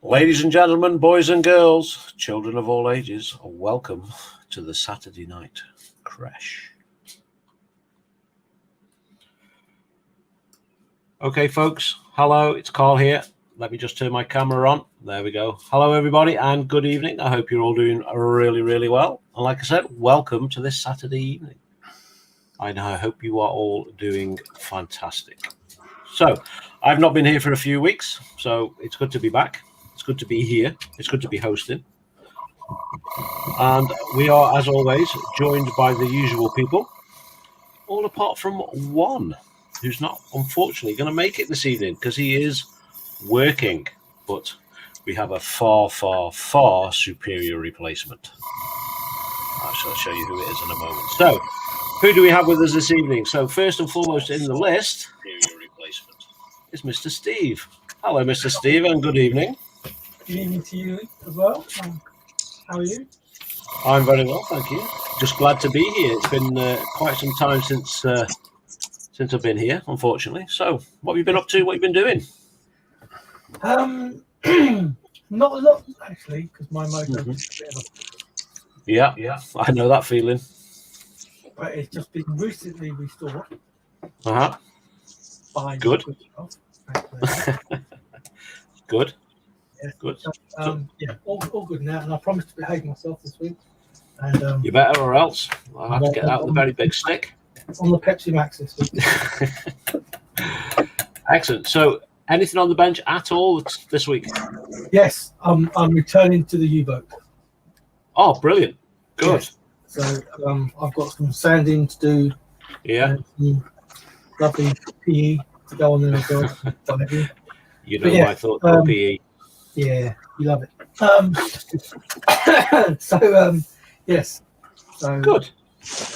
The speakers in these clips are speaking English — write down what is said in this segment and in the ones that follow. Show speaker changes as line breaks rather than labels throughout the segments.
Ladies and gentlemen, boys and girls, children of all ages, welcome to the Saturday Night Creche. Okay, folks, hello, it's Karl here. Let me just turn my camera on. There we go. Hello, everybody, and good evening. I hope you're all doing really, really well. And like I said, welcome to this Saturday evening. I hope you are all doing fantastic. So, I've not been here for a few weeks, so it's good to be back. It's good to be here. It's good to be hosting. And we are, as always, joined by the usual people, all apart from one who's not, unfortunately, going to make it this evening because he is working. But we have a far, far, far superior replacement. I shall show you who it is in a moment. So, who do we have with us this evening? So, first and foremost in the list is Mr. Steve. Hello, Mr. Steve, and good evening.
Good evening to you as well. How are you?
I'm very well, thank you. Just glad to be here. It's been quite some time since I've been here, unfortunately. So, what have you been up to? What have you been
doing? Not a lot, actually, because my motor is a bit of a...
Yeah, I know that feeling.
But it's just been recently restored.
Good. Good.
Yeah.
Good.
Yeah, all good now, and I promised to behave myself this week. And
you better, or else I'll have to get out the very big stick.
On the Pepsi Max this week.
Excellent. So, anything on the bench at all this week?
Yes, I'm returning to the U-boat.
Oh, brilliant! Good.
Yes. So I've got some sanding to do.
Yeah.
Lovely PE to go on there as well.
You know, I thought PE.
Yeah, you love it. Yes. So
good.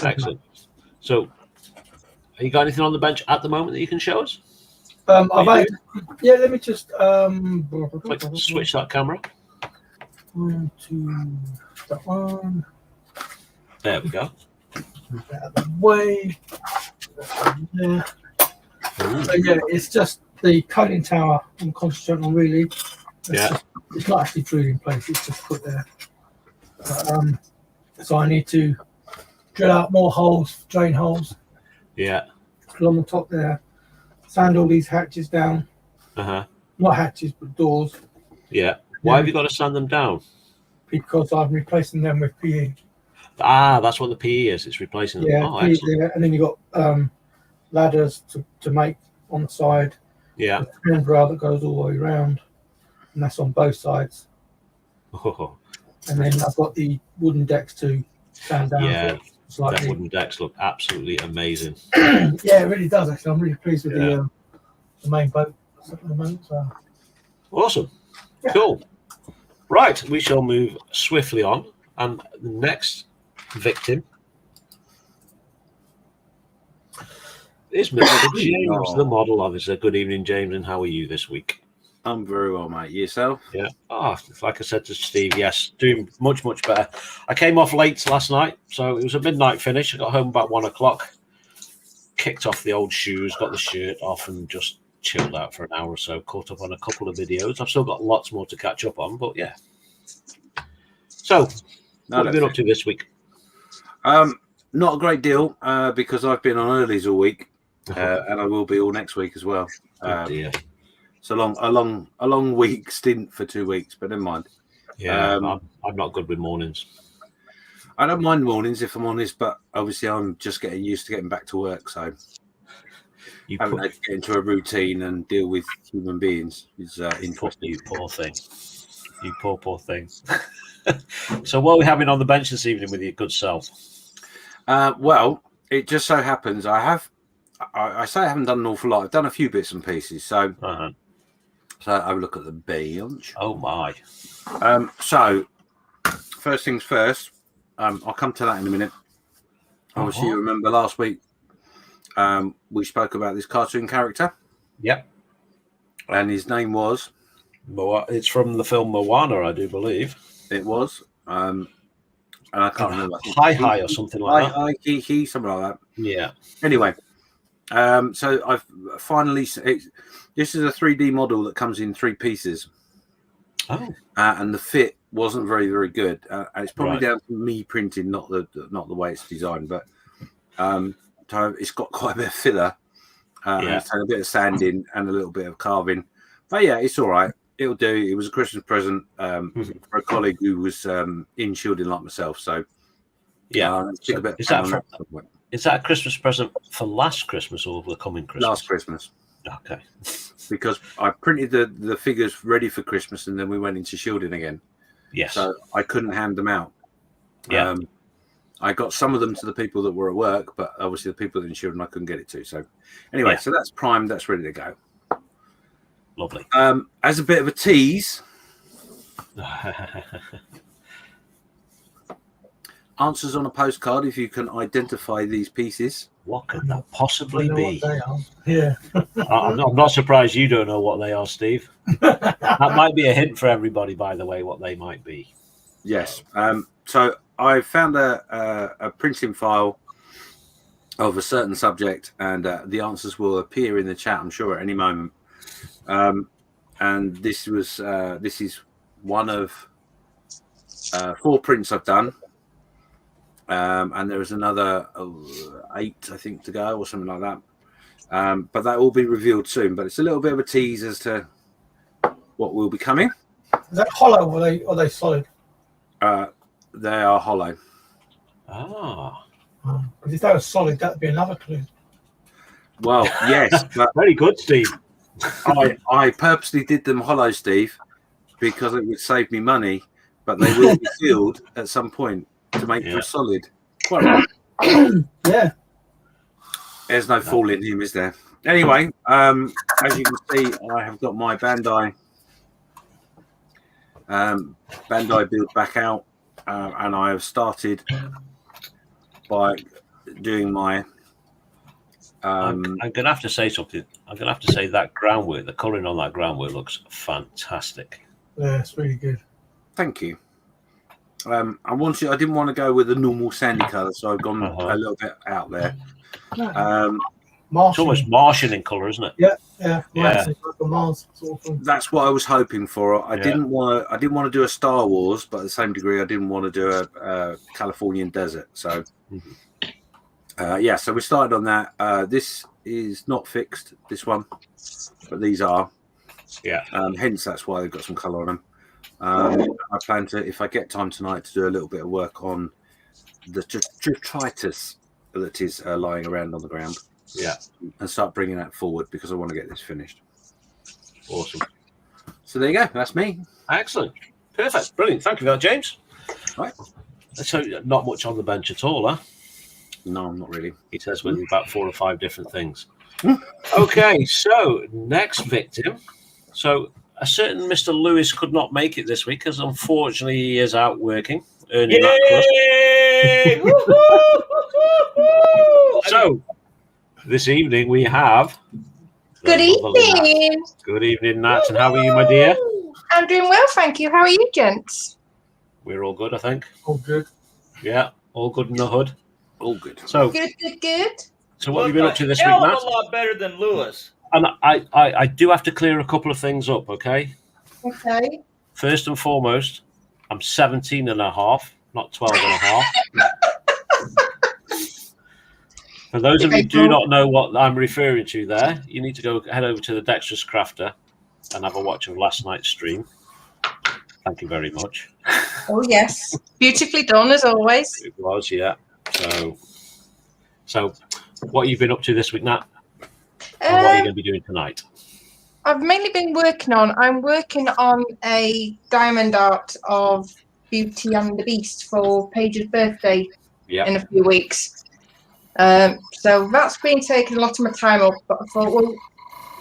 Excellent. So, have you got anything on the bench at the moment that you can show us?
Let me just
switch that camera.
One, two, that one.
There we go.
Move that out of the way. Yeah. So yeah, it's just the coding tower I'm concentrating on really. It's not actually drilled in place, it's just put there. So I need to drill out more holes, drain holes.
Yeah.
Along the top there. Sand all these hatches down. Not hatches, but doors.
Yeah. Why have you got to sand them down?
Because I'm replacing them with PE.
That's what the PE is. It's replacing them.
Yeah, PE there. And then you've got ladders to make on the side.
Yeah.
The handrail that goes all the way around. And that's on both sides.
Oh.
And then I've got the wooden decks to stand down.
Yeah, that wooden decks look absolutely amazing.
Yeah, it really does, actually. I'm really pleased with the main boat at the moment. So.
Awesome. Yeah. Cool. Right, we shall move swiftly on. And the next victim is Mr. James, the model officer. Good evening, James, and how are you this week?
I'm very well, mate. Yourself?
Yeah. Like I said to Steve, yes, doing much, much better. I came off late last night, so it was a midnight finish. I got home about 1 o'clock, kicked off the old shoes, got the shirt off, and just chilled out for an hour or so, caught up on a couple of videos. I've still got lots more to catch up on, but yeah. So, what have you been up to this week?
Not a great deal, because I've been on earlies all week, and I will be all next week as well.
Oh dear.
It's a long week stint for 2 weeks, but never mind.
Yeah, I'm not good with mornings.
I don't mind mornings if I'm honest, but obviously I'm just getting used to getting back to work, so having to get into a routine and deal with human beings is interesting.
You poor thing. You poor thing. So what are we having on the bench this evening with your good self?
Well, it just so happens I say I haven't done an awful lot. I've done a few bits and pieces, so so have a look at the bench.
Oh my!
So first things first. I'll come to that in a minute. Obviously, you remember last week we spoke about this cartoon character.
Yep.
And his name was.
It's from the film Moana, I do believe.
It was. And I can't remember.
Hi or something like that.
Hi, he, something like that.
Yeah.
Anyway, so I've finally. This is a 3D model that comes in 3 pieces.
Oh,
and the fit wasn't very, very good. And it's probably
Right.
down to me printing, not the way it's designed. But so it's got quite a bit of filler, and it's had a bit of sanding and a little bit of carving. But yeah, it's all right. It'll do. It was a Christmas present for a colleague who was in shielding like myself. So
So is that a Christmas present for last Christmas or the coming Christmas?
Last Christmas.
Okay.
Because I printed the figures ready for Christmas, and then we went into shielding again.
Yes.
So I couldn't hand them out.
Yeah.
I got some of them to the people that were at work, but obviously the people in shielding I couldn't get it to. So anyway, so that's primed. That's ready to go.
Lovely.
As a bit of a tease, answers on a postcard if you can identify these pieces.
What could that possibly be?
Yeah.
I'm not surprised you don't know what they are, Steve. That might be a hint for everybody, by the way, what they might be.
Yes. So I found a printing file of a certain subject, and the answers will appear in the chat, I'm sure, at any moment. And this is one of 4 prints I've done. And there is another 8, I think, to go or something like that. But that will be revealed soon. But it's a little bit of a tease as to what will be coming.
Is that hollow or are they solid?
They are hollow.
Ah.
Because if they were solid, that'd be another clue.
Well, yes. But
very good, Steve.
I purposely did them hollow, Steve, because it would save me money. But they will be filled at some point to make them solid. Quite right.
Yeah.
There's no fall in him, is there? Anyway, as you can see, I have got my Bandai build back out, and I have started by doing my.
I'm going to have to say something. I'm going to have to say that groundwork, the colouring on that groundwork looks fantastic.
Yeah, it's really good.
Thank you. I didn't want to go with a normal sandy colour, so I've gone a little bit out there.
It's almost Martian in colour, isn't it?
Yeah. Like a Mars sort of.
That's what I was hoping for. I didn't want to do a Star Wars, but at the same degree, I didn't want to do a Californian desert. So, so we started on that. This is not fixed, this one, but these are.
Yeah.
Hence, that's why they've got some colour on them. I plan to, if I get time tonight, to do a little bit of work on the detritus that is lying around on the ground.
Yeah.
And start bringing that forward because I want to get this finished.
Awesome.
So there you go. That's me.
Excellent. Perfect. Brilliant. Thank you for that, James.
Right.
So not much on the bench at all, huh?
No, not really.
He says with about 4 or 5 different things. Okay, so next victim. So a certain Mr. Lewis could not make it this week because unfortunately he is out working, earning that crust. So this evening we have.
Good evening.
Nat. Good evening, Nat. And how are you, my dear?
I'm doing well, thank you. How are you, gents?
We're all good, I think.
All good.
Yeah, all good in the hood.
All good.
So
good.
So what have you been up to this week, Nat?
A lot better than Lewis.
And I do have to clear a couple of things up, okay?
Okay.
First and foremost, I'm 17 and a half, not 12 and a half. For those of you who do not know what I'm referring to there, you need to head over to the Dexterous Crafter and have a watch of last night's stream. Thank you very much.
Oh, yes. Beautifully done, as always.
It was, yeah. So what have you been up to this week, Nat? And what are you going to be doing tonight?
I'm working on a diamond art of Beauty and the Beast for Paige's birthday in a few weeks. So that's been taking a lot of my time up, but I thought, well,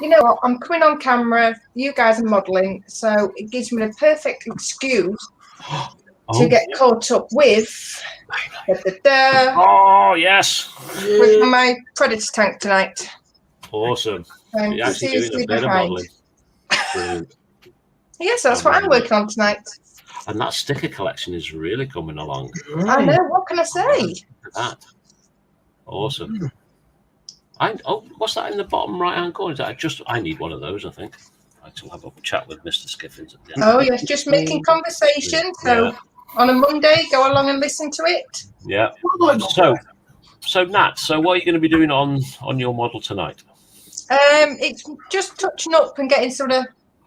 you know what, I'm coming on camera, you guys are modelling, so it gives me the perfect excuse to get caught up with
oh, yes.
With my Predator tank tonight.
Awesome. You're actually doing a bit of modelling.
Yes, that's what I'm working on tonight.
And that sticker collection is really coming along.
I know, what can I say?
Look at that. Awesome. What's that in the bottom right-hand corner? I need one of those, I think. I shall have a chat with Mr. Skiffins at the end.
Oh, yes, just making conversation. So on a Monday, go along and listen to it.
Yeah. So Nat, so what are you going to be doing on your model tonight?
It's just touching up and getting sort of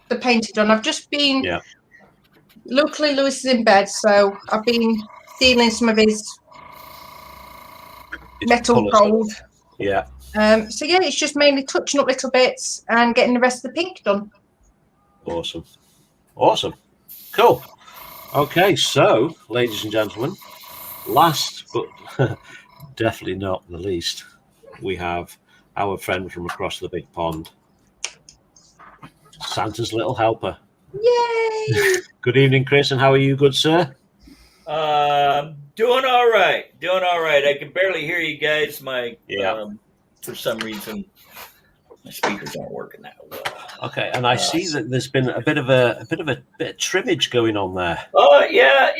the painted on. I've just been luckily Lewis is in bed, so I've been dealing some of his metal gold.
Yeah.
So yeah, it's just mainly touching up little bits and getting the rest of the pink done.
Awesome. Cool. Okay, so ladies and gentlemen, last but definitely not the least, we have our friend from across the big pond, Santa's little helper.
Yay!
Good evening, Chris, and how are you, good sir?
Doing all right. I can barely hear you guys. For some reason, my speakers aren't working that well.
Okay, and I see that there's been a bit of trimmage going on there.
Oh yeah.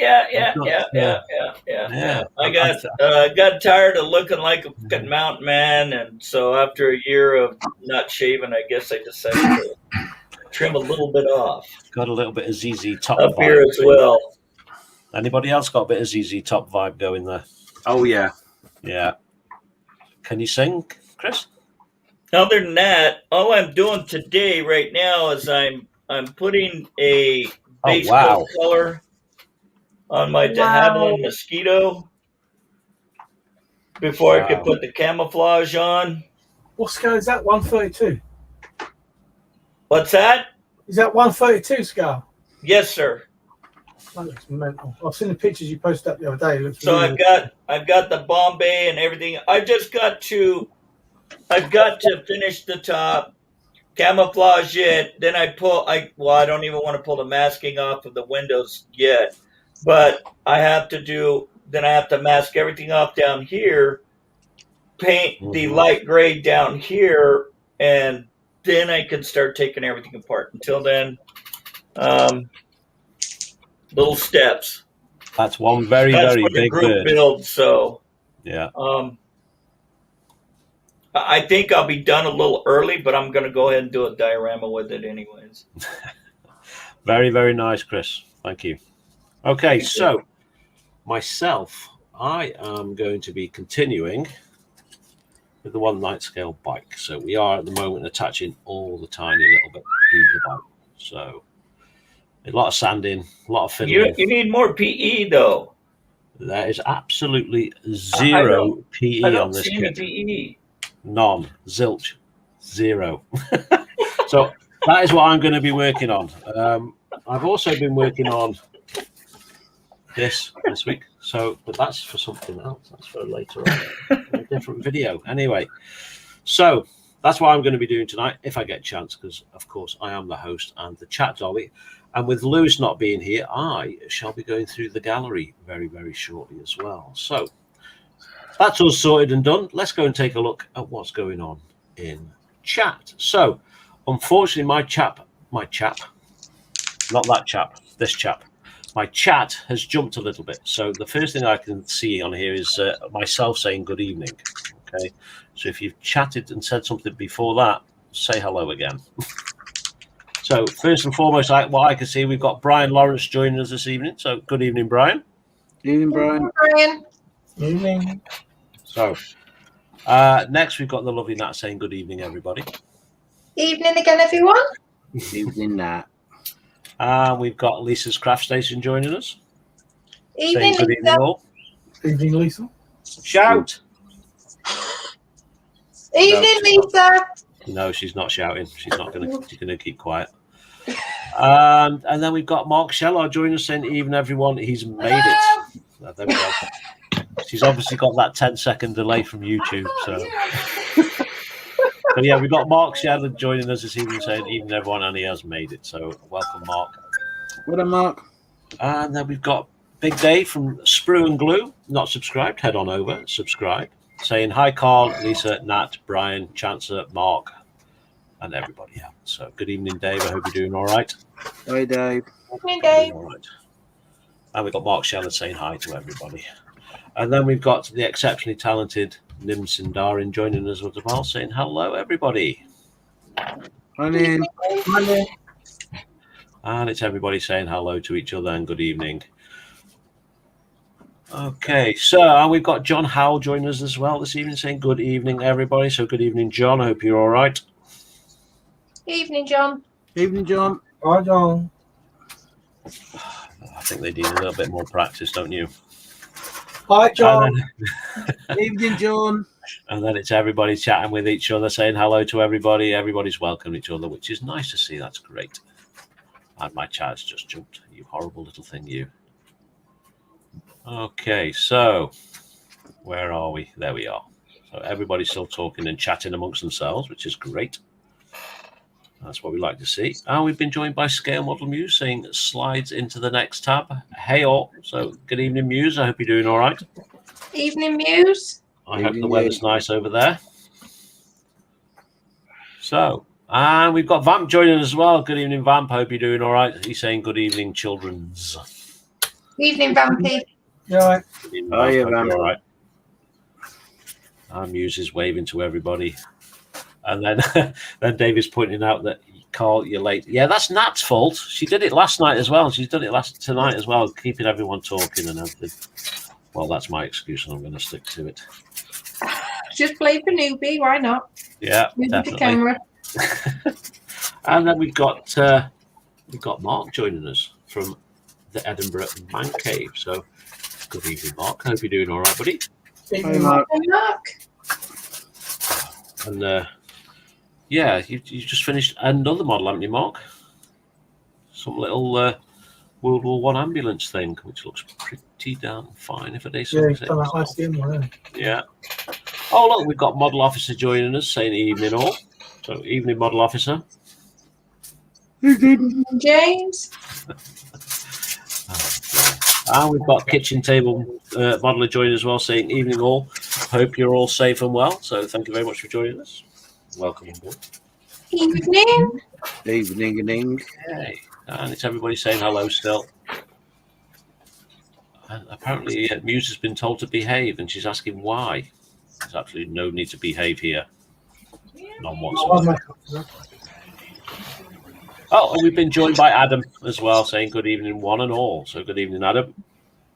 I got tired of looking like a fucking mountain man, and so after a year of not shaving, I guess I decided to trim a little bit off.
Got a little bit of ZZ Top
up
vibe
here as well.
Anybody else got a bit of ZZ Top vibe going there?
Oh yeah.
Can you sing, Chris?
Other than that, all I'm doing today right now is I'm putting a base coat color on my de Havilland Mosquito before I could put the camouflage on.
What scale is that? 132.
What's that?
Is that 132 scale?
Yes, sir.
That looks mental. I've seen the pictures you posted up the other day. It looks
so
really
I've got the Bombay and everything. I've got to finish the top, camouflage it. Then I don't even want to pull the masking off of the windows yet, but I have to mask everything off down here, paint the light gray down here, and then I can start taking everything apart. Until then, little steps.
That's one very big
group build. So
yeah.
I think I'll be done a little early, but I'm going to go ahead and do a diorama with it anyways.
Very, very nice, Chris. Thank you. Okay, so myself, I am going to be continuing with the 1 night scale bike. So we are at the moment attaching all the tiny little bit to the bike. So a lot of sanding, a lot of fiddling.
You need more PE though.
There is absolutely zero PE on this kit.
PE.
None. Zilch. Zero. So that is what I'm going to be working on. I've also been working on this week. So, but that's for something else. That's for later on. A different video. Anyway, so that's what I'm going to be doing tonight if I get a chance, because of course I am the host and the chat dolly. And with Lewis not being here, I shall be going through the gallery very, very shortly as well. So that's all sorted and done. Let's go and take a look at what's going on in chat. So, unfortunately, my chap, not that chap, this chap, my chat has jumped a little bit. So the first thing I can see on here is myself saying good evening. Okay, so if you've chatted and said something before that, say hello again. So first and foremost, what I can see, we've got Brian Lawrence joining us this evening. So good evening, Brian.
Good evening, Brian.
Good evening.
So next, we've got the lovely Nat saying good evening, everybody.
Evening again, everyone.
Good evening, Nat.
We've got Lisa's Craft Station joining us.
Evening,
good evening, all.
Evening, Lisa.
Shout.
Evening, Lisa.
No, she's not shouting. She's gonna keep quiet. And then we've got Mark Sheller joining us saying even everyone, he's made it. There we go. She's obviously got that 10-second delay from YouTube. So yeah, we've got Mark Sheller joining us this evening saying even everyone, and he has made it. So welcome, Mark.
What up, Mark?
And then we've got Big Dave from Sprue and Glue, not subscribed. Head on over, subscribe. Saying hi, Karl, Lisa, Nat, Brian, Chancellor, Mark, and everybody else. So good evening, Dave. I hope you're doing all right.
Hi, Dave.
Evening, Dave.
All right. And we've got Mark Sheller saying hi to everybody. And then we've got the exceptionally talented Nim Sindarin joining us as well, saying hello, everybody.
Hi, Nim.
And it's everybody saying hello to each other and good evening. Okay, so we've got John Howell joining us as well this evening, saying good evening, everybody. So good evening, John. I hope you're all right.
Evening, John.
Evening, John.
Hi, John.
I think they need a little bit more practice, don't you?
Hi, John.
Evening, John.
And then it's everybody chatting with each other, saying hello to everybody. Everybody's welcoming each other, which is nice to see. That's great. And my chat's just jumped. You horrible little thing, you. Okay, so where are we? There we are. So everybody's still talking and chatting amongst themselves, which is great. That's what we like to see. And we've been joined by Scale Model Muse saying slides into the next tab. Hey all. So good evening, Muse. I hope you're doing all right.
Evening, Muse.
I hope the weather's nice over there. So, and we've got Vamp joining as well. Good evening, Vamp. Hope you're doing all right. He's saying good evening, children's.
Evening, Vampy.
Yeah.
Good evening,
Oh, yeah,
Vamp. Hope
Vamp.
you're all right. Our Muse is waving to everybody. And then, then David's pointing out that, Karl, you're late. Yeah, that's Nat's fault. She did it last night as well. She's done it tonight as well, keeping everyone talking and everything. Well, that's my excuse, and I'm going to stick to it.
Just play for newbie. Why not?
Yeah,
Move
definitely.
the camera.
And then we've got Mark joining us from the Edinburgh Man Cave. So, good evening, Mark. I hope you're doing all right, buddy.
Evening,
Mark.
Hey, Mark.
And yeah, you just finished another model, haven't you, Mark? Some little World War I ambulance thing, which looks pretty damn fine if I say so.
Yeah, done that last game, yeah.
Yeah. Oh, look, we've got Model Officer joining us, saying evening all. So, evening, Model Officer.
James.
And we've got Kitchen Table Modeler joining as well, saying evening all. Hope you're all safe and well. So, thank you very much for joining us. Welcome on board.
Evening.
Evening.
Okay. And it's everybody saying hello still. And apparently, Muse has been told to behave, and she's asking why. There's absolutely no need to behave here. None whatsoever. Oh, and we've been joined by Adam as well, saying good evening, one and all. So, good evening, Adam.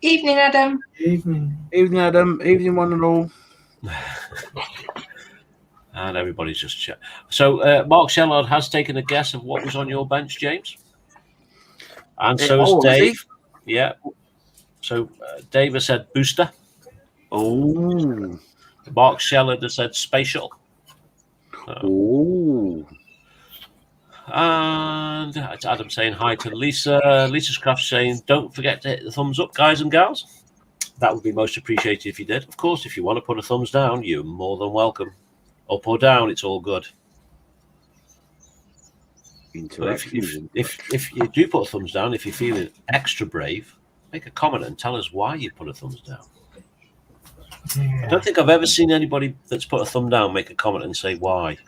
Evening, Adam.
Evening.
Evening, Adam. Evening, one and all.
And everybody's just chat. So, Mark Shellard has taken a guess of what was on your bench, James. And so has Dave. Yeah. So, Dave has said booster.
Oh.
Mark Shellard has said spatial.
Oh.
And it's Adam saying hi to Lisa. Lisa's Craft saying, don't forget to hit the thumbs up, guys and gals. That would be most appreciated if you did. Of course, if you want to put a thumbs down, you're more than welcome. Up or down, it's all good. But if you do put a thumbs down, if you're feeling extra brave, make a comment and tell us why you put a thumbs down.
Yeah.
I don't think I've ever seen anybody that's put a thumb down make a comment and say why.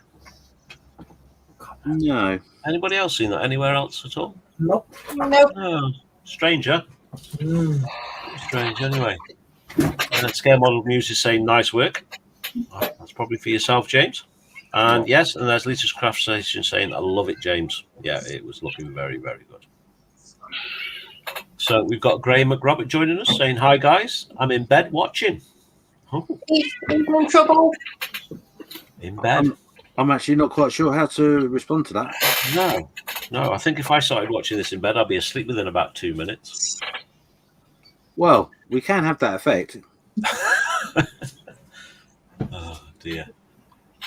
No.
Anybody else seen that anywhere else at all?
Nope.
Nope.
No. Stranger.
Mm.
Strange, anyway. And Scale Model Muse is saying nice work. That's probably for yourself, James. And yes, and there's Lisa's Craft Station saying, I love it, James. Yeah, it was looking very, very good. So we've got Graham McRobert joining us saying, hi, guys. I'm in bed watching. Oh,
Evening, Trouble.
in bed.
I'm actually not quite sure how to respond to that.
No. I think if I started watching this in bed, I'd be asleep within about 2 minutes.
Well, we can have that effect.
Oh, dear.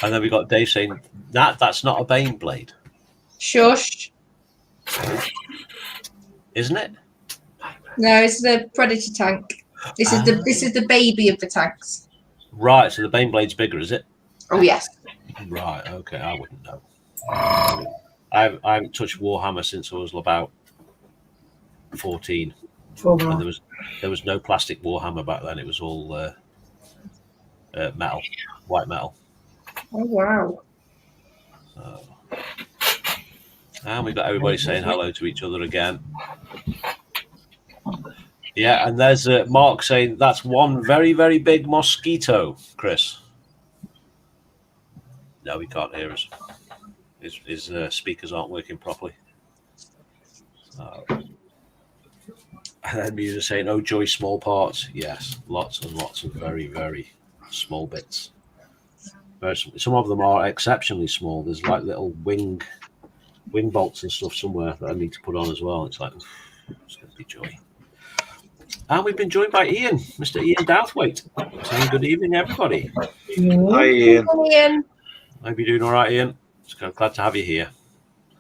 And then we got Dave saying, that's not a Bane blade.
Shush.
Isn't it?
No, it's the Predator tank. This is the baby of the tanks.
Right, so the Bane blade's bigger, is it?
Oh yes.
Right, okay, I wouldn't know. I haven't touched Warhammer since I was about 14. And there was no plastic Warhammer back then. It was all metal, white metal.
Oh wow.
And we've got everybody saying hello to each other again. Yeah, and there's Mark saying that's one very, very big mosquito, Chris. No, he can't hear us. His speakers aren't working properly. And you're saying, "Oh, joy, small parts." Yes, lots and lots of very, very small bits. Some of them are exceptionally small. There's like little wing bolts and stuff somewhere that I need to put on as well. It's like, it's going to be joy. And we've been joined by Ian, Mr. Ian Douthwaite. Saying good evening, everybody.
Hi, Ian.
Ian.
Hope you're doing all right, Ian. Glad to have you here.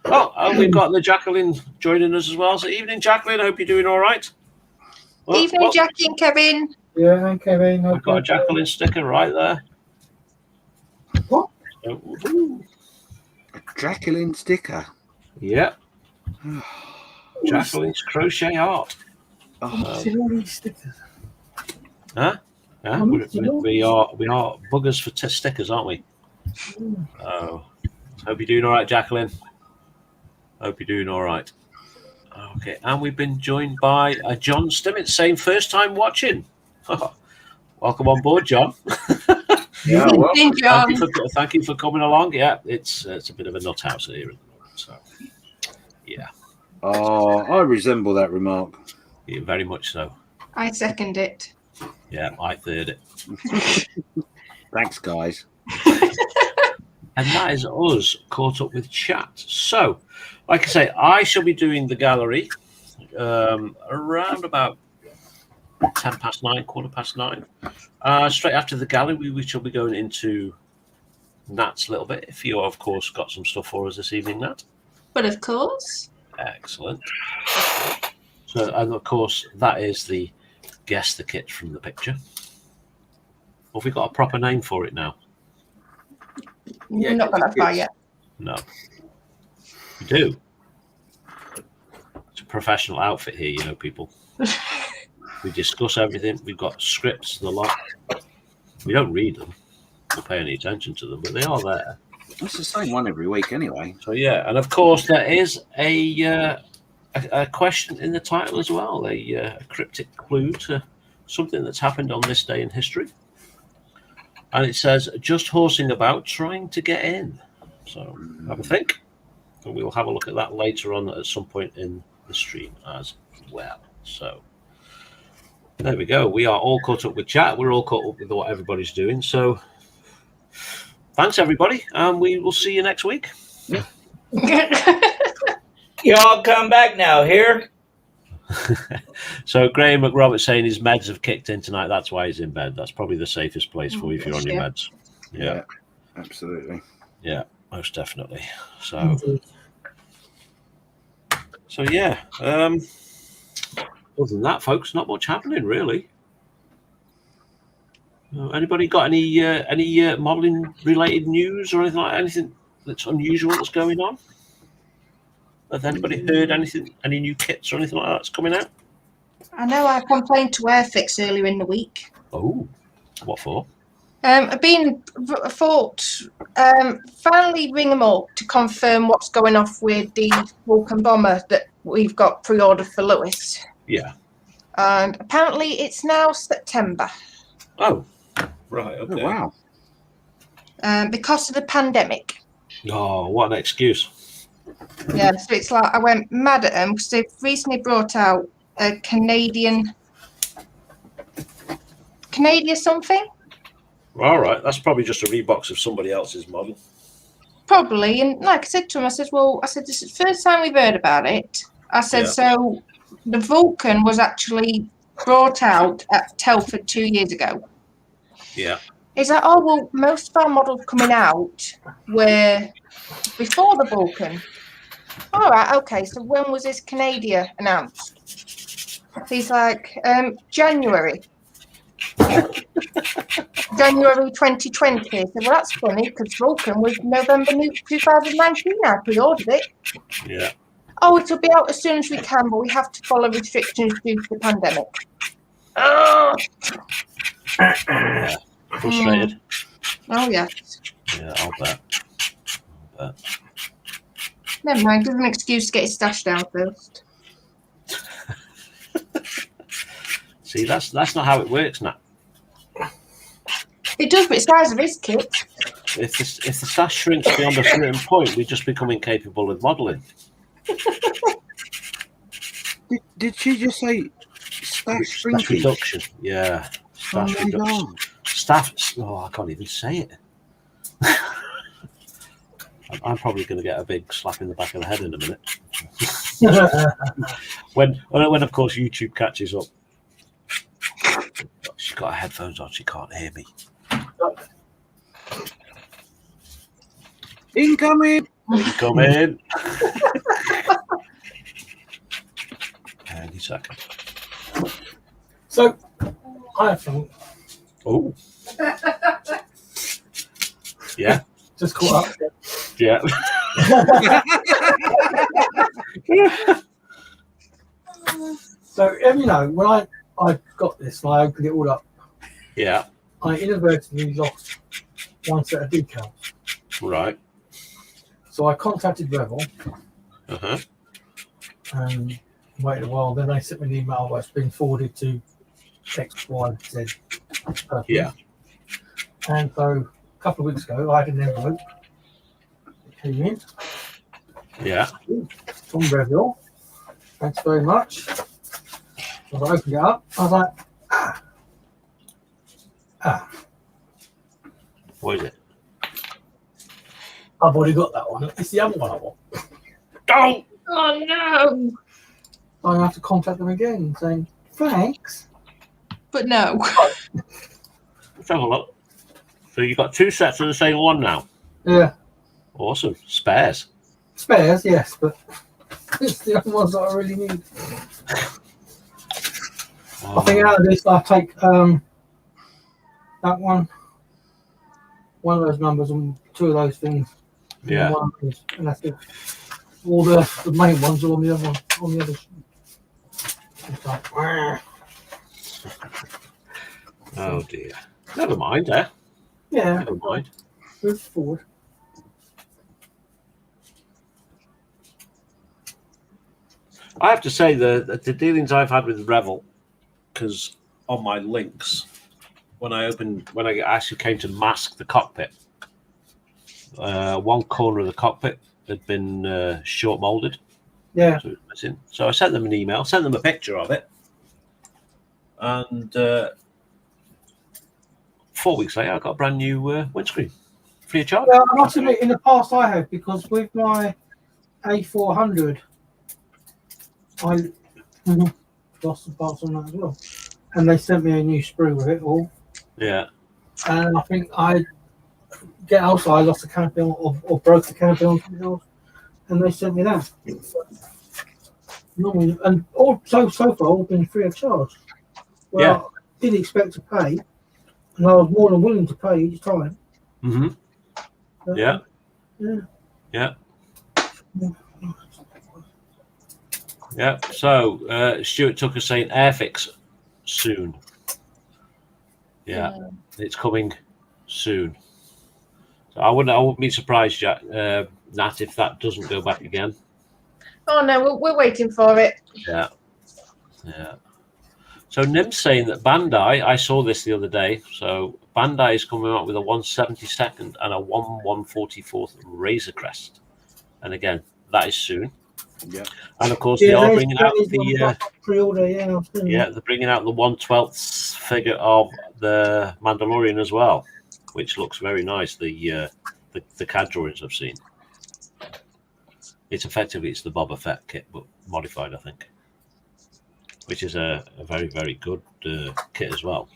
Oh, and we've got the Jacqueline joining us as well. So, evening, Jacqueline. I hope you're doing all right.
Evening, Jackie and Kevin.
Yeah, and Kevin.
I've got a Jacqueline sticker right there.
What?
A Jacqueline sticker.
Yeah. Jacqueline's crochet art.
See all these stickers.
Huh? Yeah, we are buggers for stickers, aren't we? Oh, hope you're doing all right, Jacqueline. Hope you're doing all right. Okay, and we've been joined by John Stimmett, saying first time watching. Welcome on board, John.
Yeah, well,
thank you for coming along. Yeah, it's a bit of a nut house here at the moment. So, yeah.
Oh, I resemble that remark.
Yeah, very much so.
I second it.
Yeah, I third it.
Thanks, guys.
And that is us caught up with chat. So, like I say, I shall be doing the gallery around about 9:10, 9:15. Straight after the gallery, we shall be going into Nat's a little bit. If you, of course, got some stuff for us this evening, Nat.
But of course.
Excellent. So, and of course, that is the guess the kit from the picture. Or have we got a proper name for it now?
Yeah, we're not gone that far yet.
No. We do. It's a professional outfit here, you know, people. We discuss everything. We've got scripts, the lot. We don't read them or pay any attention to them, but they are there.
It's the same one every week anyway.
So, yeah. And, of course, there is a question in the title as well, a cryptic clue to something that's happened on this day in history. And it says, just horsing about, trying to get in. So have a think. And we'll have a look at that later on at some point in the stream as well. So there we go. We are all caught up with chat. We're all caught up with what everybody's doing. So thanks, everybody. And we will see you next week.
Yeah.
You all come back now here.
So Graham McRoberts saying his meds have kicked in tonight. That's why he's in bed. That's probably the safest place for you if you're on your meds. Yeah,
absolutely.
Yeah, most definitely. So yeah. Other than that, folks, not much happening really. Anybody got any modelling related news or anything anything that's unusual that's going on? Has anybody heard anything, any new kits or anything like that that's coming out?
I know I complained to Airfix earlier in the week.
Oh, what for?
I've finally ring them up to confirm what's going off with the Vulcan bomber that we've got pre-ordered for Lewis.
Yeah.
And apparently it's now September.
Oh, right. Okay.
Oh,
wow. Because of the pandemic.
Oh, what an excuse.
Yeah, so it's like I went mad at them because they've recently brought out a Canadian something.
All right, that's probably just a rebox of somebody else's model.
Probably, and like I said to him, I said, this is the first time we've heard about it. I said, so the Vulcan was actually brought out at Telford 2 years ago.
Yeah.
He's like, oh, well, most of our models coming out were before the Vulcan. All right, okay, so when was this Canada announced? He's like, January. January 2020. I said, well, that's funny because Vulcan was November 2019. I pre-ordered it.
Yeah.
Oh, it'll be out as soon as we can, but we have to follow restrictions due to the pandemic. Oh!
Yeah. Frustrated.
Oh, yes.
Yeah, I'll bet.
Never mind, give him an excuse to get his stash down first.
See, that's not how it works, Nat.
It does, but it's the size of his kit.
If the stash shrinks beyond a certain point, we just become incapable of modelling.
Did she just say Stash
reduction. Yeah. Stash reduction. Staff. Oh, I can't even say it. I'm probably going to get a big slap in the back of the head in a minute. when of course YouTube catches up. She's got her headphones on. She can't hear me.
Incoming.
Incoming. Any second.
So, I think.
Oh. Yeah.
Just caught up.
Yeah.
So, you know, when I got this and I opened it all up,
Yeah.
I inadvertently lost one set of decals.
Right.
So I contacted Revel
Uh-huh.
and waited a while. Then they sent me an email where it's been forwarded to X, Y, Z. person.
Yeah.
And so a couple of weeks ago, I had an envelope. It came in
Yeah.
from Revel. Thanks very much. As I opened it up, I was like,
What is it?
I've already got that one. It's the other one I want.
Oh!
Oh no!
I have to contact them again saying, thanks.
But no.
Let's have a look. So you've got 2 sets of the same one now.
Yeah.
Awesome. Spares.
Spares, yes, but it's the other ones that I really need. I think out of this, I'll take that one of those numbers and 2 of those things. And
Yeah.
one of those, and that's it. All the main ones are on the other one, on the other. It's like,
Oh dear. Never mind, eh?
yeah,
Never mind.
move forward.
I have to say the dealings I've had with Revel, because on my links, when I actually came to mask the cockpit, one corner of the cockpit had been short molded.
Yeah.
So it was missing. So I sent them an email, sent them a picture of it, and 4 weeks later, I got a brand new windscreen, free of charge.
Well, I must admit, in the past I have, because with my A400, I lost some parts on that as well. And they sent me a new sprue with it all.
Yeah.
And I think I lost the canopy or broke the canopy on something else. And they sent me that. Normally, and so far, all been free of charge. Well,
Yeah.
I didn't expect to pay, and I was more than willing to pay each time.
Mm-hmm.
But,
Yeah.
Yeah.
Yeah. Yeah. So Stuart Tucker saying Airfix soon. Yeah. It's coming soon. So I wouldn't be surprised, Jack, Nat, if that doesn't go back again.
Oh no, we're waiting for it.
Yeah. Yeah. So Nim's saying that Bandai, I saw this the other day. So Bandai is coming out with a 1/72 and a 1/144 Razor Crest. And again, that is soon.
Yeah.
And of course, they are bringing out the
pre-order. Yeah.
they're bringing out the 1/12 figure of the Mandalorian as well, which looks very nice. The CAD drawings I've seen. It's the Boba Fett kit, but modified, I think, which is a very, very good kit as well.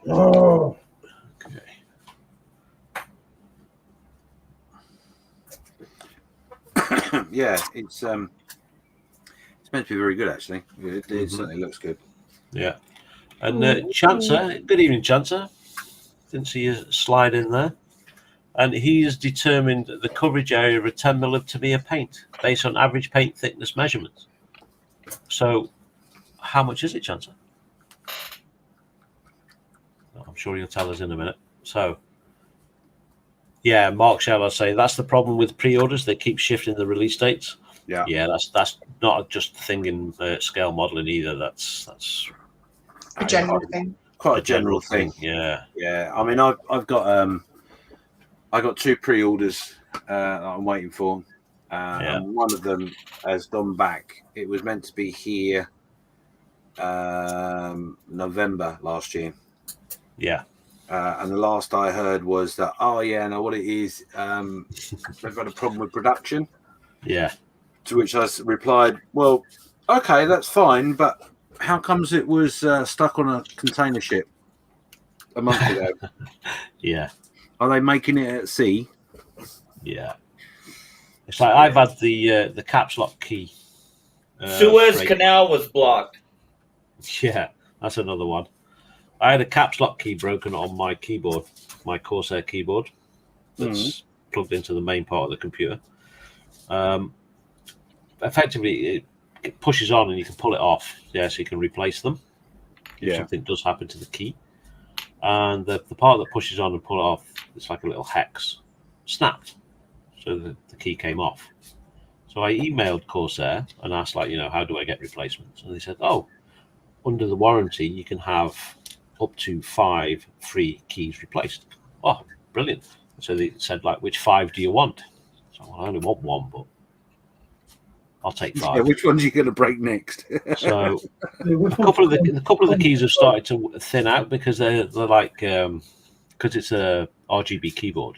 Oh.
Okay.
Yeah, it's meant to be very good, actually. It certainly looks good.
Yeah. And Chancer, good evening, Chancer. Didn't see you slide in there. And he has determined the coverage area of a 10 millimeter paint based on average paint thickness measurements. So, how much is it, Chancer? I'm sure you'll tell us in a minute. So, yeah, Mark Shell, say that's the problem with pre-orders. They keep shifting the release dates. Yeah, that's not just a thing in scale modeling either. That's
A general thing.
Quite a general thing.
Yeah.
I mean, I've got 2 pre-orders that I'm waiting for. And one of them has gone back. It was meant to be here November last year.
Yeah.
And the last I heard was that, no, what it is, they've got a problem with production.
Yeah.
To which I replied, well, okay, that's fine, but how comes it was stuck on a container ship a month ago?
Yeah.
Are they making it at sea?
Yeah. It's like I've had the caps lock key.
Suez Canal was blocked.
Yeah, that's another one. I had a caps lock key broken on my keyboard, my Corsair keyboard, that's plugged into the main part of the computer. Effectively, it pushes on and you can pull it off. Yeah, so you can replace them if something does happen to the key. And the part that pushes on and pull it off, it's like a little hex, snapped. So the key came off. So I emailed Corsair and asked, how do I get replacements? And they said, under the warranty, you can have up to 5 free keys replaced. Oh, brilliant. So they said, which 5 do you want? So I only want 1, but I'll take 5.
Yeah, which ones are you going to break next?
So a couple of the keys have started to thin out because they're like, because it's a RGB keyboard.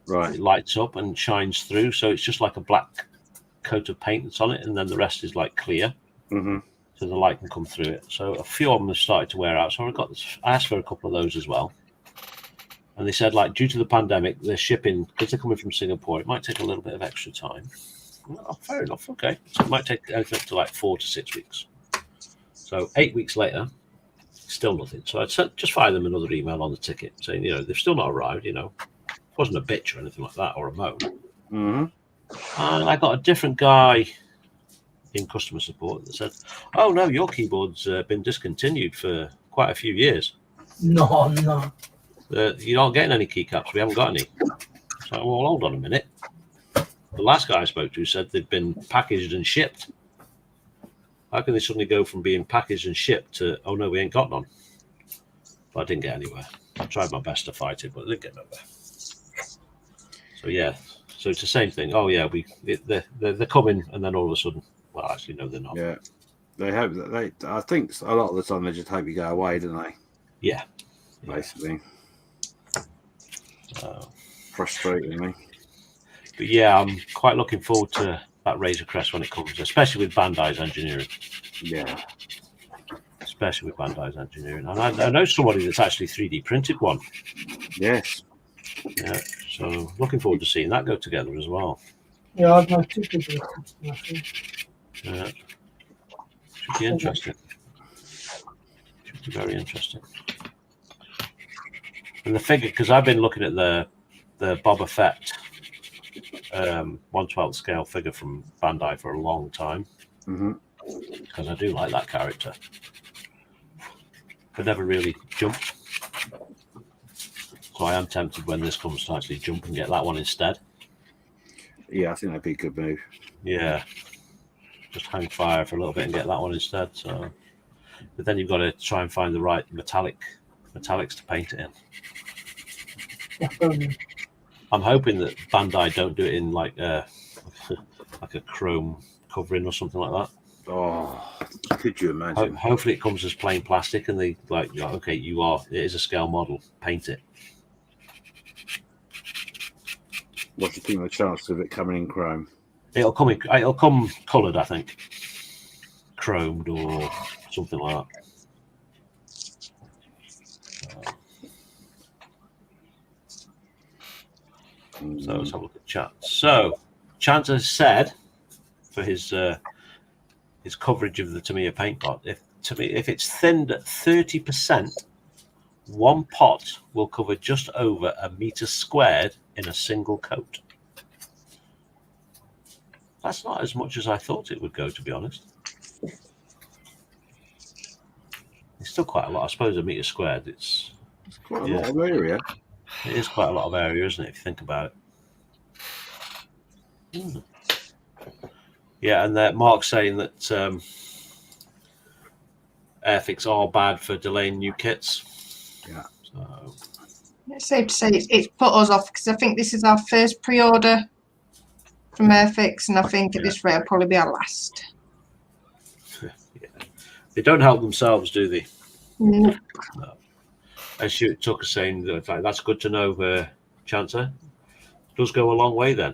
Right.
It lights up and shines through. So it's just like a black coat of paint that's on it, and then the rest is like clear.
Mm-hmm.
So the light can come through it. So a few of them have started to wear out. So I asked for a couple of those as well. And they said, due to the pandemic, they're shipping, because they're coming from Singapore, it might take a little bit of extra time. Well, fair enough. Okay. So it might take anything up to 4 to 6 weeks. So 8 weeks later, still nothing. So I'd just fire them another email on the ticket saying, they've still not arrived, It wasn't a bitch or anything like that, or a moan.
Mm-hmm.
And I got a different guy in customer support that said, "Oh no, your keyboard's been discontinued for quite a few years.
No.
You aren't getting any keycaps. We haven't got any." So, well, hold on a minute. The last guy I spoke to said they'd been packaged and shipped. How can they suddenly go from being packaged and shipped to, oh no, we ain't got none? But I didn't get anywhere. I tried my best to fight it, but I didn't get nowhere. So yeah, so it's the same thing. Oh yeah, they're coming, and then all of a sudden, well, actually no, they're not.
Yeah, they hope that I think a lot of the time they just hope you go away, don't they?
Yeah,
basically. Frustratingly.
But yeah, I'm quite looking forward to that Razor Crest when it comes, especially with Bandai's engineering.
Yeah.
Especially with Bandai's engineering. And I know somebody that's actually 3D printed one.
Yes.
Yeah. So looking forward to seeing that go together as well.
Yeah, I've known 2 people.
Yeah. Should be interesting. Should be very interesting. And the figure, because I've been looking at the Boba Fett 1/12 scale figure from Bandai for a long time. Because I do like that character. But never really jumped. So I am tempted when this comes to actually jump and get that one instead.
Yeah, I think that'd be a good move.
Yeah. Just hang fire for a little bit and get that one instead. So, but then you've got to try and find the right metallics to paint it in. I'm hoping that Bandai don't do it in like a chrome covering or something like that.
Oh, could you imagine?
Hopefully it comes as plain plastic and they okay, it is a scale model, paint it.
What do you think of the chance of it coming in chrome?
It'll come coloured, I think. Chromed or something like that. So let's have a look at chat. So Chance has said for his coverage of the Tamiya paint pot, if it's thinned at 30%, one pot will cover just over a meter squared in a single coat. That's not as much as I thought it would go, to be honest. It's still quite a lot. I suppose a meter squared, it's
quite a lot of area.
It is quite a lot of area, isn't it, if you think about it? Yeah, and Mark's saying that Airfix are bad for delaying new kits.
Yeah.
So.
It's safe to say it's put us off because I think this is our first pre-order from Airfix, and I think at this rate it'll probably be our last.
They don't help themselves, do they?
Nope.
No. As Shoot Tucker saying that, that's good to know, Chancer. Does go a long way then.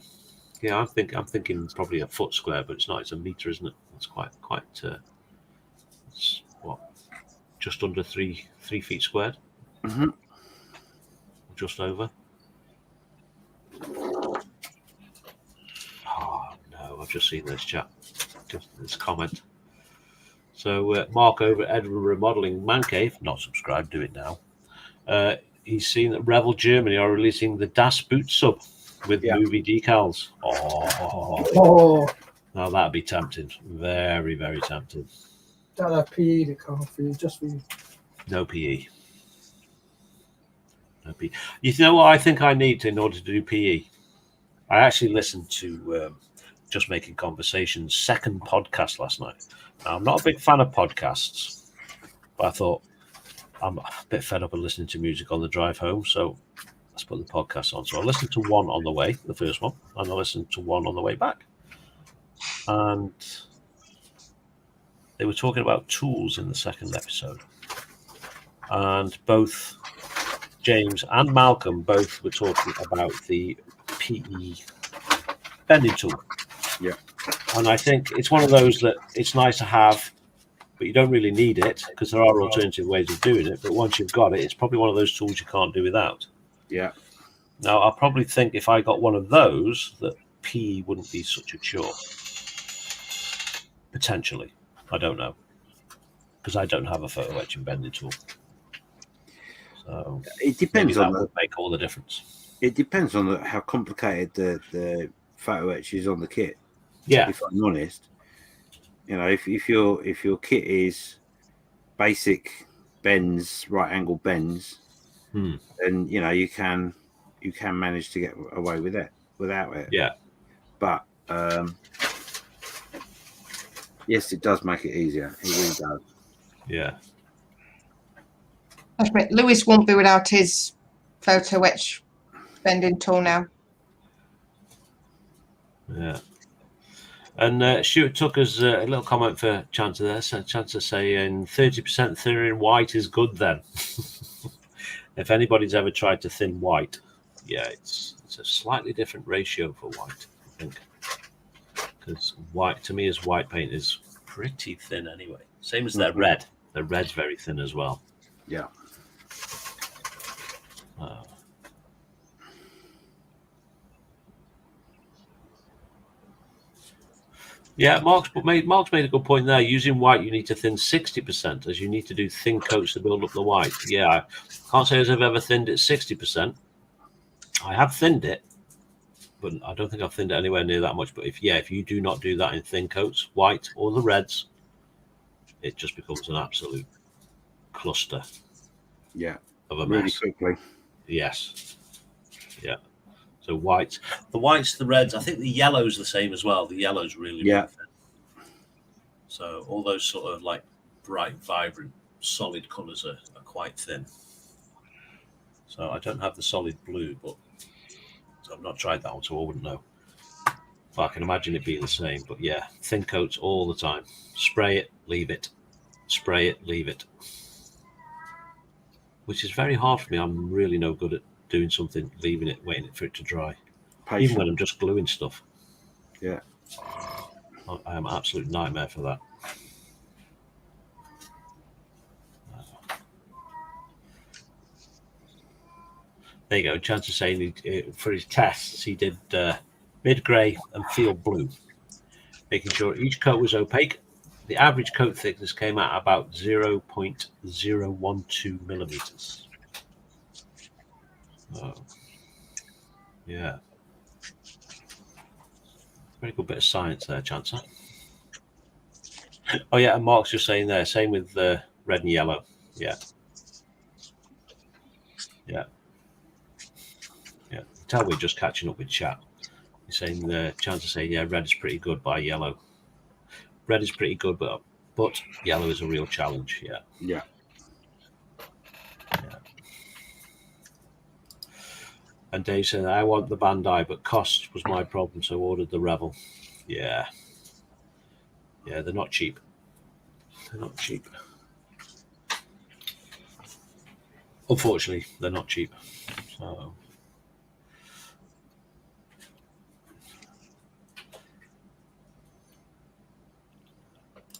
Yeah, I'm thinking probably a foot square, but it's not. It's a meter, isn't it? It's quite. It's what, just under 3 feet squared.
Mm-hmm.
Just over. Oh no, I've just seen this chat. Just this comment. So Mark over at Edward Remodeling Man Cave, not subscribed, do it now. He's seen that Revel Germany are releasing the Das Boot sub with movie decals. Oh, now that'd be tempting. Very, very tempting.
Don't have PE to come for you, just for you.
No PE. No PE. You know what I think I need in order to do PE? I actually listened to Just Making Conversation's second podcast last night. Now, I'm not a big fan of podcasts, but I thought I'm a bit fed up of listening to music on the drive home, so let's put the podcast on. So I listened to one on the way, the first one, and I listened to one on the way back. And they were talking about tools in the second episode. And both James and Malcolm both were talking about the PE bending tool.
Yeah.
And I think it's one of those that it's nice to have, but you don't really need it because there are alternative ways of doing it. But once you've got it, it's probably one of those tools you can't do without.
Yeah.
Now, I probably think if I got one of those, that PE wouldn't be such a chore. Potentially. I don't know. Because I don't have a photo etching bending tool. So
it depends on
that would make all the difference.
It depends on how complicated the photo etch is on the kit.
Yeah.
If I'm honest. You know, if your kit is basic bends, right angle bends, then you know you can manage to get away with it without it.
Yeah.
But yes, it does make it easier. It really does.
Yeah.
Lewis won't be without his photo etch bending tool now.
Yeah. And Stuart Tucker's a little comment for Chancer there. So Chancer saying 30% thinner white is good then. If anybody's ever tried to thin white, yeah, it's a slightly different ratio for white, I think. Because white, to me, as white paint is pretty thin anyway. Same as their red. Their red's very thin as well.
Yeah.
Yeah, Mark's made a good point there. Using white, you need to thin 60%, as you need to do thin coats to build up the white. Yeah, I can't say as I've ever thinned it 60%. I have thinned it, but I don't think I've thinned it anywhere near that much. But if you do not do that in thin coats, white or the reds, it just becomes an absolute cluster.
Yeah,
of a
really
mess.
quickly.
Yes. Yeah. So white, the whites, the reds. I think the yellow's the same as well. The yellow's really thin. So all those sort of like bright, vibrant, solid colours are quite thin. So I don't have the solid blue, but I've not tried that one, so I wouldn't know. But I can imagine it being the same. But yeah, thin coats all the time. Spray it, leave it. Spray it, leave it. Which is very hard for me. I'm really no good at doing something, leaving it, waiting for it to dry.
Patient.
Even when I'm just gluing stuff.
Yeah.
I am an absolute nightmare for that. There you go. Chance of saying for his tests, he did mid-grey and field blue, making sure each coat was opaque. The average coat thickness came out about 0.012 millimeters. Oh, yeah. Very good bit of science there, Chancellor. Oh, yeah, and Mark's just saying there, same with the red and yellow. Yeah. Yeah. Yeah. Tell we're just catching up with chat. He's saying Chancellor saying, yeah, red is pretty good by yellow. Red is pretty good, but yellow is a real challenge. Yeah.
Yeah.
And Dave said, I want the Bandai, but cost was my problem, so ordered the Revel. Yeah. Yeah, they're not cheap. They're not cheap. Unfortunately, they're not cheap. So...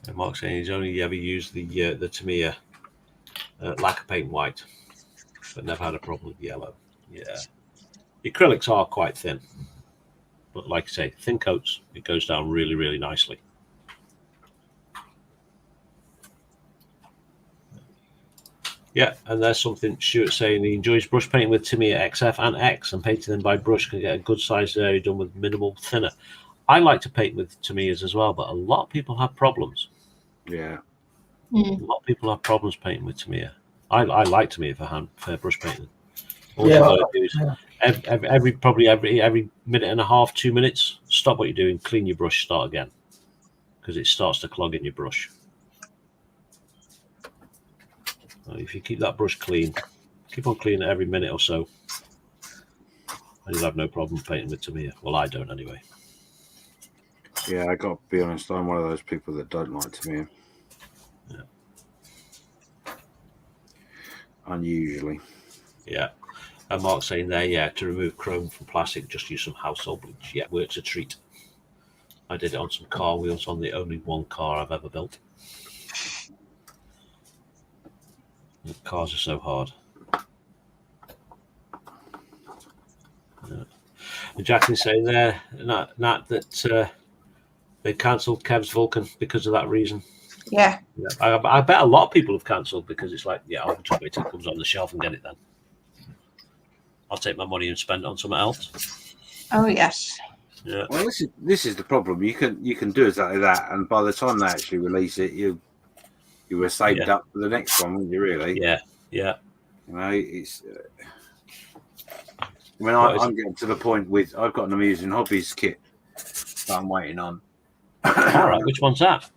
And Mark's saying he's only ever used the Tamiya lacquer paint white, but never had a problem with yellow. Yeah. The acrylics are quite thin. But like I say, thin coats, it goes down really, really nicely. Yeah, and there's something Stuart saying he enjoys brush painting with Tamiya XF and X, and painting them by brush can get a good sized area done with minimal thinner. I like to paint with Tamiyas as well, but a lot of people have problems.
Yeah.
A lot of people have problems painting with Tamiya. I like Tamiya for brush painting. All you gotta do is every minute and a half, 2 minutes, stop what you're doing, clean your brush, start again, because it starts to clog in your brush. If you keep that brush clean, keep on cleaning it every minute or so, and you'll have no problem painting with Tamiya. Well, I don't anyway.
Yeah, I got to be honest, I'm one of those people that don't like Tamiya.
Yeah.
Unusually.
Yeah. And Mark's saying there, yeah, to remove chrome from plastic, just use some household bleach. Yeah, works a treat. I did it on some car wheels on the only one car I've ever built. The cars are so hard. Yeah. And Jackson's saying there, Nat, that they cancelled Kev's Vulcan because of that reason.
Yeah.
I bet a lot of people have cancelled because it's like, yeah, I'll just wait till it comes on the shelf and get it then. I'll take my money and spend it on something else.
Oh yes.
Yeah.
Well, this is the problem. You can do exactly that, and by the time they actually release it, you were saved up for the next one, weren't you? Really?
Yeah. Yeah.
You know, it's. I'm getting to the point with I've got an Amusing Hobbies kit that I'm waiting on.
All right, which one's that?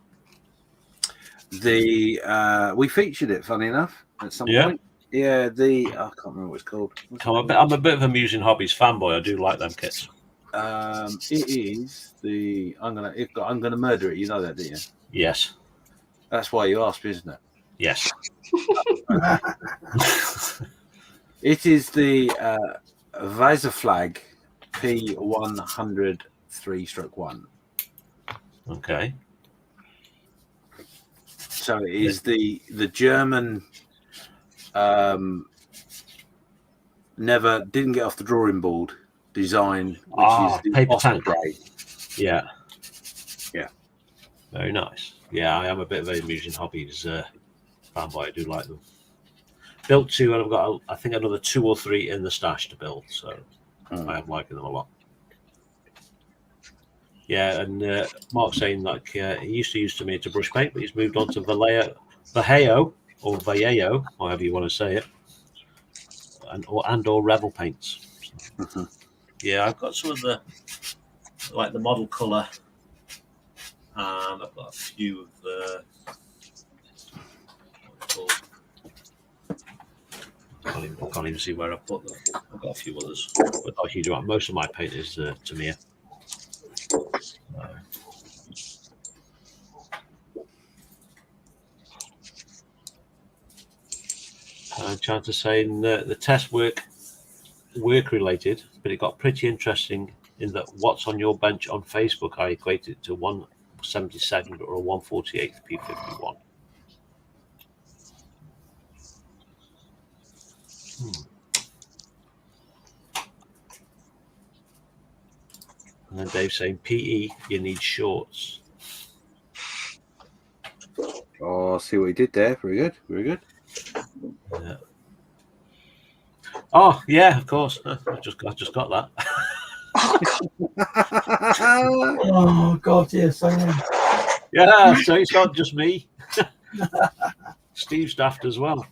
We featured it, funny enough, at some point. Yeah, I can't remember what it's called.
I'm a bit of Amusing Hobbies fanboy. I do like them kits.
It is the I'm gonna murder it. You know that, do you?
Yes.
That's why you asked, isn't it?
Yes.
It is the Vasaflag P100 3/1.
Okay.
So it is the German didn't get off the drawing board design, which is the
paper tank.
Grey.
Yeah.
Yeah.
Very nice. Yeah, I am a bit of an Amusing Hobbies fanboy. I do like them. Built 2, and I've got I think another 2 or 3 in the stash to build, so I am liking them a lot. Yeah, and Mark's saying like he used to use Tamiya to brush paint, but he's moved on to Vallejo, or Vallejo, however you want to say it, and or Revel paints.
Mm-hmm.
Yeah, I've got some of the the model colour, and I've got a few of the. I can't even see where I put them. I've got a few others, but not a huge amount. Most of my paint is Tamiya. Chances saying the test work related, but it got pretty interesting in that what's on your bench on Facebook, I equated it to 1/72 or a 1/48 P51. And then Dave saying PE, you need shorts.
Oh, I see what he did there. Very good. Very good.
Yeah. Oh yeah, of course. I just got that.
Oh God, yes, I am.
Yeah, so it's not just me. Steve's daft as well.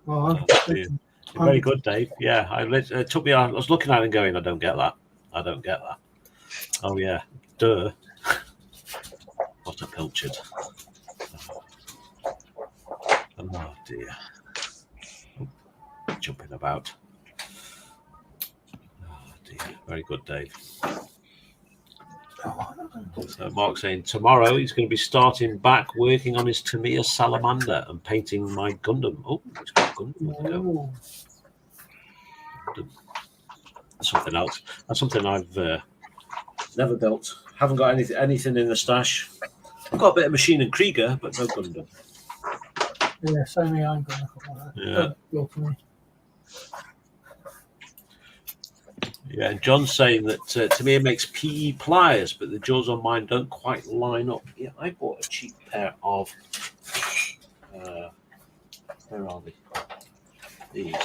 Oh,
very good, Dave. Yeah, it took me. I was looking at it and going, I don't get that. I don't get that. Oh yeah, duh. What a pilchard. Oh dear. Jumping about. Very good, Dave. So Mark's saying tomorrow he's going to be starting back working on his Tamiya Salamander and painting my Gundam. Oh, he's got Gundam. That's something else. That's something I've never built. Haven't got anything in the stash. I've got a bit of Machine and Krieger, but no Gundam.
Yeah, same here. I ain't got nothing like that.
Yeah.
Don't for me.
Yeah, and John's saying that Tamiya makes PE pliers, but the jaws on mine don't quite line up. Yeah, I bought a cheap pair of. Where are they? These.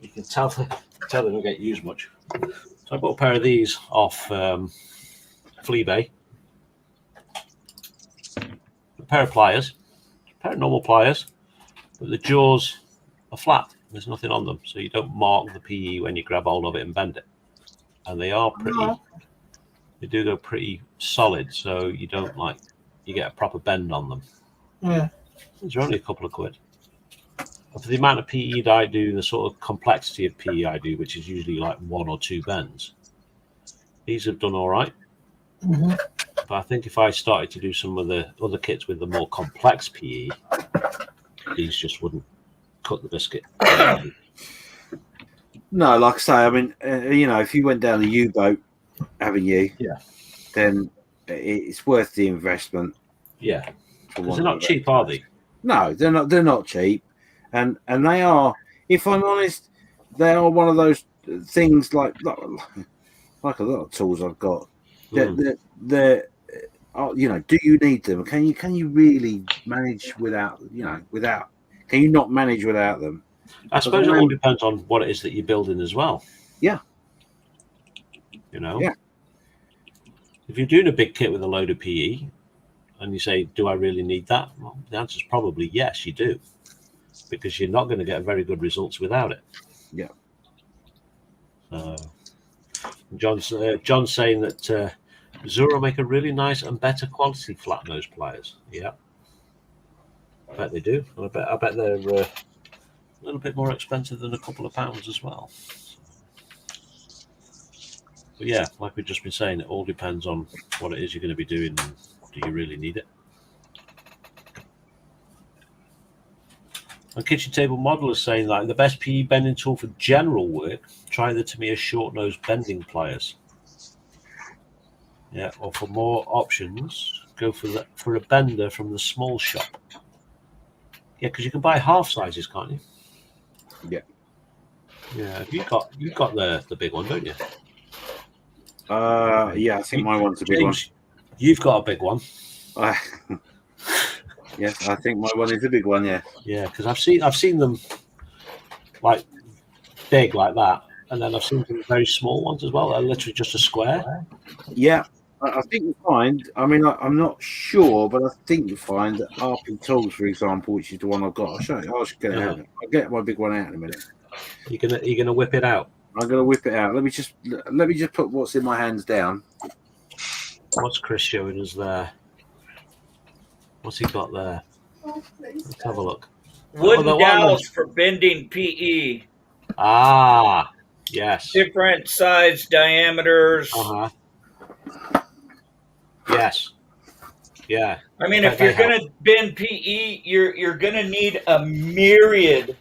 You can tell they don't get used much. So I bought a pair of these off Fleabay. A pair of pliers, a pair of normal pliers, but the jaws are flat. There's nothing on them, so you don't mark the PE when you grab hold of it and bend it. And they are pretty. They do go pretty solid, so you don't you get a proper bend on them.
Yeah.
They're only a couple of quid. And for the amount of PE that I do, the sort of complexity of PE I do, which is usually like 1 or 2 bends, these have done all right.
Mm-hmm.
But I think if I started to do some of the other kits with the more complex PE, these just wouldn't cut the biscuit.
No, like I say, I mean, if you went down the U-boat, haven't you?
Yeah.
Then it's worth the investment.
Yeah. Because they're not cheap, are they?
No, they're not. They're not cheap, and they are. If I'm honest, they are one of those things like a lot of tools I've got. They're do you need them? Can you really manage without? Can you not manage without them?
I suppose it all depends on what it is that you're building as well.
Yeah.
Yeah. If you're doing a big kit with a load of PE, and you say, "Do I really need that?" Well, the answer is probably yes, you do, because you're not going to get very good results without it.
Yeah.
John's saying that Zoro make a really nice and better quality flat nose pliers. Yeah, I bet they do. And I bet they're a little bit more expensive than a couple of pounds as well. But yeah, like we've just been saying, it all depends on what it is you're going to be doing. And do you really need it? A kitchen table model is saying that the best PE bending tool for general work, try the Tamiya short nose bending pliers. Yeah, or for more options, go for a bender from the small shop. Yeah, because you can buy half sizes, can't you?
Yeah.
Yeah, you've got the big one, don't you?
Yeah, I think my one's a big one.
You've got a big one.
Yes, I think my one is a big one. Yeah.
Yeah, because I've seen them like big like that, and then I've seen some very small ones as well. They're literally just a square.
Yeah, I think you find. I mean, I'm not sure, but I think you find that RP Tools, for example, which is the one I've got. I'll show you. I'll get my big one out in a minute.
You're gonna whip it out.
I'm gonna whip it out. Let me just put what's in my hands down.
What's Chris showing us there? What's he got there? Let's have a look.
Wooden dowels for bending PE.
Ah, yes.
Different size diameters.
Yes. Yeah.
I mean, if you're going to bend PE, you're going to need a myriad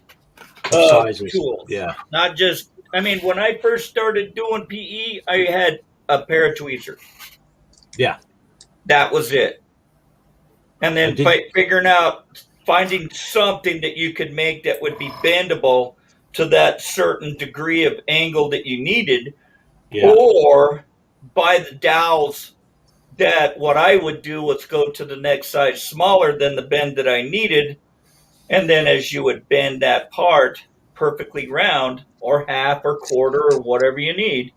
of tools.
Yeah.
Not just. I mean, when I first started doing PE, I had a pair of tweezers.
Yeah.
That was it. And then finding something that you could make that would be bendable to that certain degree of angle that you needed, or buy the dowels that what I would do was go to the next size smaller than the bend that I needed. And then as you would bend that part perfectly round or half or quarter or whatever you need,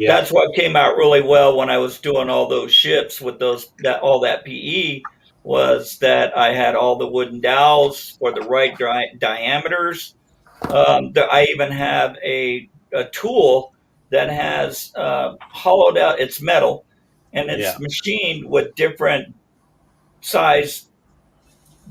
that's what came out really well when I was doing all those ships with all that PE was that I had all the wooden dowels for the right diameters. I even have a tool that has hollowed out, it's metal, and it's machined with different size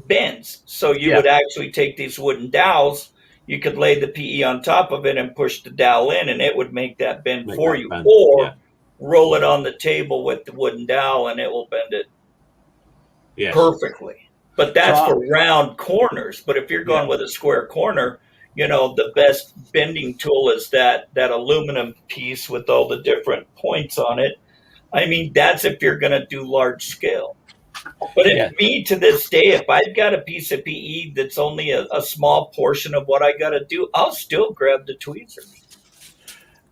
bends. So you would actually take these wooden dowels you could lay the PE on top of it and push the dowel in, and it would make that bend for you.
Bend.
Or roll it on the table with the wooden dowel, and it will bend it perfectly. But that's for round corners. But if you're going with a square corner, you know, the best bending tool is that aluminum piece with all the different points on it. I mean, that's if you're going to do large scale. But me, to this day, if I've got a piece of PE that's only a small portion of what I got to do, I'll still grab the tweezers.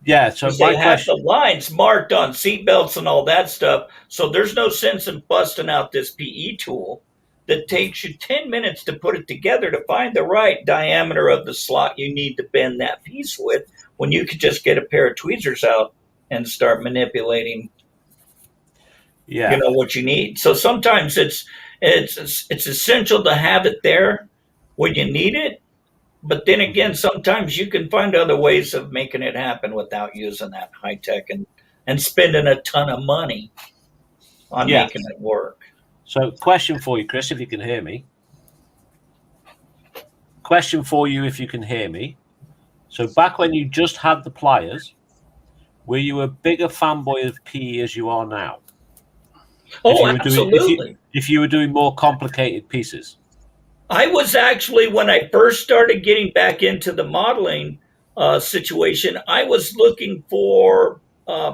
Yeah, so
they have the lines marked on seat belts and all that stuff. So there's no sense in busting out this PE tool that takes you 10 minutes to put it together to find the right diameter of the slot you need to bend that piece with, when you could just get a pair of tweezers out and start manipulating you know what you need. So sometimes it's essential to have it there when you need it. But then again, sometimes you can find other ways of making it happen without using that high tech and spending a ton of money on making it work.
So question for you, Chris, if you can hear me. Question for you, if you can hear me. So back when you just had the pliers, were you a bigger fanboy of PE as you are now?
Oh, absolutely.
If you were doing more complicated pieces.
I was actually, when I first started getting back into the modeling situation, I was looking for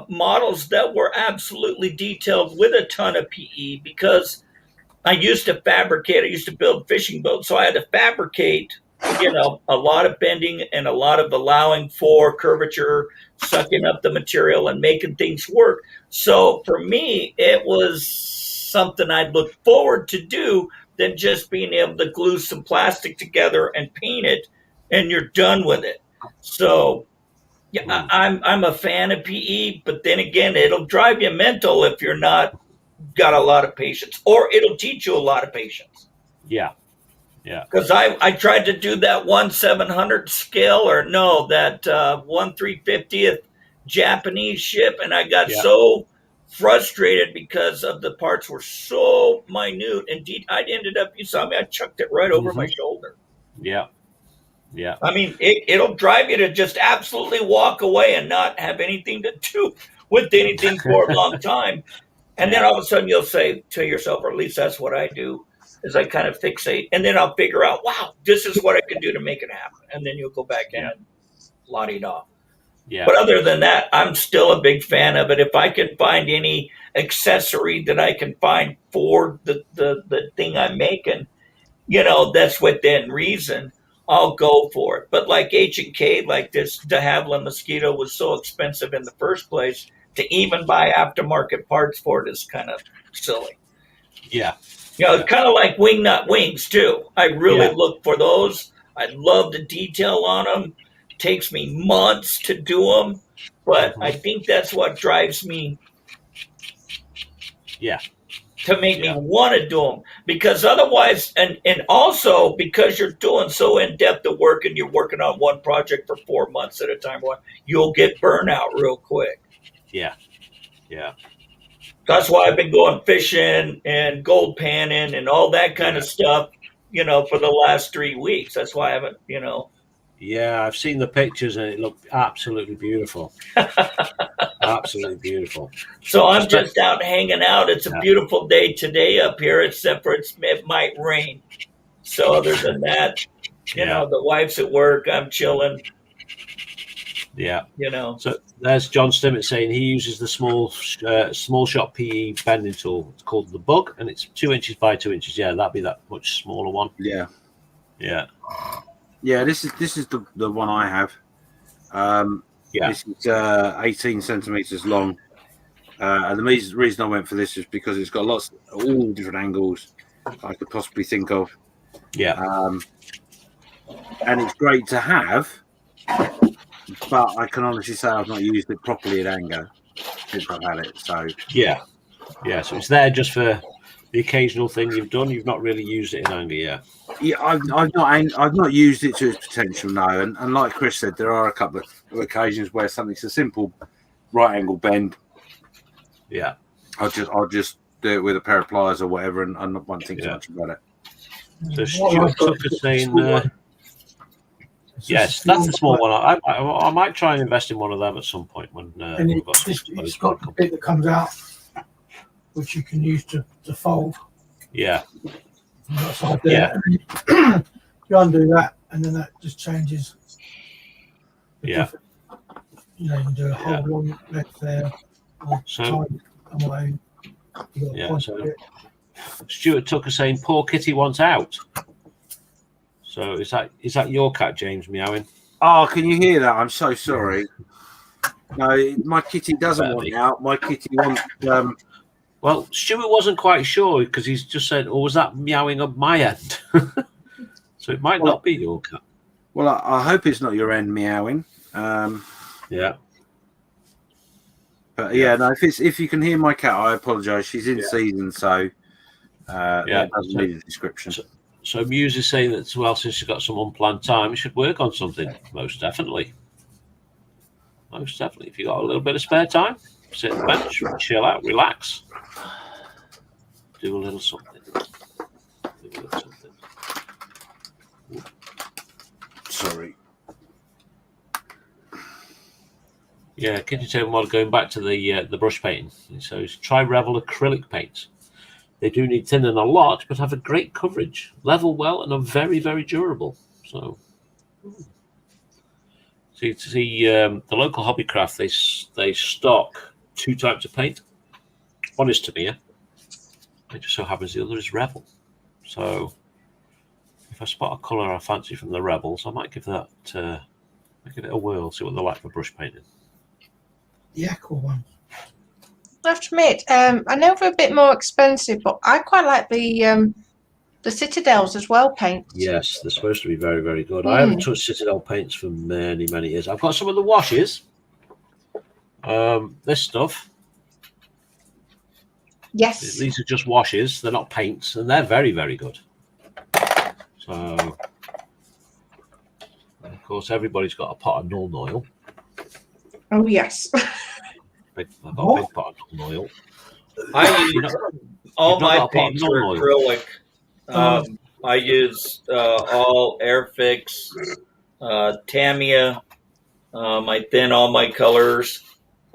models that were absolutely detailed with a ton of PE, because I used to build fishing boats. So I had to fabricate, you know, a lot of bending and a lot of allowing for curvature, sucking up the material and making things work. So for me, it was something I'd look forward to do than just being able to glue some plastic together and paint it and you're done with it. So I'm a fan of PE, but then again, it'll drive you mental if you're not got a lot of patience, or it'll teach you a lot of patience.
Yeah.
Because I tried to do that 1/700 scale, or no, that 1/350th Japanese ship, and I got so frustrated because of the parts were so minute. Indeed, I ended up, you saw me, I chucked it right over my shoulder.
Yeah.
I mean, it'll drive you to just absolutely walk away and not have anything to do with anything for a long time. And then all of a sudden you'll say to yourself, or at least that's what I do, is I kind of fixate, and then I'll figure out, wow, this is what I can do to make it happen. And then you'll go back in and la-di-da.
Yeah.
But other than that, I'm still a big fan of it. If I can find any accessory that I can find for the thing I'm making, you know, that's within reason, I'll go for it. But like H&K, like this de Havilland mosquito was so expensive in the first place, to even buy aftermarket parts for it is kind of silly.
Yeah.
You know, it's kind of like wingnut wings too. I really look for those. I love the detail on them. It takes me months to do them, but I think that's what drives me. To make me want to do them, because otherwise, and also because you're doing so in-depth of work and you're working on one project for 4 months at a time, you'll get burnout real quick.
Yeah.
That's why I've been going fishing and gold panning and all that kind of stuff, you know, for the last 3 weeks. That's why I haven't, you know.
Yeah, I've seen the pictures and it looked absolutely beautiful. Absolutely beautiful.
So I'm just out hanging out. It's a beautiful day today up here, except for it might rain. So other than that, you know, the wife's at work. I'm chilling.
Yeah.
You know.
So there's John Stimmett saying he uses the small shot PE bending tool. It's called the Bug, and it's 2 inches by 2 inches. Yeah, that'd be that much smaller one.
Yeah. This is the one I have. This is 18 centimeters long, and the reason I went for this is because it's got all different angles I could possibly think of. And it's great to have, but I can honestly say I've not used it properly at anger since I've had it. So
so it's there just for the occasional thing you've done. You've not really used it in anger,
I've not used it to its potential, no. And like Chris said, there are a couple of occasions where something's a simple right angle bend. I'll just do it with a pair of pliers or whatever, and not one thing so much about it.
So Stuart Tucker saying, Yes, that's a small one. I might try and invest in one of them at some point when
and
we've got some
it's got the bit that comes out, which you can use to fold.
Yeah.
That side there. Yeah. You undo that, and then that just changes.
Yeah.
You know, you can do a whole long length there, or tight and away.
Yeah. So Stuart Tucker saying poor kitty wants out. So is that your cat, James, meowing?
Oh, can you hear that? I'm so sorry. No, my kitty doesn't want out. My kitty wants.
Well, Stuart wasn't quite sure because he's just said, "Oh, was that meowing up my end?" So it might not be your cat.
Well, I hope it's not your end meowing.
Yeah.
But no, if you can hear my cat, I apologise. She's in season, so that doesn't need a description.
So Muse is saying that, well, since she's got some unplanned time, you should work on something. Most definitely. Most definitely. If you've got a little bit of spare time, sit on the bench, chill out, relax. Do a little something.
Sorry.
Yeah, Kitty Table Mod going back to the brush painting. So try Revel acrylic paints. They do need thinning a lot, but have a great coverage, level well, and are very, very durable. So, see the local Hobbycraft, they stock 2 types of paint. One is Tamiya. It just so happens the other is Revel. So, if I spot a colour I fancy from the Rebels, I might give that give it a whirl, see what they're like for brush painting.
The aqua one.
I have to admit, I know they're a bit more expensive, but I quite like the Citadels as well paints.
Yes, they're supposed to be very, very good. I haven't touched Citadel paints for many, many years. I've got some of the washes. This stuff.
Yes.
These are just washes. They're not paints, and they're very, very good. So, of course, everybody's got a pot of null oil.
Oh, yes.
I've got a big pot of null oil.
I use all my paints are acrylic. I use all Airfix, Tamiya. I thin all my colors.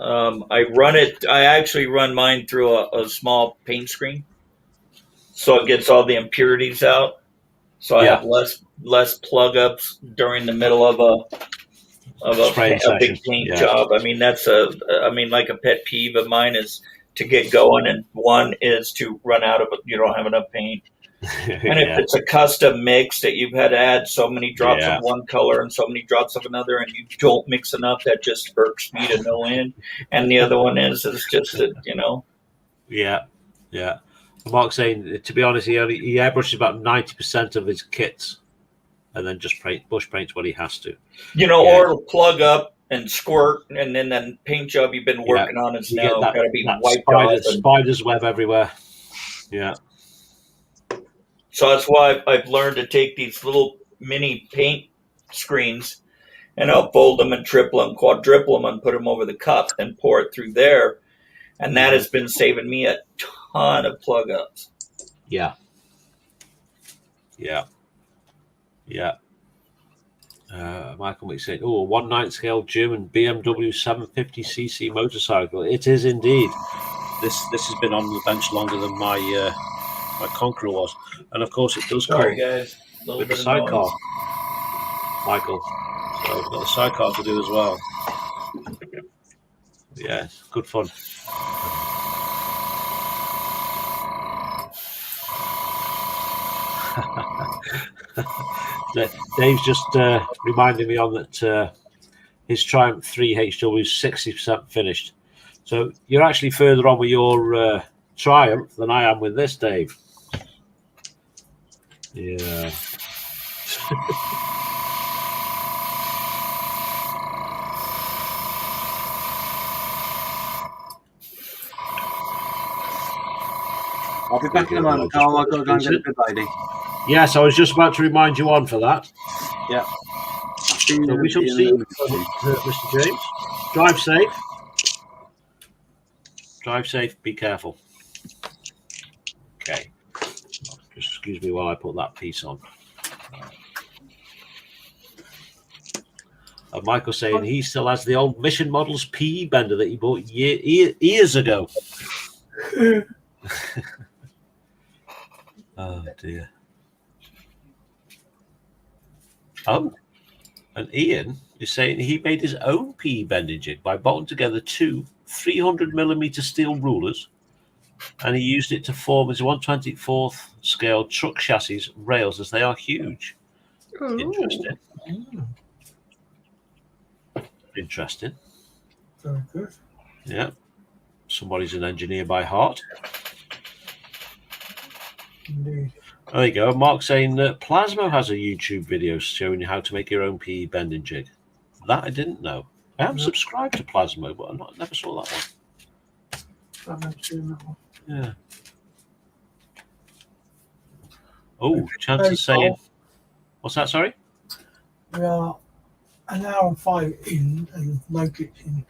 I actually run mine through a small paint screen, so it gets all the impurities out. So I have less plug ups during the middle of a big paint job. I mean, that's like a pet peeve of mine is to get going, and one is to run out of it. You don't have enough paint. And if it's a custom mix that you've had to add so many drops of one color and so many drops of another, and you don't mix enough, that just irks me to no end. And the other one is just that,
Yeah. Mark's saying, to be honest, he airbrushes about 90% of his kits, and then just bush paints what he has to.
Or it'll plug up and squirt, and then the paint job you've been working on is now got to be wiped off.
Spider's web everywhere. Yeah.
So that's why I've learned to take these little mini paint screens, and I'll fold them and triple them, quadruple them, and put them over the cup and pour it through there. And that has been saving me a ton of plug ups.
Yeah. Michael Mick saying, "Oh, 1/9 scale German BMW 750cc motorcycle. It is indeed. This has been on the bench longer than my Conqueror was, and of course it does come with the sidecar, Michael. So we've got the sidecar to do as well. Yeah, good fun." Dave's just reminding me on that his Triumph 3 HW is 60% finished. So you're actually further on with your Triumph than I am with this, Dave. Yeah.
I'll be back in a moment, Karl. I've got to go and get a good lady.
Yes, I was just about to remind you on for that.
Yeah.
So we shall see you, Mr. James. Drive safe. Drive safe. Be careful. Okay. Just excuse me while I put that piece on. And Michael saying he still has the old Mission Models PE bender that he bought years ago. Oh, dear. Oh, and Ian is saying he made his own PE bending jig by bolting together two 300mm steel rulers, and he used it to form his 1/24th scale truck chassis rails, as they are huge.
Ooh.
Interesting. Interesting.
Very good.
Yeah. Somebody's an engineer by heart.
Indeed.
There you go. Mark saying that Plasmo has a YouTube video showing you how to make your own PE bending jig. That I didn't know. I am subscribed to Plasmo, but I never saw that one.
I've never seen that one.
Yeah. Oh, Chance is saying. What's that? Sorry.
We are an hour and 5 in and no glitching.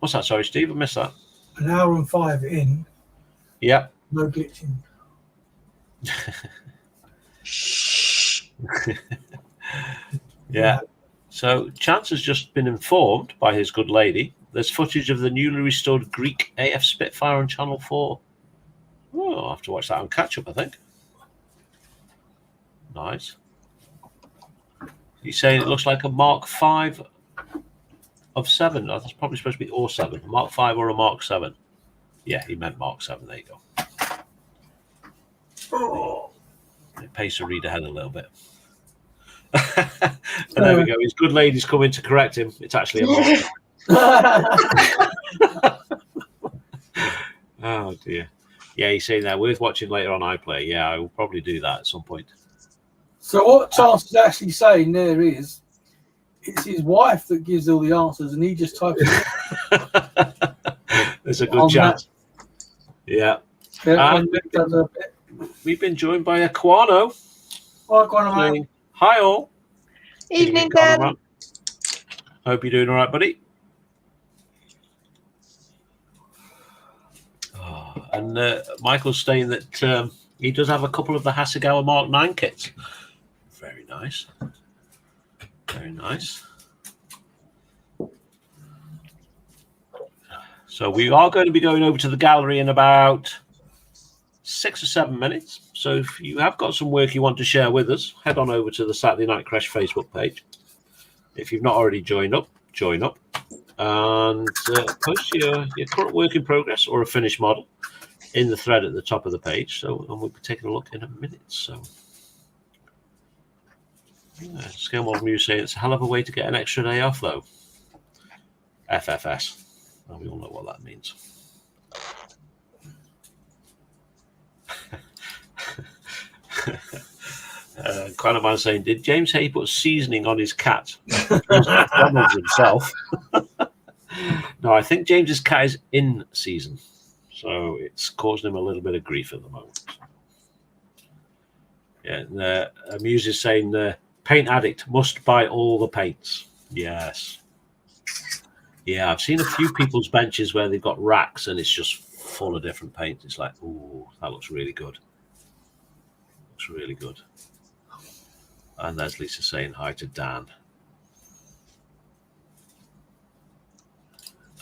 What's that? Sorry, Steve. I missed that.
An hour and 5 in.
Yeah.
No glitching.
Yeah. So Chance has just been informed by his good lady. There's footage of the newly restored Greek AF Spitfire on Channel 4. Oh, I'll have to watch that on catch up, I think. Nice. He's saying it looks like a Mark 5 of 7. Oh, that's probably supposed to be or 7. Mark 5 or a Mark 7. Yeah, he meant Mark 7. There you go. It pays to read ahead a little bit. And there we go. His good lady's coming to correct him. It's actually a Mark. Oh, dear. Yeah, he's saying that. Worth watching later on iPlayer. Yeah, I will probably do that at some point.
So what Chance is actually saying there is, it's his wife that gives all the answers, and he just types it.
There's a good chance. Yeah. We've been joined by Aquano.
Hi, Aquano,
mate. Hi, all.
Evening, Dad.
Hope you're doing all right, buddy. Oh, and Michael's saying that he does have a couple of the Hasegawa Mark 9 kits. Very nice. Very nice. So we are going to be going over to the gallery in about 6 or 7 minutes. So if you have got some work you want to share with us, head on over to the Saturday Night Creche Facebook page. If you've not already joined up, join up. And post your current work in progress or a finished model in the thread at the top of the page. So, and we'll be taking a look in a minute. So, yeah, Scale Model Muse saying it's a hell of a way to get an extra day off, though. FFS. Well, we all know what that means. Kind of man saying, did James Hay put seasoning on his cat? Himself. No, I think James's cat is in season, so it's causing him a little bit of grief at the moment. Yeah, and Muse is saying paint addict must buy all the paints. Yes. Yeah, I've seen a few people's benches where they've got racks and it's just full of different paints. It's like, ooh, that looks really good. Looks really good. And there's Lisa saying hi to Dan.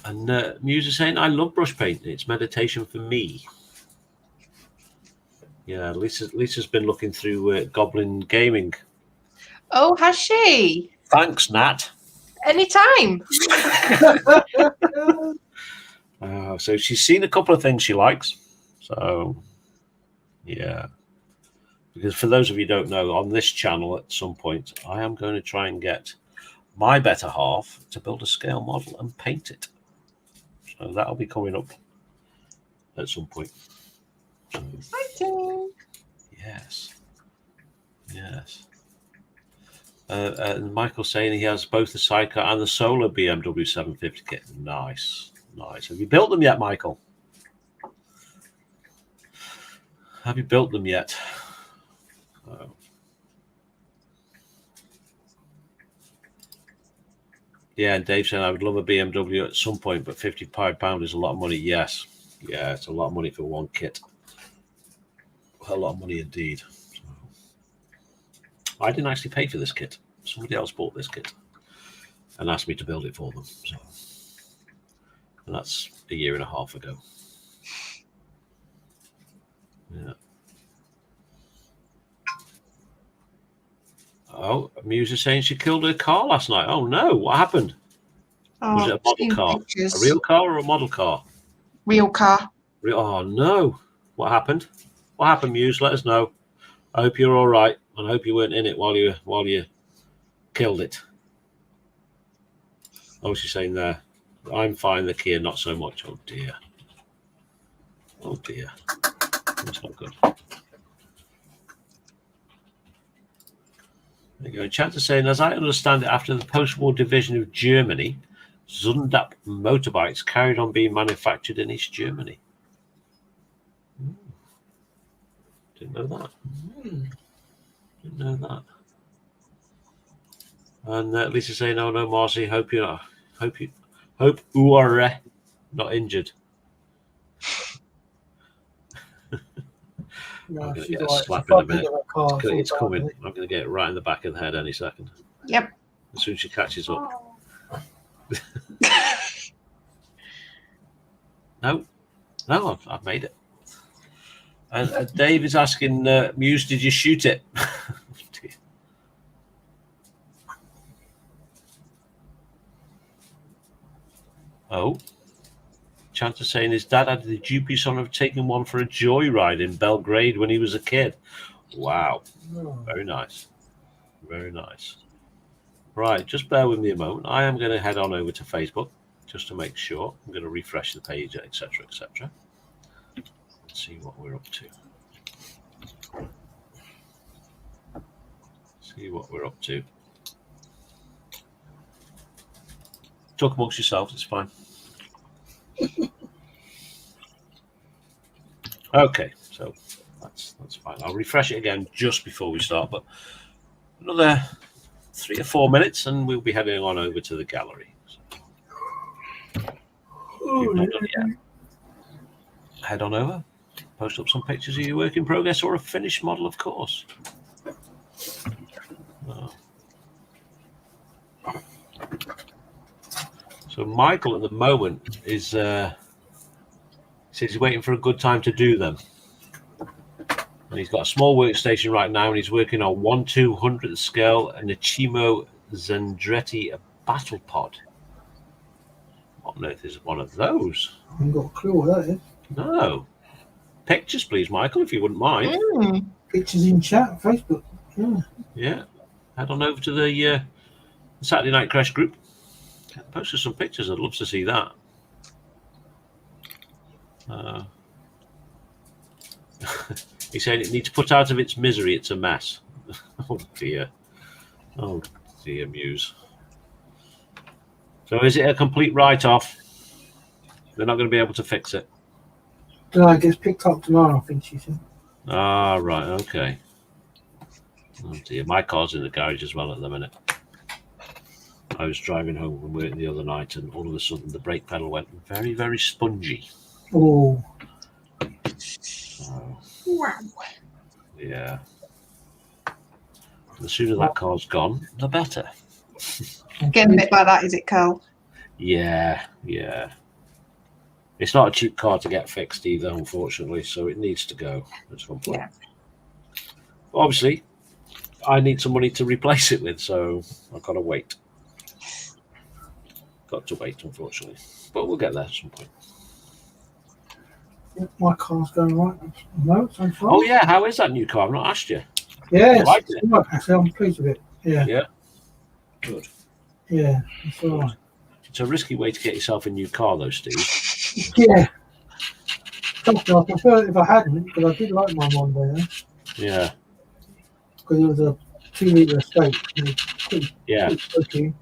And Muse is saying, I love brush painting. It's meditation for me. Yeah, Lisa's been looking through Goblin Gaming.
Oh, has she?
Thanks, Nat.
Anytime.
So she's seen a couple of things she likes. So, yeah. Because for those of you who don't know, on this channel at some point, I am going to try and get my better half to build a scale model and paint it. So that'll be coming up at some point.
Exciting.
Yes. Yes. And Michael's saying he has both the Sidecar and the solar BMW 750 kit. Nice. Nice. Have you built them yet, Michael? Have you built them yet? Oh. Yeah, and Dave saying I would love a BMW at some point, but £55 is a lot of money. Yes. Yeah, it's a lot of money for one kit. A lot of money indeed. I didn't actually pay for this kit. Somebody else bought this kit and asked me to build it for them. So, and that's a year and a half ago. Yeah. Oh, Muse is saying she killed her car last night. Oh no, what happened? Was it a model car?
Pictures.
A real car or a model car?
Real car.
Oh no. What happened? What happened, Muse? Let us know. I hope you're all right, and I hope you weren't in it while you killed it. Oh, she's saying there, I'm fine, the Kia not so much. Oh dear. Oh dear. That's not good. There you go. Chat is saying, as I understand it, after the post-war division of Germany, Zundap motorbikes carried on being manufactured in East Germany. Didn't know that. Didn't know that. And Lisa saying, "Oh no, Marcy, hope you are not injured."
No,
I'm going to
she's
get a
all right.
slap
She's
in a
quite big
minute.
of a car,
It's
all
coming.
right.
I'm going to get it right in the back of the head any second.
Yep.
As soon as she catches up. No, I've made it. And Dave is asking, Muse, did you shoot it? Oh, Chance is saying his dad had the dubious honor of taking one for a joyride in Belgrade when he was a kid. Wow, very nice, very nice. Right, just bear with me a moment. I am going to head on over to Facebook just to make sure. I'm going to refresh the page, etc., etc. Let's see what we're up to. See what we're up to. Talk amongst yourselves, it's fine. Okay, so that's fine. I'll refresh it again just before we start, but another 3 or 4 minutes and we'll be heading on over to the gallery. So, if you've not done it yet, head on over, post up some pictures of your work in progress or a finished model, of course. So Michael at the moment is says he's waiting for a good time to do them. And he's got a small workstation right now and he's working on 1/200th scale and a Chimo Zendretti battle pod. What on earth is one of those?
I haven't got a clue what that is.
No. Pictures, please, Michael, if you wouldn't mind.
Pictures in chat, Facebook.
Yeah. Head on over to the Saturday Night Creche group. Post us some pictures. I'd love to see that. He's saying it needs put out of its misery. It's a mess. Oh dear. Oh dear, Muse. So is it a complete write-off? They're not going to be able to fix it.
No, it gets picked up tomorrow, I think she said.
Ah, right. Okay. Oh dear. My car's in the garage as well at the minute. I was driving home from work the other night and all of a sudden the brake pedal went very, very spongy.
Oh.
So,
Wow.
yeah. The sooner that car's gone, the better.
Getting a bit like that, is it, Karl?
Yeah. It's not a cheap car to get fixed either, unfortunately, so it needs to go at some point.
Yeah.
But obviously, I need some money to replace it with, so I've got to wait. Got to wait, unfortunately. But we'll get there at some point.
My car's going right. No, so far.
Oh, yeah. How is that new car? I've not asked you.
Yeah,
I like it.
right. Actually, I'm pleased with it. Yeah.
Yeah. Good.
Yeah, it's all right.
It's a risky way to get yourself a new car, though, Steve.
Yeah. Trust me, I prefer it if I hadn't, because I did like my Monday,
Yeah.
because it was a 2-litre estate.
Yeah.
Okay.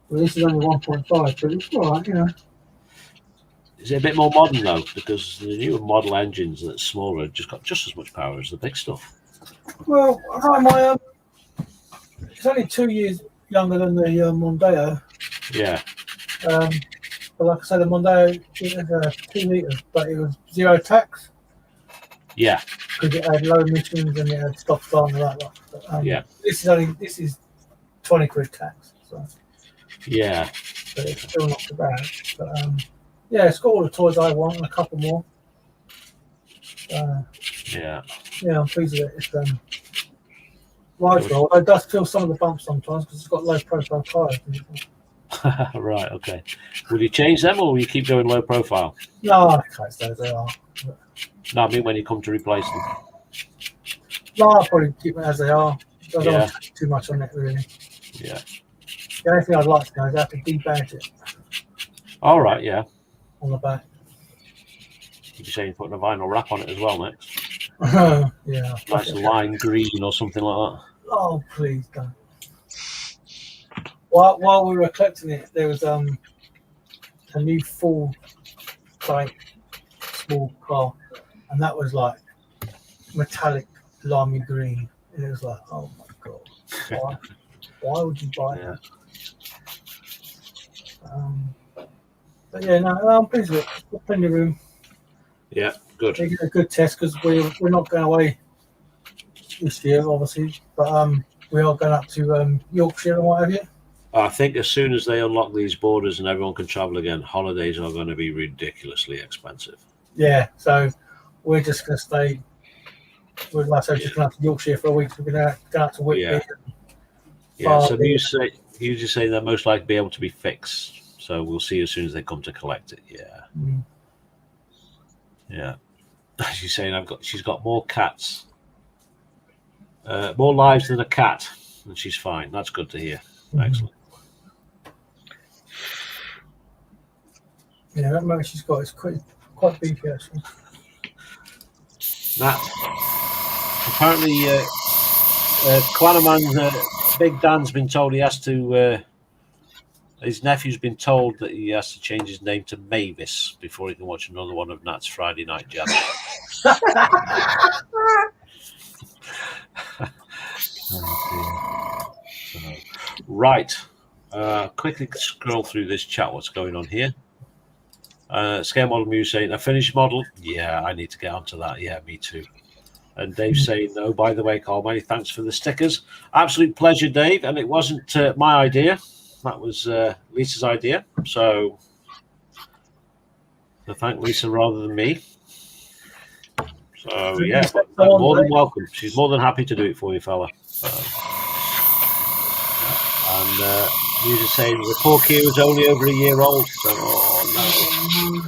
Well, this is only 1.5, but it's all right, you know.
Is it a bit more modern, though? Because the newer model engines that's smaller have just got just as much power as the big stuff.
Well, I know it's only 2 years younger than the Mondeo.
Yeah.
But like I said, the Mondeo, it was 2 litres, but it was zero tax.
Yeah.
Because it had low emissions and it had stop start and all that lot. But, this is 20 quid tax. So.
Yeah.
But it's still not too bad. But yeah, it's got all the toys I want and a couple more.
Yeah,
I'm pleased with it. It's although it does feel some of the bumps sometimes because it's got low profile tires.
Right, okay. Will you change them or will you keep going low profile?
No, I can't say they are. But...
No, I mean when you come to replace them.
No, I'll probably keep them as they are. I don't want to touch too much on it, really.
Yeah.
The only thing I'd like to know is I have to debadge it.
All right, yeah.
On the back.
You're saying you're putting a vinyl wrap on it as well next?
Yeah.
Nice lime green or something like that.
Oh, please don't. While we were collecting it, there was a new full type small car, and that was like metallic limey green. And it was like, oh my god, why would you buy that? But yeah, no, I'm pleased with it. Got plenty of room.
Yeah, good.
They get a good test because we're not going away this year, obviously, but we are going up to Yorkshire and what have you.
I think as soon as they unlock these borders and everyone can travel again, holidays are going to be ridiculously expensive.
Yeah, so we're just going to stay. We're like I said, just going to Yorkshire for a week. We're going to go out to Whitby.
Yeah. So you just say they'll most likely be able to be fixed. So we'll see as soon as they come to collect it. Yeah.
Mm.
Yeah. She's saying she's got more cats, more lives than a cat, and she's fine. That's good to hear. Excellent.
Yeah, that motor she's got is quite beefy actually.
Nat, apparently, Quanaman's Big Dan's been told he has to. His nephew's been told that he has to change his name to Mavis before he can watch another one of Nat's Friday Night Jam. Right. Quickly scroll through this chat. What's going on here? Scale Model Muse saying, a finished model? Yeah, I need to get onto that. Yeah, me too. And Dave saying, no, by the way, Karl, many thanks for the stickers. Absolute pleasure, Dave. And it wasn't my idea. That was Lisa's idea. So thank Lisa rather than me. So, yeah, more than welcome. She's more than happy to do it for you, fella. And you just saying the poor Kia was only over a year old. So, oh,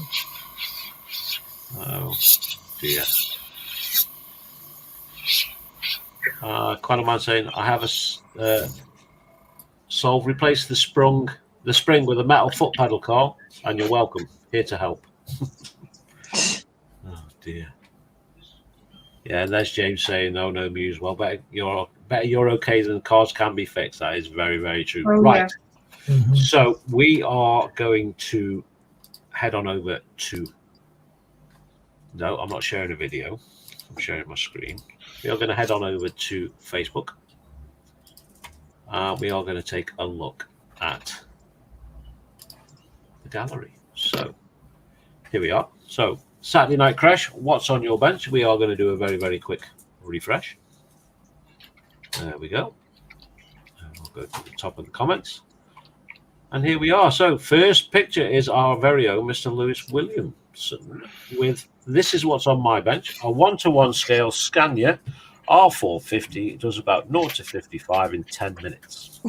no. Oh, dear. Quite a man saying, I have a solve. Replace the spring with a metal foot pedal, Karl, and you're welcome. Here to help. Oh, dear. Yeah, and there's James saying, no, Muse. Well, better you're okay than cars can be fixed. That is very, very true.
Oh,
right.
Yeah.
Mm-hmm.
So we are going to head on over to. No, I'm not sharing a video. I'm sharing my screen. We are going to head on over to Facebook. We are going to take a look at the gallery. So here we are. So Saturday Night Creche, what's on your bench? We are going to do a very, very quick refresh. There we go. And we'll go to the top of the comments. And here we are. So first picture is our very own Mr. Lewis Williamson with this is what's on my bench. A 1-to-1 scale Scania R450. It does about 0 to 55 in 10 minutes.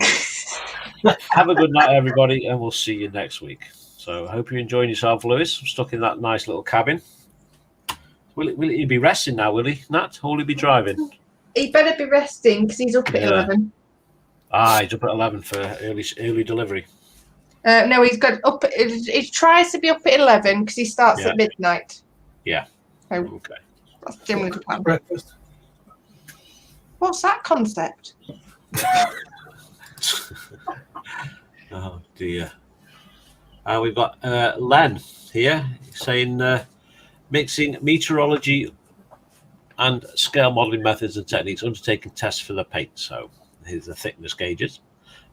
Have a good night, everybody, and we'll see you next week. So I hope you're enjoying yourself, Lewis. I'm stuck in that nice little cabin. Will he be resting now, will he, Nat? Or will he be driving?
He better be resting because he's up at 11.
He's up at 11 for early delivery.
No, he's got up. He tries to be up at 11 because he starts at midnight.
Yeah.
So
okay.
That's generally the plan.
Breakfast.
What's that concept?
Oh dear. We've got Len here saying mixing meteorology and scale modeling methods and techniques, undertaking tests for the paint. So here's the thickness gauges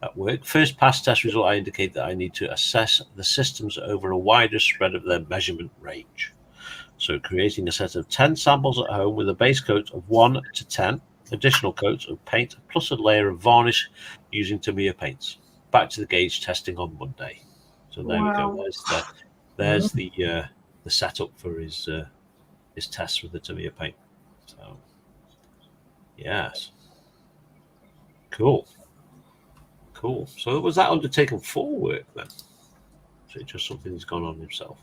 at work. First pass test result, I indicate that I need to assess the systems over a wider spread of their measurement range. So creating a set of 10 samples at home with a base coat of 1 to 10 additional coats of paint plus a layer of varnish using Tamiya paints. Back to the gauge testing on Monday. So there we go. There's the setup for his tests with the Tamiya paint. So yes, cool. So was that undertaken for work then? So it's just something he's gone on himself.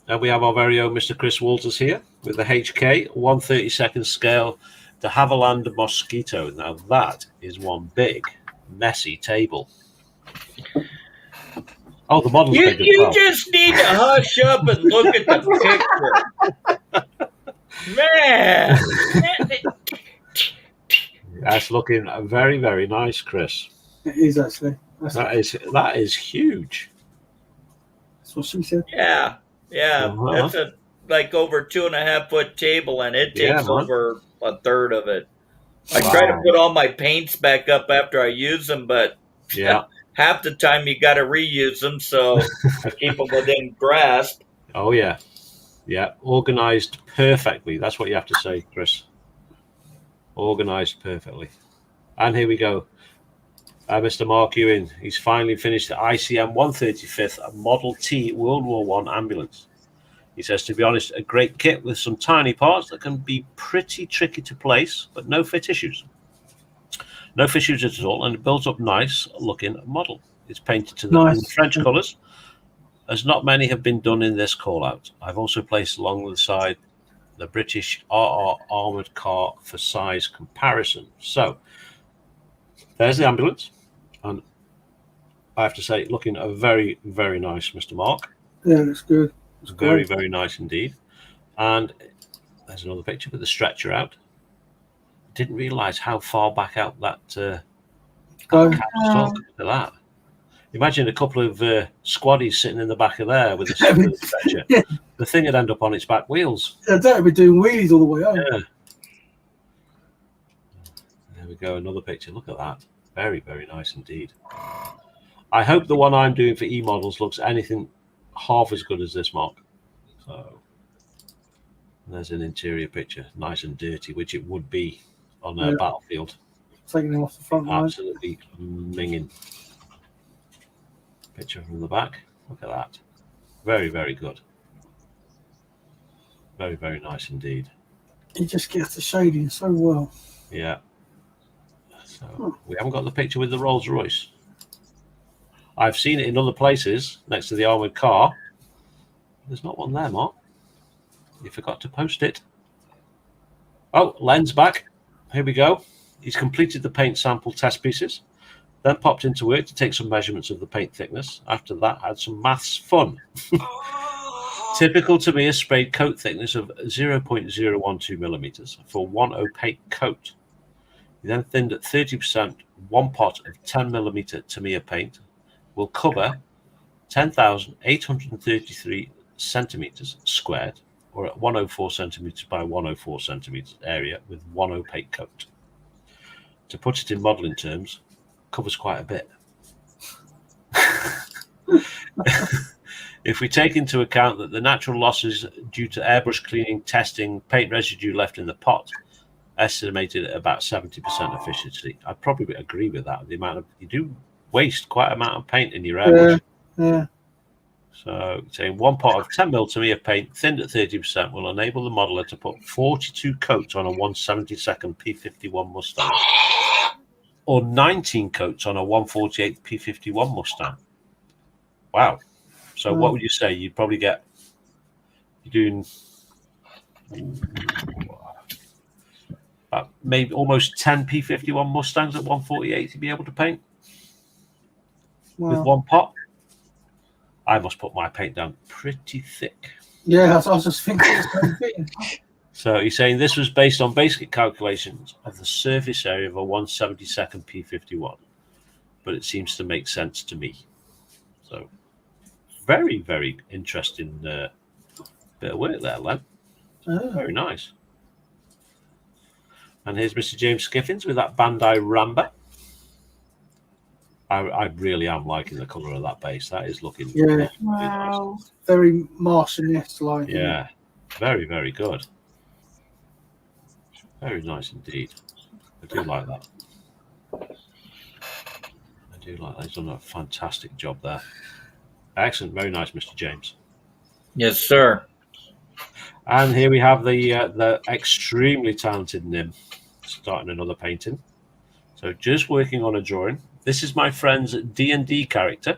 And we have our very own Mr. Chris Walters here with the HK 1/32 scale de Havilland Mosquito. Now that is one big messy table. Oh, the model's big as well.
You just need to hush up and look at the picture. Man.
That's looking very, very nice, Chris.
It is actually.
That is huge.
That's what she said.
Yeah. That's a like over 2.5 foot table, and it takes over a third of it. I try to put all my paints back up after I use them, but half the time you got to reuse them, so I keep them within grasp.
Oh yeah, organized perfectly. That's what you have to say, Chris. Organized perfectly. And here we go. Mr. Mark Ewing, he's finally finished the ICM 135th Model T World War I ambulance. He says, to be honest, a great kit with some tiny parts that can be pretty tricky to place, but no fit issues. No fit issues at all, and it builds up nice looking model. It's painted to the French colours, as not many have been done in this call out. I've also placed along the side the British RR armoured car for size comparison. So there's the ambulance. And I have to say, looking very, very nice, Mr. Mark.
Yeah, it's good.
It's very, very nice indeed. And there's another picture with the stretcher out. Didn't realise how far back out that look at that. Imagine a couple of squaddies sitting in the back of there with a stretcher. Yeah. The thing would end up on its back wheels.
That would be doing wheelies all the way home.
Yeah. There we go, another picture. Look at that. Very, very nice indeed. I hope the one I'm doing for E-models looks anything half as good as this, Mark. So there's an interior picture, nice and dirty, which it would be on a battlefield.
Taking them off the front line.
Absolutely minging. Picture from the back. Look at that. Very, very good. Very, very nice indeed.
He just gets the shading so well.
Yeah. So we haven't got the picture with the Rolls Royce. I've seen it in other places next to the armoured car. There's not one there, Mark. You forgot to post it. Oh, lens back. Here we go. He's completed the paint sample test pieces, then popped into work to take some measurements of the paint thickness. After that, had some maths fun. Typical to me, a sprayed coat thickness of 0.012 millimeters for one opaque coat. He then thinned at 30%. One pot of 10 millimeter Tamiya paint will cover 10,833 centimeters squared, or at 104 centimeters by 104 centimeters area with one opaque coat. To put it in modelling terms, covers quite a bit. If we take into account that the natural losses due to airbrush cleaning, testing, paint residue left in the pot, estimated at about 70% efficiency, I'd probably agree with that. The amount of you do waste quite an amount of paint in your airbrush.
Yeah.
So saying one pot of 10 mil Tamiya paint thinned at 30% will enable the modeler to put 42 coats on a 1/72 P51 Mustang, or 19 coats on a 1/48 P51 Mustang. Wow. So what would you say? You'd probably you're doing maybe almost 10 P51 Mustangs at 1/48 to be able to paint with one pot. I must put my paint down pretty thick.
Yeah, I was just thinking.
So he's saying this was based on basic calculations of the surface area of a 1/72 P51, but it seems to make sense to me. So very, very interesting bit of work there, Len.
Oh.
Very nice. And here's Mr. James Skiffins with that Bandai Ramba. I really am liking the colour of that base. That is looking
very
Wow.
Very Martian-esque, like.
Yeah, Very, very good. Very nice indeed. I do like that. I do like that. He's done a fantastic job there. Excellent. Very nice, Mr. James.
Yes, sir.
And here we have the extremely talented Nim starting another painting. So just working on a drawing. This is my friend's D&D character.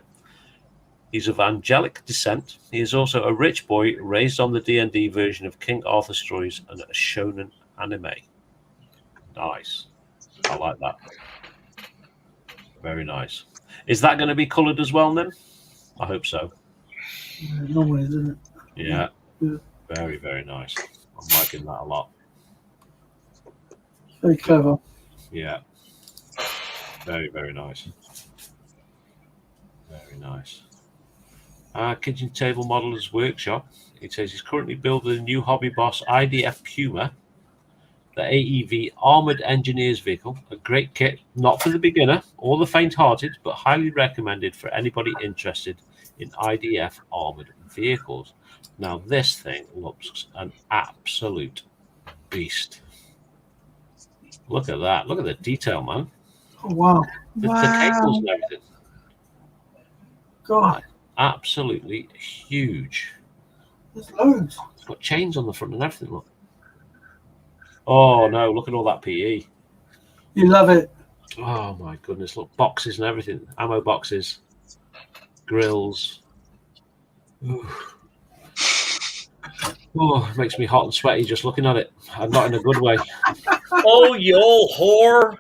He's of angelic descent. He is also a rich boy raised on the D&D version of King Arthur stories and a shonen anime. Nice. I like that. Very nice. Is that going to be coloured as well, Nim? I hope so.
Normally, isn't it?
Yeah.
Yeah.
Very, very nice. I'm liking that a lot.
Very clever.
Yeah. Very, very nice. Very nice. Kitchen Table Modelers Workshop. It says he's currently building a new Hobby Boss IDF Puma, the AEV Armored Engineers vehicle. A great kit, not for the beginner or the faint-hearted, but highly recommended for anybody interested in IDF armored vehicles. Now, this thing looks an absolute beast. Look at that. Look at the detail, man.
Oh, wow.
The cables and everything.
God.
Absolutely huge.
There's loads.
It's got chains on the front and everything, look. Oh, no, look at all that PE.
You love it.
Oh, my goodness. Look, boxes and everything. Ammo boxes. Grills. Ooh. Oh, it makes me hot and sweaty just looking at it. And not in a good way.
Oh, you old whore.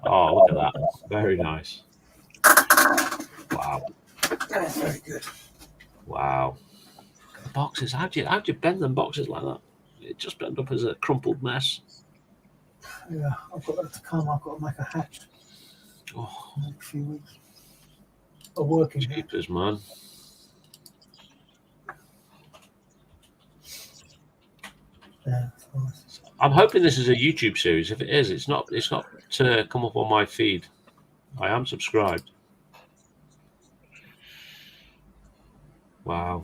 Oh, look at that. Very nice. Wow.
That's very good.
Wow. The boxes. How'd you bend them boxes like that? It just bent up as a crumpled mess.
Yeah, I've got that to come. I've got to make a hatch
Oh,
in the next few weeks. A working hatch.
jeepers, man.
Yeah, it's nice.
I'm hoping this is a YouTube series. If it is, it's not to come up on my feed. I am subscribed. Wow.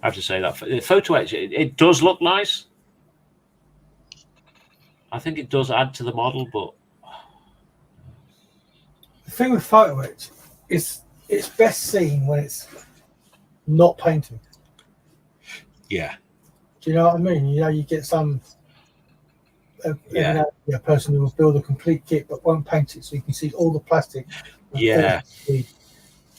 I have to say that the photo etch, it does look nice. I think it does add to the model, but
The thing with photo etch is it's best seen when it's not painted.
yeah,
Do you know what I mean? You know, you get some
Yeah.
a person who will build a complete kit but won't paint it, so you can see all the plastic.
Yeah.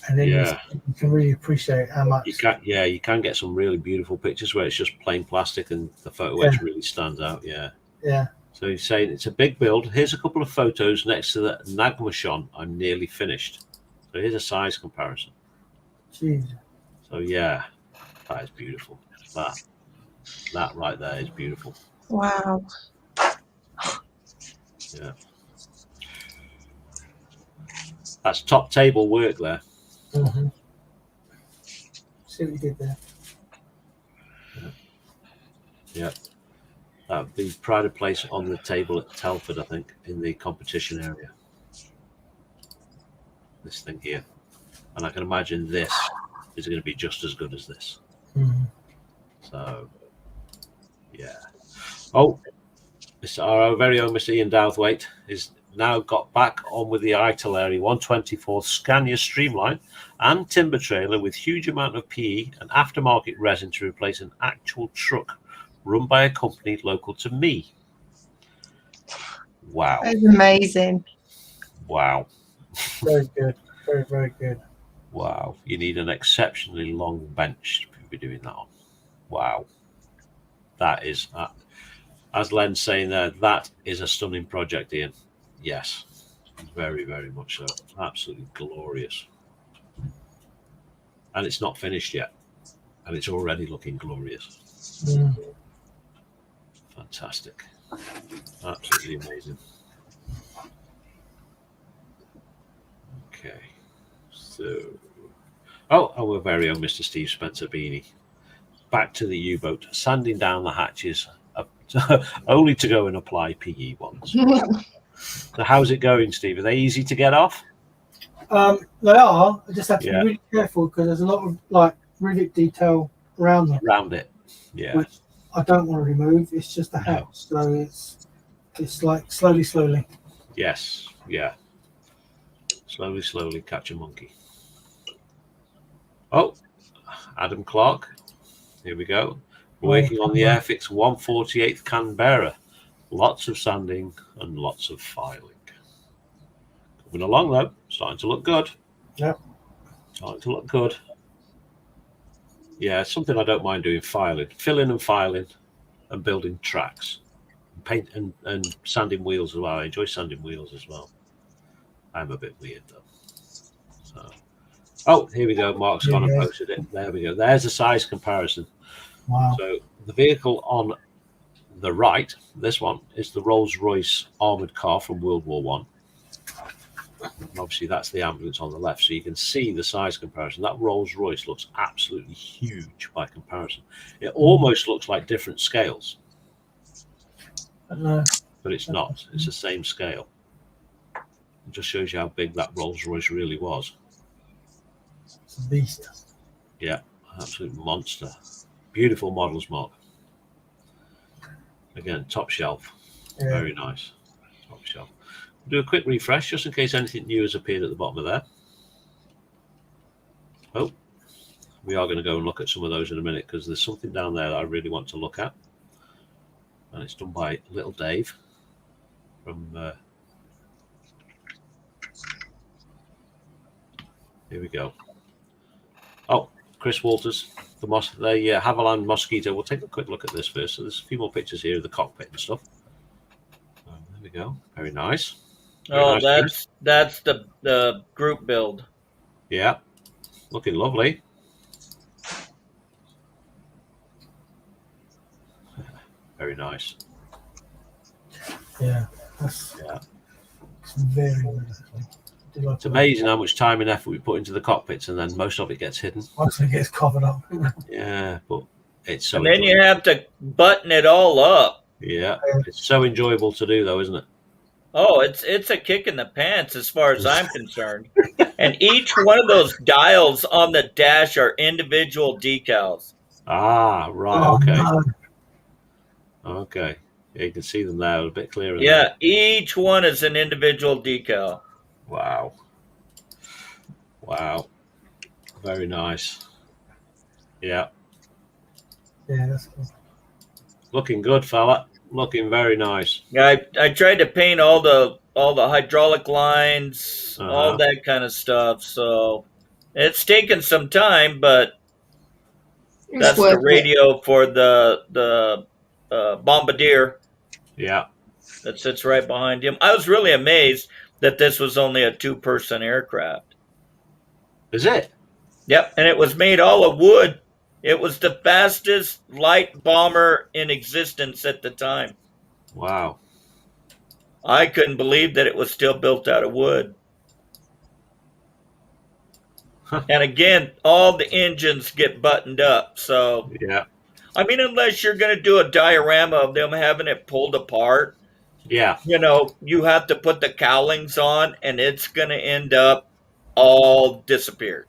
And then
Yeah.
you can really appreciate how much.
you can get some really beautiful pictures where it's just plain plastic and the photo etch really stands out. Yeah.
Yeah.
So he's saying it's a big build. Here's a couple of photos next to the Nagmashon. I'm nearly finished. So here's a size comparison.
Jeez.
So yeah, that is beautiful. That right there is beautiful.
Wow.
Yeah. That's top table work there.
Mm-hmm. See what you did there.
Yeah. That would be pride of place on the table at Telford, I think, in the competition area. This thing here. And I can imagine this is going to be just as good as this.
Mm-hmm.
So, yeah. Oh, our very own Mr. Ian Douthwaite is now got back on with the Italeri 124 Scania Streamline and timber trailer with huge amount of PE and aftermarket resin to replace an actual truck run by a company local to me. Wow.
That's amazing.
Wow.
Very good. Very, very good.
Wow. You need an exceptionally long bench to be doing that on. Wow. That is, as Len's saying there, that is a stunning project, Ian. Yes. Very, very much so. Absolutely glorious. And it's not finished yet. And it's already looking glorious.
Mm.
Fantastic. Absolutely amazing. Okay. So, our very own Mr. Steve Spencer Beanie. Back to the U-boat, sanding down the hatches, only to go and apply PE ones. So how's it going, Steve? Are they easy to get off?
They are. I just have to
Yeah.
be really careful because there's a lot of like rivet detail
around it. Yeah.
Which I don't want to remove. It's just a
No.
house, so it's like slowly.
Yes. Yeah. Slowly catch a monkey. Oh, Adam Clark. Here we go. Working on the Airfix 148th Canberra. Lots of sanding and lots of filing. Coming along though. Starting to look good.
Yep.
Starting to look good. Yeah, it's something I don't mind doing, filling and filing and building tracks. Paint and sanding wheels as well. I enjoy sanding wheels as well. I'm a bit weird though. So, oh, here we go. Mark's gone and posted it. There we go. There's a size comparison.
Wow.
So the vehicle on the right, this one, is the Rolls-Royce armoured car from World War One. And obviously that's the ambulance on the left, so you can see the size comparison. That Rolls-Royce looks absolutely huge by comparison. It almost looks like different scales, but it's not. It's the same scale. It just shows you how big that Rolls-Royce really was.
It's a beast.
Yeah, absolute monster. Beautiful models, Mark. Again, top shelf.
Yeah.
Very nice. Top shelf. Do a quick refresh just in case anything new has appeared at the bottom of there. Oh, we are going to go and look at some of those in a minute because there's something down there that I really want to look at. And it's done by Little Dave from... here we go. Oh, Chris Walters, the Havilland Mosquito. We'll take a quick look at this first. So there's a few more pictures here of the cockpit and stuff. There we go. Very nice.
Very nice, that's the group build.
Yeah, looking lovely. Very nice.
Yeah, it's very good.
It's amazing how much time and effort we put into the cockpits, and then most of it gets hidden.
Once it gets covered up.
Yeah, but it's so.
And then you have to button it all up.
Yeah, it's so enjoyable to do, though, isn't it?
Oh, it's a kick in the pants as far as I'm concerned. And each one of those dials on the dash are individual decals.
Ah, right.
Oh,
okay.
no.
Okay. Yeah, you can see them there a bit clearer.
Yeah, each one is an individual decal.
Wow. Wow. Very nice. Yeah.
Yeah, that's cool.
Looking good, fella. Looking very nice.
Yeah, I tried to paint all the hydraulic lines, all that kind of stuff. So it's taken some time, but that's the radio for the Bombardier.
Yeah.
That sits right behind him. I was really amazed that this was only a 2-person aircraft.
Is it?
Yep, and it was made all of wood. It was the fastest light bomber in existence at the time.
Wow.
I couldn't believe that it was still built out of wood. And again, all the engines get buttoned up. So,
yeah.
I mean, unless you're going to do a diorama of them having it pulled apart,
yeah,
you have to put the cowlings on, and it's going to end up all disappeared.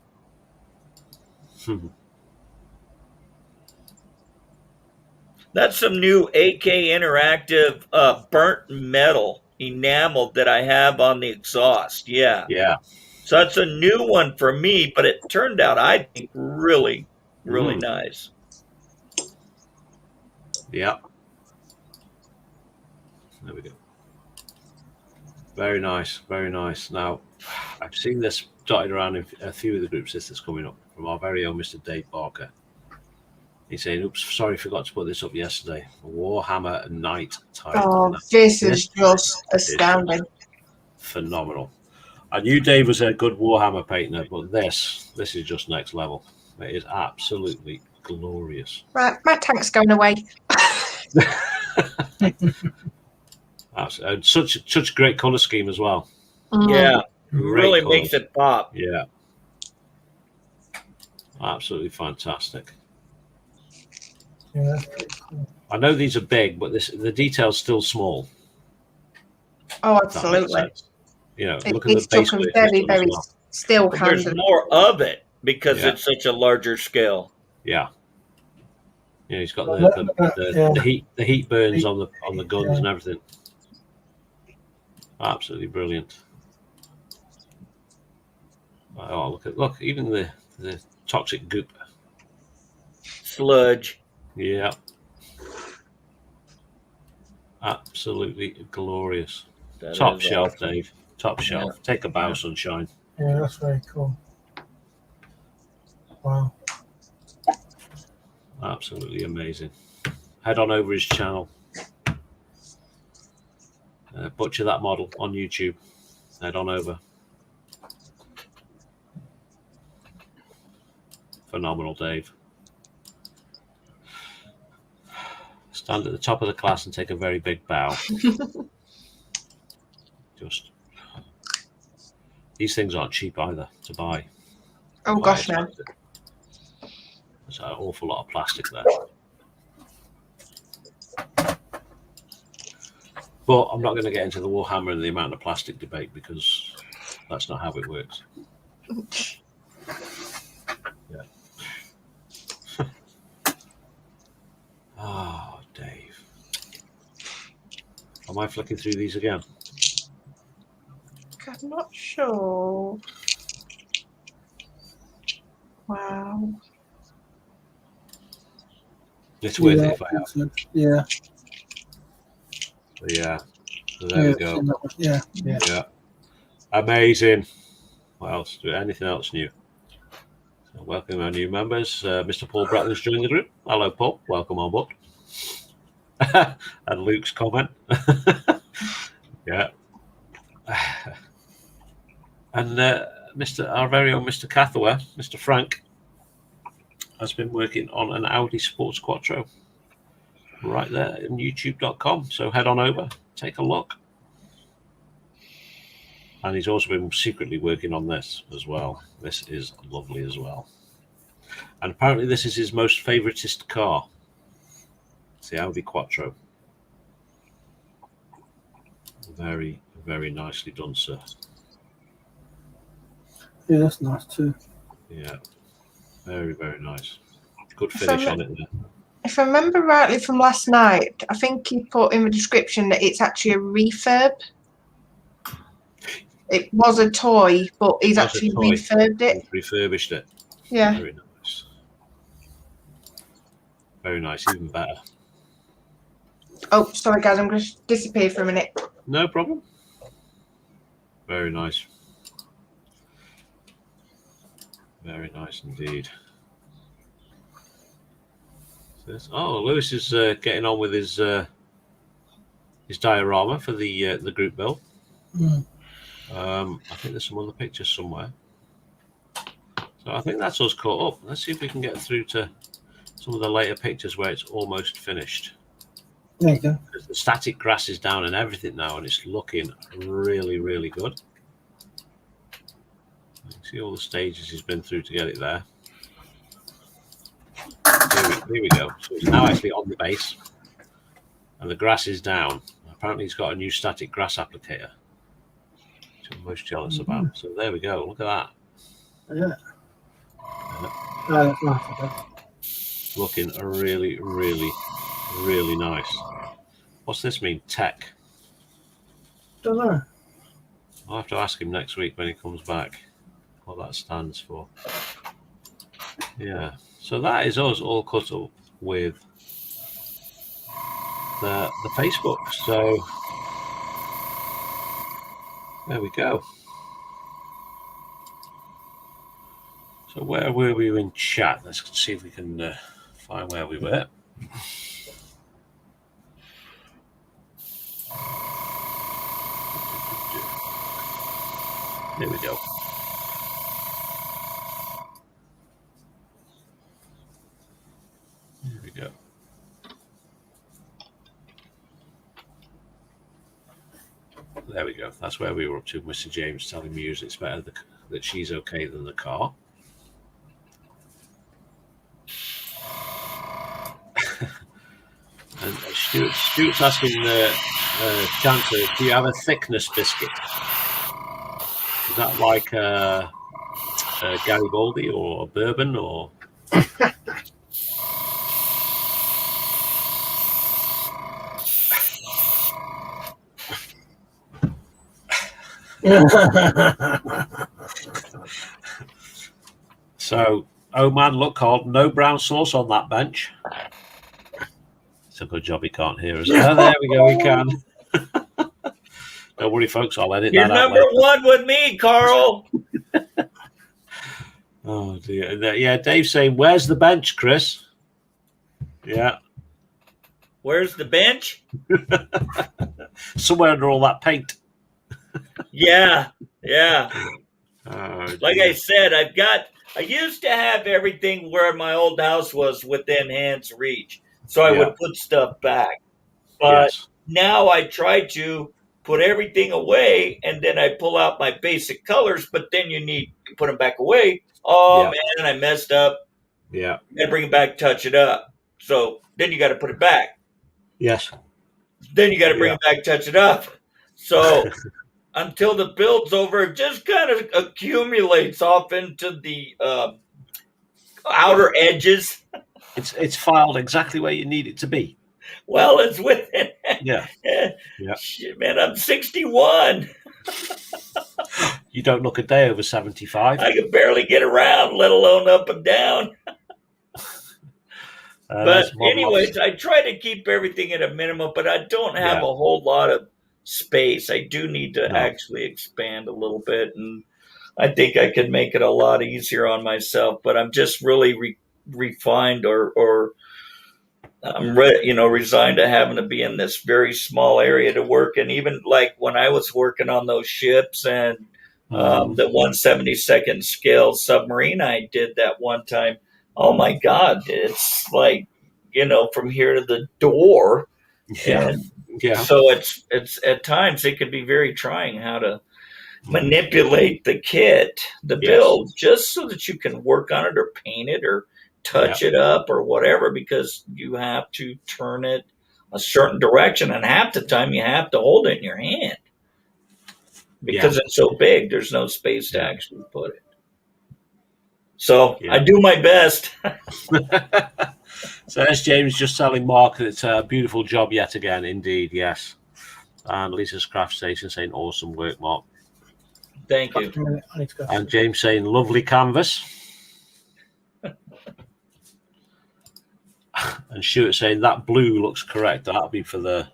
That's some new AK Interactive burnt metal enamel that I have on the exhaust. Yeah.
Yeah.
So that's a new one for me, but it turned out, I think, really, really nice.
Yeah. There we go. Very nice. Very nice. Now, I've seen this dotted around in a few of the groups. This is coming up from our very own Mr. Dave Barker. He's saying, oops, sorry, forgot to put this up yesterday. Warhammer Night type.
Oh, this is just astounding.
Phenomenal. I knew Dave was a good Warhammer painter, but this is just next level. It is absolutely glorious.
Right, my tank's going away.
Such a great colour scheme as well.
Yeah, really
colours.
makes it pop.
Yeah. Absolutely fantastic.
Yeah, that's pretty cool.
I know these are big, but the detail's still small.
Oh, absolutely.
Look at
It's
the base.
took very, very still
There's
handled.
more of it because it's such a larger scale.
Yeah. Yeah, he's got
Yeah.
the heat burns on the guns and everything. Absolutely brilliant. Oh, look! Even the toxic goop.
Sludge.
Yeah. Absolutely glorious.
That
Top
is
shelf,
awesome.
Dave. Top shelf.
Yeah.
Take a bow, sunshine.
Yeah, that's very cool. Wow.
Absolutely amazing. Head on over his channel. Butcher That Model on YouTube. Head on over. Phenomenal, Dave. Stand at the top of the class and take a very big bow. Just these things aren't cheap either to buy.
Oh gosh, no.
There's an awful lot of plastic there. But I'm not going to get into the Warhammer and the amount of plastic debate because that's not how it works. Yeah. Oh, Dave. Am I flicking through these again?
I'm not sure. Wow.
It's worth it if I have.
Yeah.
Yeah. So there we go.
Yeah.
Amazing. What else? Anything else new? So welcome our new members. Mr. Paul Bratton's joined the group. Hello, Paul. Welcome on board. And Luke's comment. Yeah. And our very own Mr. Cathaway, Mr. Frank, has been working on an Audi Sports Quattro right there in youtube.com. So head on over, take a look. And he's also been secretly working on this as well. This is lovely as well. And apparently this is his most favoritist car. It's the Audi Quattro. Very, very nicely done, sir.
Yeah, that's nice too.
Yeah, very, very nice. Good finish on it there.
If I remember rightly from last night, I think he put in the description that it's actually a refurb. It was a toy, but he's actually refurbed it.
He's refurbished it.
Yeah.
Very nice. Very nice, even better.
Oh, sorry guys, I'm going to disappear for a minute.
No problem. Very nice. Very nice indeed. Oh, Lewis is getting on with his diorama for the group build.
Mm.
I think there's some other pictures somewhere. So I think that's us caught up. Let's see if we can get through to some of the later pictures where it's almost finished.
There you go.
Because the static grass is down and everything now, and it's looking really, really good. You can see all the stages he's been through to get it there. Here we go. So it's now actually on the base, and the grass is down. Apparently, he's got a new static grass applicator, which I'm most jealous about. So there we go. Look at that.
Yeah. That's nice. Okay.
Looking really, really, really nice. What's this mean? Tech.
Don't know.
I'll have to ask him next week when he comes back what that stands for. Yeah. So that is us all cut up with the Facebook. So there we go. So where were we in chat? Let's see if we can find where we were. There we go. There we go. There we go. That's where we were up to. Mr. James telling me usually it's better that she's okay than the car. And Stuart's asking Chancer, do you have a thickness biscuit? Is that like a Garibaldi or a bourbon or? So, oh man, look, Karl, no brown sauce on that bench. It's a good job he can't hear us. Oh, there we go, he can. Don't worry, folks, I'll edit
You're
that out
number
later.
one with me, Karl.
Oh dear. Yeah, Dave's saying, "Where's the bench, Chris?" Yeah,
Where's the bench?
somewhere under all that paint.
Yeah.
Oh,
Like
dear.
I said, I used to have everything where my old house was within hand's reach. So I would put stuff back. But
Yes.
now I try to put everything away and then I pull out my basic colors, but then you need to put them back away. Oh man, I messed up.
Yeah.
You gotta bring it back, touch it up. So then you gotta put it back.
Yes.
Then you gotta bring it back, touch it up. So until the build's over, it just kind of accumulates off into the outer edges.
It's filed exactly where you need it to be.
Well, it's within.
Yeah.
Shit, man, I'm 61.
You don't look a day over 75.
I can barely get around, let alone up and down. But anyways, I try to keep everything at a minimum, but I don't have a whole lot of space. I do need to actually expand a little bit, and I think I could make it a lot easier on myself, but I'm just really refined or I'm resigned to having to be in this very small area to work. And even like when I was working on those ships and the 1/72nd scale submarine I did that one time, oh my God, it's like, from here to the door.
Yeah.
So it's at times it can be very trying how to manipulate the kit, the build, just so that you can work on it or paint it or touch it up or whatever, because you have to turn it a certain direction, and half the time you have to hold it in your hand because it's so big. There's no space to actually put it. So I do my best.
So there's James just telling Mark that it's a beautiful job yet again. Indeed, yes. And Lisa's Craft Station saying awesome work, Mark.
Thank you.
And James saying lovely canvas. And Stuart saying that blue looks correct. That'll be for the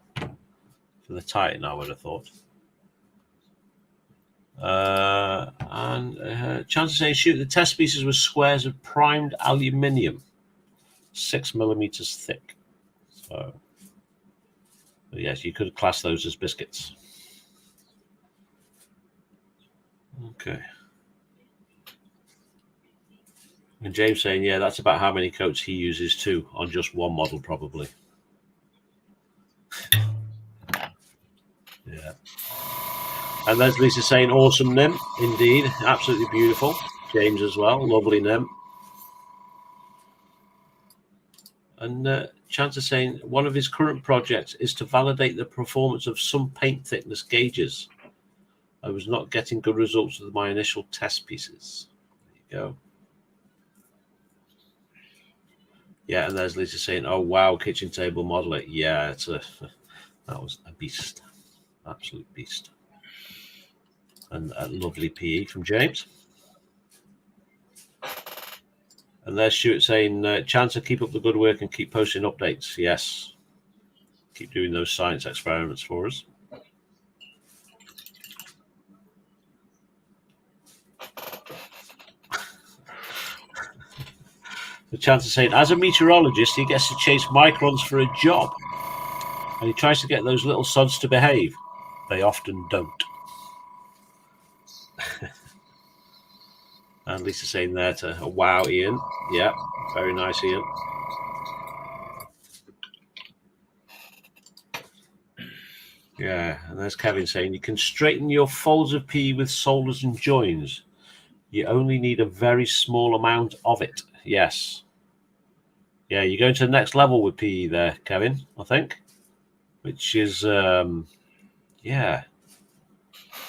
Titan, I would have thought. And Chance saying, shoot, the test pieces were squares of primed aluminium, 6 millimeters thick. So yes, you could class those as biscuits. Okay. And James saying, yeah, that's about how many coats he uses too, on just one model probably. Yeah. And there's Lisa saying, awesome nymph, indeed, absolutely beautiful. James as well, lovely nymph. And Chance is saying, one of his current projects is to validate the performance of some paint thickness gauges. I was not getting good results with my initial test pieces. There you go. Yeah, and there's Lisa saying, oh, wow, kitchen table model it. Yeah, that was a beast. Absolute beast. And a lovely PE from James. And there's Stuart saying, Chancer, keep up the good work and keep posting updates. Yes. Keep doing those science experiments for us. The Chancer saying, as a meteorologist, he gets to chase microns for a job. And he tries to get those little sods to behave. They often don't. And Lisa saying there to, oh, wow, Ian. Yeah, very nice, Ian. Yeah, and there's Kevin saying, you can straighten your folds of PE with solders and joins. You only need a very small amount of it. Yes. Yeah, you're going to the next level with PE there, Kevin, I think. Which is, yeah,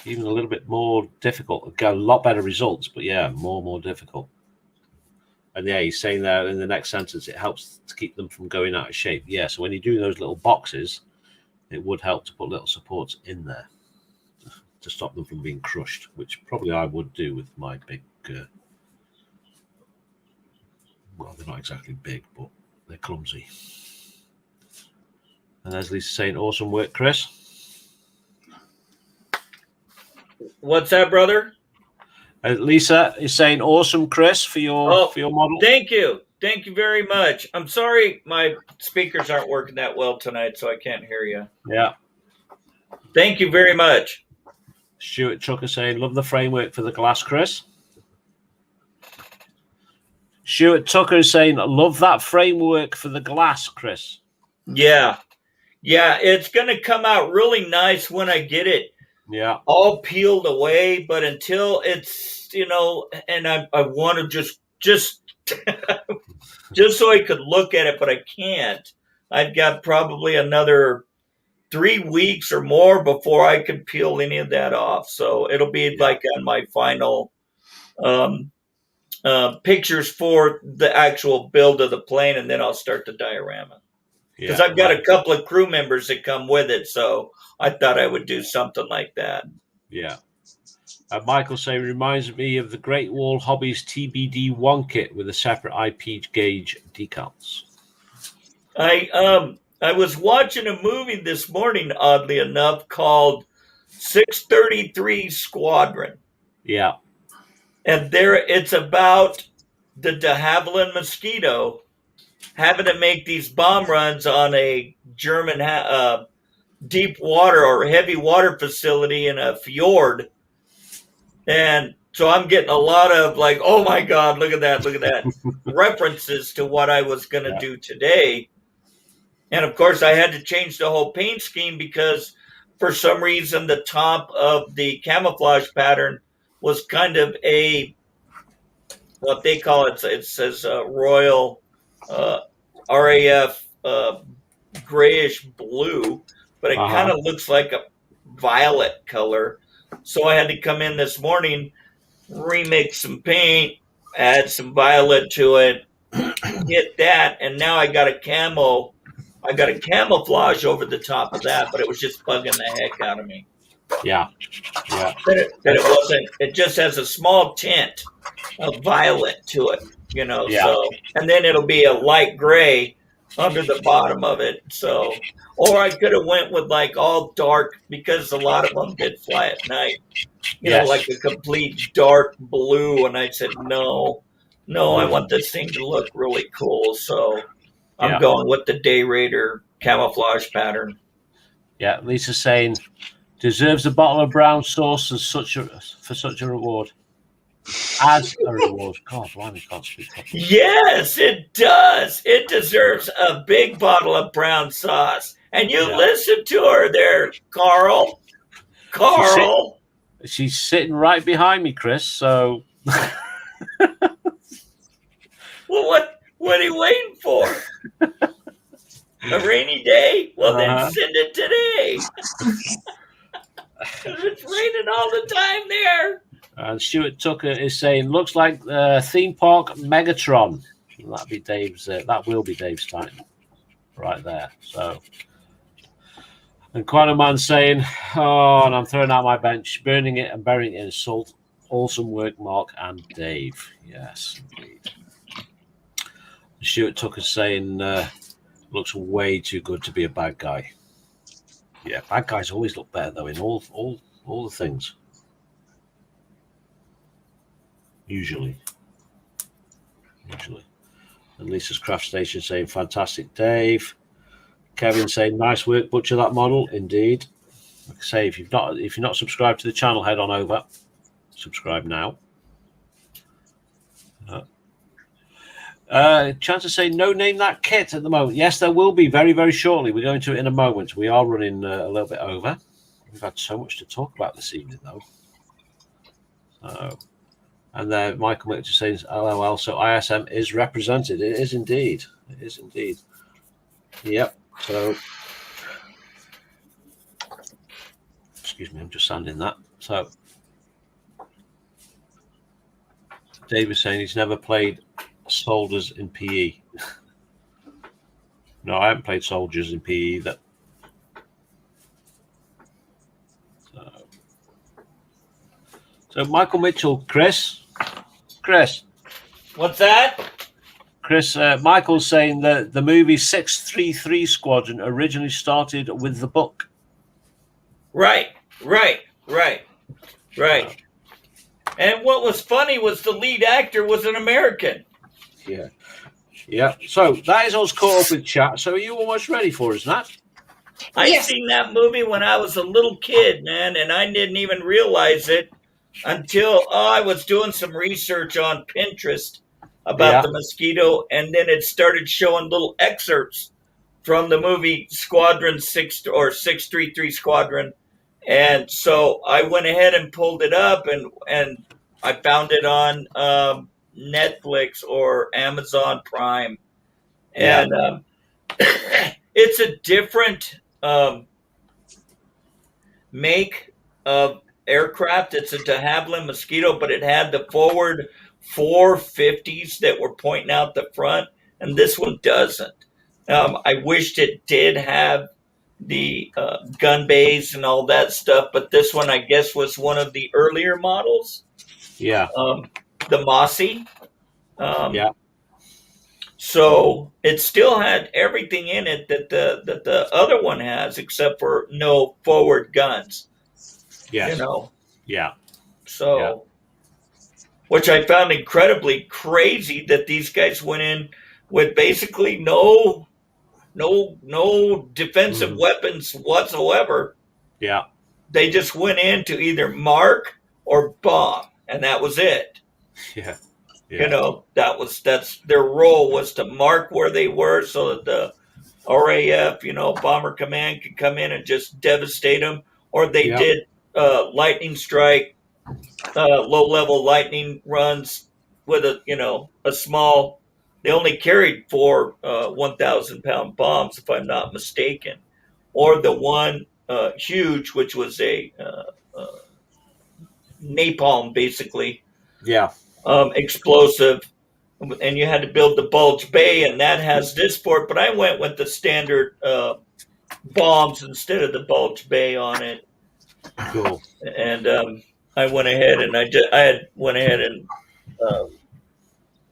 even a little bit more difficult. Got a lot better results, but yeah, more difficult. And yeah, he's saying there in the next sentence, it helps to keep them from going out of shape. Yeah, so when you're doing those little boxes, it would help to put little supports in there to stop them from being crushed, which probably I would do with my big. Well, they're not exactly big, but they're clumsy. And as Lisa saying, awesome work, Chris.
What's that, brother?
Lisa is saying, awesome, Chris, for your model.
Thank you very much. I'm sorry my speakers aren't working that well tonight, so I can't hear you.
Yeah.
Thank you very much.
Stuart Chucker saying, love the framework for the glass, Chris. Stuart Tucker is saying, love that framework for the glass, Chris.
Yeah, it's going to come out really nice when I get it all peeled away. But until it's, and I want to just just so I could look at it, but I can't. I've got probably another 3 weeks or more before I can peel any of that off. So it'll be like on my final pictures for the actual build of the plane, and then I'll start the diorama. Because I've got a couple of crew members that come with it, so I thought I would do something like that.
Yeah. Michael saying, reminds me of the Great Wall Hobbies TBD1 kit with a separate IP gauge decals.
I was watching a movie this morning, oddly enough, called 633 Squadron.
Yeah.
And it's about the de Havilland Mosquito having to make these bomb runs on a German deep water or heavy water facility in a fjord. And so I'm getting a lot of like, oh my God, look at that, references to what I was going to do today. And of course, I had to change the whole paint scheme because for some reason, the top of the camouflage pattern was kind of what they call it. It says Royal RAF grayish blue, but it kind of looks like a violet color. So I had to come in this morning, remix some paint, add some violet to it, get that, and now I got a camo. I got a camouflage over the top of that, but it was just bugging the heck out of me.
Yeah.
That it wasn't. It just has a small tint of violet to it, So, and then it'll be a light gray under the bottom of it. So, or I could have went with like all dark because a lot of them did fly at night. Like a complete dark blue. And I said, no, I want this thing to look really cool. So I'm going with the Day Raider camouflage pattern.
Yeah, Lisa's saying, deserves a bottle of brown sauce for such a reward. As a reward. God, blimey, can't speak properly.
Yes, it does. It deserves a big bottle of brown sauce. And you listen to her there, Karl. Karl.
She's sitting right behind me, Chris, so...
Well, what are you waiting for? A rainy day? Well, then send it today. It's raining all the time there.
And Stuart Tucker is saying, looks like theme park Megatron. That'll be Dave's. That will be Dave's title, right there. So, and Quantum Man saying, "Oh, and I'm throwing out my bench, burning it and burying it in salt. Awesome work, Mark and Dave. Yes, indeed." Stuart Tucker saying, "Looks way too good to be a bad guy." Yeah, bad guys always look better though in all the things. Usually. And Lisa's Craft Station saying, fantastic, Dave. Kevin saying, nice work, butcher that model. Indeed. Like I say, if you're not subscribed to the channel, head on over. Subscribe now. Chance to say, no name that kit at the moment. Yes, there will be very, very shortly. We're going to it in a moment. We are running a little bit over. We've had so much to talk about this evening, though. And then Michael Mitchell says, LOL, so ISM is represented. It is indeed. It is indeed. Yep. So, excuse me, I'm just sanding that. So, Dave is saying he's never played soldiers in PE. No, I haven't played soldiers in PE either. So, So Michael Mitchell, Chris.
What's that?
Chris, Michael's saying that the movie 633 Squadron originally started with the book.
Right. And what was funny was the lead actor was an American.
Yeah. So that is us caught up with chat. So are you almost ready for us, Nat?
I
Yes.
seen that movie when I was a little kid, man, and I didn't even realize it until I was doing some research on Pinterest about the mosquito, and then it started showing little excerpts from the movie Squadron 6 or 633 Squadron. And so I went ahead and pulled it up, and I found it on Netflix or Amazon Prime. And it's a different make of aircraft. It's a de Havilland Mosquito, but it had the forward 450s that were pointing out the front, and this one doesn't. I wished it did have the gun bays and all that stuff, but this one, I guess, was one of the earlier models.
Yeah.
The Mossy. So it still had everything in it that the other one has, except for no forward guns.
Yes.
You know.
Yeah.
So, which I found incredibly crazy that these guys went in with basically no defensive weapons whatsoever.
Yeah.
They just went in to either mark or bomb, and that was it.
Yeah.
You know, that's their role, was to mark where they were so that the RAF, Bomber Command, could come in and just devastate them. Or they did lightning strike, low-level lightning runs with a small. They only carried 4 1,000-pound bombs, if I'm not mistaken, or the one huge, which was a napalm, basically.
Yeah.
Explosive, and you had to build the bulge bay, and that has this for it. But I went with the standard bombs instead of the bulge bay on it.
Cool.
And I went ahead and I went ahead and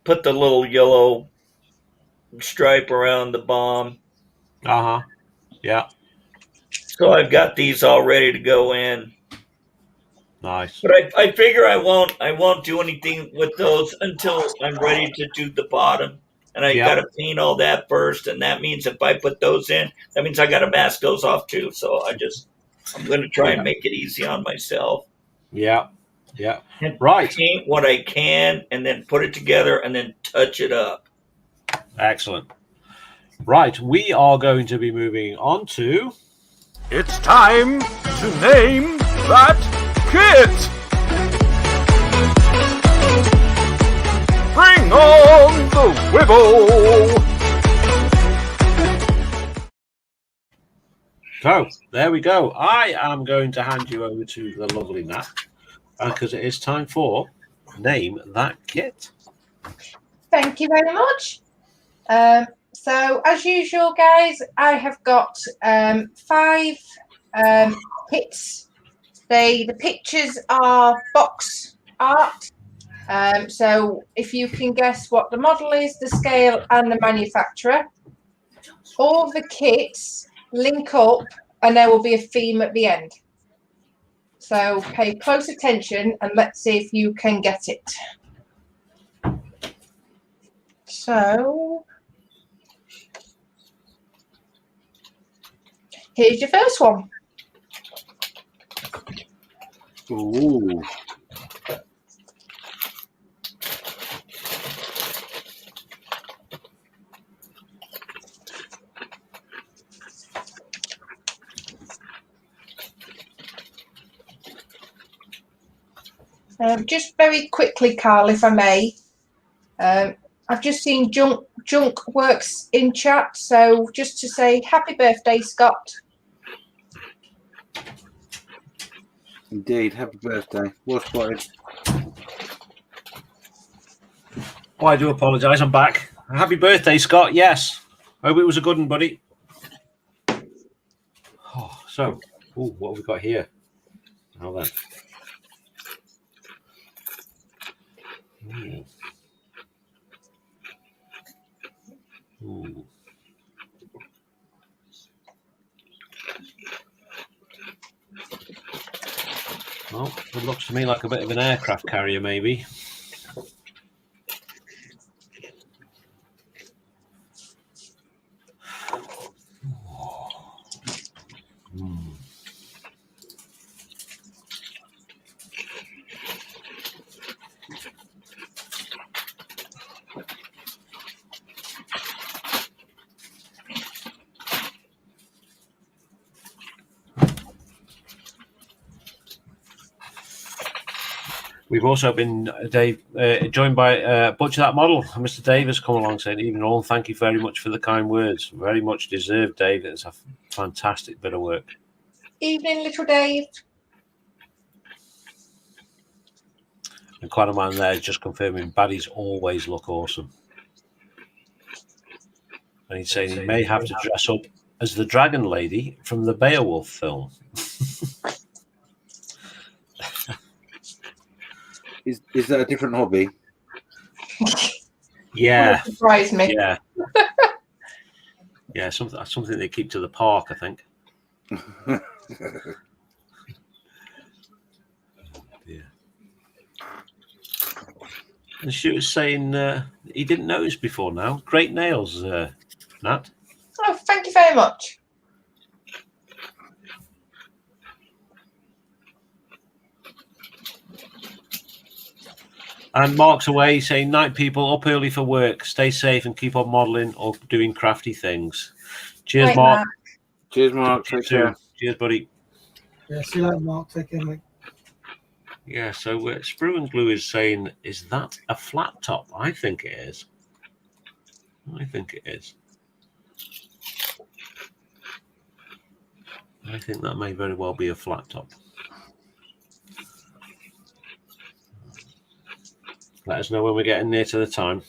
put the little yellow stripe around the bomb.
Yeah.
So I've got these all ready to go in.
Nice.
But I figure I won't do anything with those until I'm ready to do the bottom. And I got to paint all that first. And that means if I put those in, that means I got to mask those off too. So I'm going to try and make it easy on myself.
Yeah.
And
Right.
paint what I can and then put it together and then touch it up.
Excellent. Right. We are going to be moving on to...
It's time to name that kit! Bring on the Wibble!
So, there we go. I am going to hand you over to the lovely Nat, because it is time for Name That Kit.
Thank you very much. So, as usual, guys, I have got 5 kits. The pictures are box art. So, if you can guess what the model is, the scale, and the manufacturer, all the kits link up, and there will be a theme at the end. So, pay close attention, and let's see if you can get it. So, here's your first one.
Ooh.
Just very quickly, Karl, if I may. I've just seen Junk Works in chat, so just to say happy birthday, Scott.
Indeed, happy birthday. Well spotted.
Oh, I do apologise. I'm back. Happy birthday, Scott. Yes. Hope it was a good one, buddy. Oh, so, what have we got here? Now then. Ooh. Ooh. Well, it looks to me like a bit of an aircraft carrier, maybe. We've also been, Dave, joined by Butcher That Model. Mr. Dave has come along saying, "Evening all, thank you very much for the kind words. Very much deserved, Dave. It's a fantastic bit of work."
Evening, little Dave.
And quite a man there is just confirming baddies always look awesome. And he's saying he may have to dress up as the dragon lady from the Beowulf film.
Is that a different hobby?
Yeah.
Surprise me.
Yeah. Yeah, something they keep to the park, I think. Yeah. And she was saying he didn't notice before now. Great nails, Nat.
Oh, thank you very much.
And Mark's away saying, "Night people, up early for work. Stay safe and keep on modelling or doing crafty things." Cheers,
Right,
Mark.
Cheers, Mark. Take care.
Cheers, buddy.
Yeah, see you later, Mark. Take care, mate.
Yeah, so Sprue and Glue is saying, "Is that a flat top?" I think it is. I think it is. I think that may very well be a flat top. Let us know when we're getting near to the time.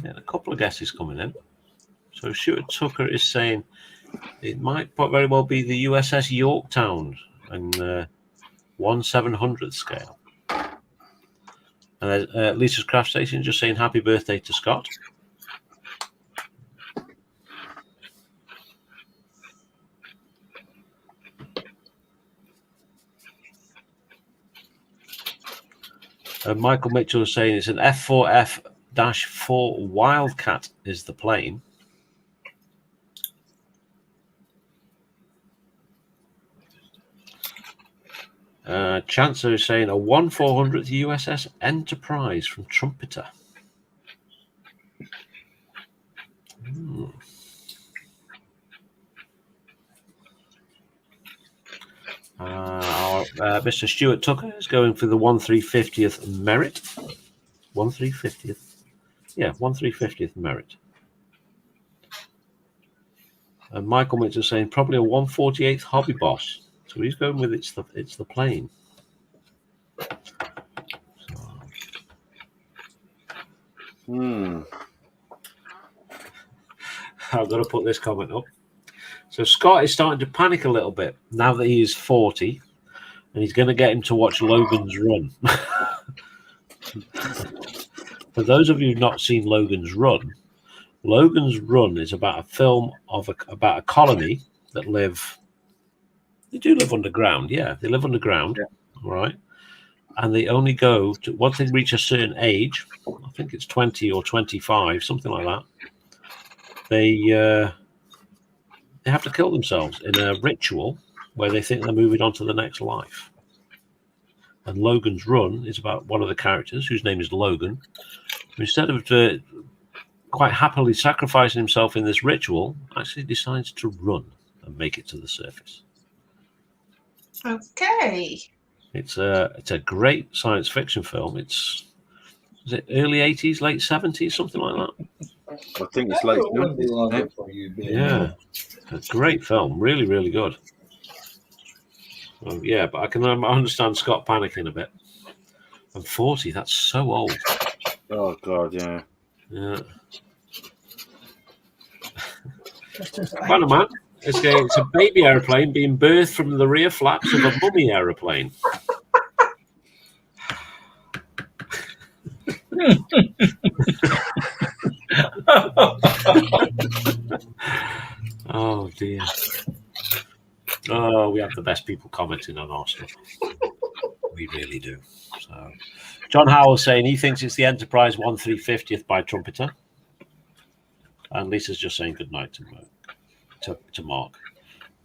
Yeah, a couple of guesses coming in. So Stuart Tucker is saying it might very well be the USS Yorktown and 1/700th scale. And there's Lisa's Craft Station just saying happy birthday to Scott. Michael Mitchell is saying it's an F4F-4 Wildcat is the plane. Chancellor is saying a 1/400th USS Enterprise from Trumpeter. Mr. Stuart Tucker is going for the 1/350th Merit. 1/350th? Yeah, 1/350th Merit. And Michael Mitchell is saying probably a 1/48th Hobby Boss. So he's going with it's the plane. I've got to put this comment up. So Scott is starting to panic a little bit now that he is 40, and he's going to get him to watch Logan's Run. For those of you who've not seen Logan's Run is about a film of about a colony that live. They do live underground, yeah. They live underground, all right. And they only go to once they reach a certain age. I think it's 20 or 25, something like that. They have to kill themselves in a ritual where they think they're moving on to the next life. And Logan's Run is about one of the characters whose name is Logan, who instead of quite happily sacrificing himself in this ritual, actually decides to run and make it to the surface.
Okay.
It's a great science fiction film. Is it early 80s, late 70s, something like that?
I think it's late.
Yeah, a great film. Really, really good. Well, yeah, but I understand Scott panicking a bit. I'm 40. That's so old.
Oh God, yeah.
Yeah. Well, man, It's a baby aeroplane being birthed from the rear flaps of a mummy aeroplane. Oh dear. Oh, we have the best people commenting on our stuff. We really do. So, John Howell saying he thinks it's the Enterprise 1350th by Trumpeter. And Lisa's just saying good night to Mark.